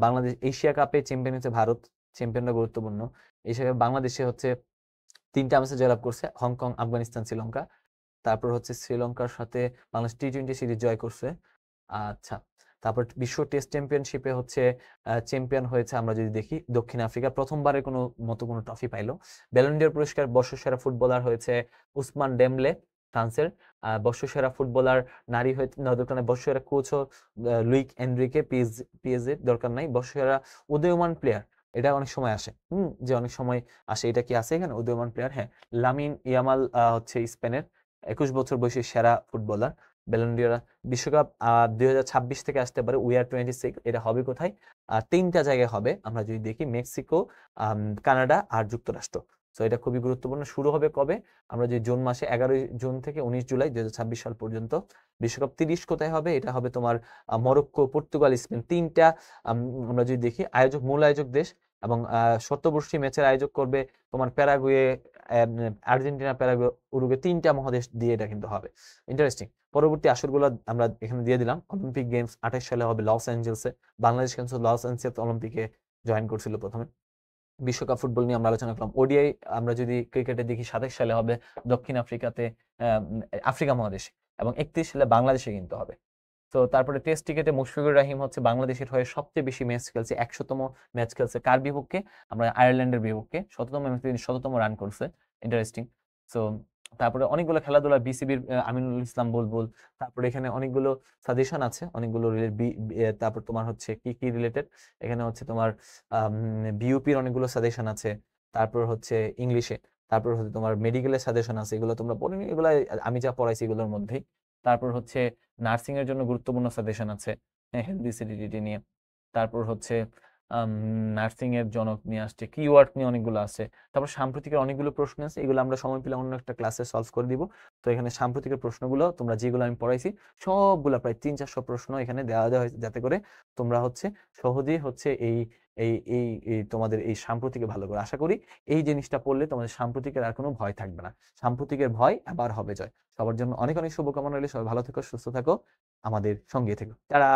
বাংলাদেশ এশিয়া কাপে চ্যাম্পিয়ন হচ্ছে ভারত, চ্যাম্পিয়নরা গুরুত্বপূর্ণ। এশিয়া কাপে বাংলাদেশে হচ্ছে 3টা ম্যাচে জয়লাভ করছে, হংকং, আফগানিস্তান, শ্রীলঙ্কা। তারপর হচ্ছে শ্রীলঙ্কার সাথে বাংলাদেশ টি-20 সিরিজ জয় করছে। আচ্ছা, তারপর বিশ্ব টেস্ট চ্যাম্পিয়নশিপে হচ্ছে চ্যাম্পিয়ন হয়েছে, আমরা যদি দেখি দক্ষিণ আফ্রিকা, প্রথমবারের মতো কোনো ট্রফি পাইলো। ব্যালন ডি'র পুরস্কার বর্ষসেরা ফুটবলার হয়েছে উসমান ডেমলে, ফ্রান্সের। বর্ষসেরা ফুটবলার নারী হয়েছে, দরকার নাই। বর্ষসেরা কোচও লুইক এনরিকে, পিএসজি দরকার নাই। বর্ষসেরা উদীয়মান প্লেয়ার, এটা অনেক সময় আসে, যে অনেক সময় আসে, এটা কি আছে এখানে উদীয়মান প্লেয়ার? হ্যাঁ, লামিন ইয়ামাল হচ্ছে স্পেনের 21 বছর বয়সী সেরা ফুটবলার। ব্যালন ডি'র বিশ্বকাপ 2026 থেকে আসতে পারে, উই আর 26। এটা হবে কোথায়? 3টা জায়গায় হবে, আমরা যদি দেখি মেক্সিকো, কানাডা আর যুক্তরাষ্ট্র। সো এটা খুবই গুরুত্বপূর্ণ। শুরু হবে কবে? আমরা যে জুন মাসে 11 জুন থেকে 19 জুলাই 2026 সাল পর্যন্ত। বিশ্বকাপ 30 কোথায় হবে? এটা হবে তোমার মরক্কো, পর্তুগাল, স্পেন, 3টা। আমরা যদি দেখি মূল আয়োজক দেশ, এবং শতবর্ষী ম্যাচের আয়োজক করবে তোমার প্যারাগুয়ে, আর্জেন্টিনা, প্যারাগুয়ে, উরুগুয়ে, 3টা মহাদেশ দিয়ে এটা কিন্তু হবে। ইন্টারেস্টিং। পরবর্তী আসরগুলো আমরা এখানে দিয়ে দিলাম। অলিম্পিক গেমস 28 সালে হবে লস অ্যাঞ্জেলসে। বাংলাদেশ কিন্তু লস অ্যাঞ্জেলস অলিম্পিকে জয়েন করছিল প্রথমে। বিশ্বকাপ ফুটবল নিয়ে আমরা আলোচনা করলাম। ওডিআই আমরা যদি ক্রিকেটে দেখি 27 সালে হবে দক্ষিণ আফ্রিকাতে, আফ্রিকা মহাদেশে, এবং 31 সালে বাংলাদেশে কিন্তু হবে। তো তারপরে টেস্ট ক্রিকেটে মুশফিকুর রহিম হচ্ছে বাংলাদেশের হয়ে সবচেয়ে বেশি ম্যাচ খেলছে, 100তম ম্যাচ খেলছে। কার বিপক্ষে? আমরা আয়ারল্যান্ডের বিপক্ষে। শততম ম্যাচে তিনি 100তম রান করছে। ইন্টারেস্টিং। সো তারপরে অনেকগুলো খেলাধুলা, বিসিবির আমিনুল ইসলাম বুলবুল। তারপরে এখানে অনেকগুলো সাজেশন আছে, অনেকগুলো তারপর তোমার হচ্ছে কি রিলেটেড, এখানে হচ্ছে তোমার বিউপির অনেকগুলো সাজেশন আছে। তারপর হচ্ছে ইংলিশে, তারপর হচ্ছে তোমার মেডিকেলের সাজেশন আছে, এগুলো তোমরা পড়ে নিও, এগুলো আমি যা পড়াইছি এগুলোর মধ্যেই। তারপর হচ্ছে নার্সিং এর জন্য গুরুত্বপূর্ণ সাজেশন আছে, হেলথ ডিসিডিটি নিয়ে। তারপর হচ্ছে নার্সিং এর জনক নিয়ে আসছে, কিওয়ার্ড নিয়ে অনেকগুলো আছে। তারপর সাম্প্রতিকের অনেকগুলো প্রশ্ন আছে, এগুলো আমরা সময় পেলে অন্য একটা ক্লাসে সলভ করে দিব। তো এখানে সাম্প্রতিকের প্রশ্নগুলো তোমরা যেগুলো আমি পড়াইছি সবগুলা প্রায় 300-400 প্রশ্ন এখানে দেওয়া হয়েছে, যাতে করে তোমরা হচ্ছে সহজেই হচ্ছে এই এই তোমাদের এই সাম্প্রতিকে ভালো করে। আশা করি এই জিনিসটা পড়লে তোমাদের সাম্প্রতিকের আর কোনো ভয় থাকবে না। সাম্প্রতিকের ভয় আবার হবে জয়। সবার জন্য অনেক, অনেক শুভকামনা রইলো। সবাই ভালো থেকো, সুস্থ থাকো, আমাদের সঙ্গে থেকো। টাটা।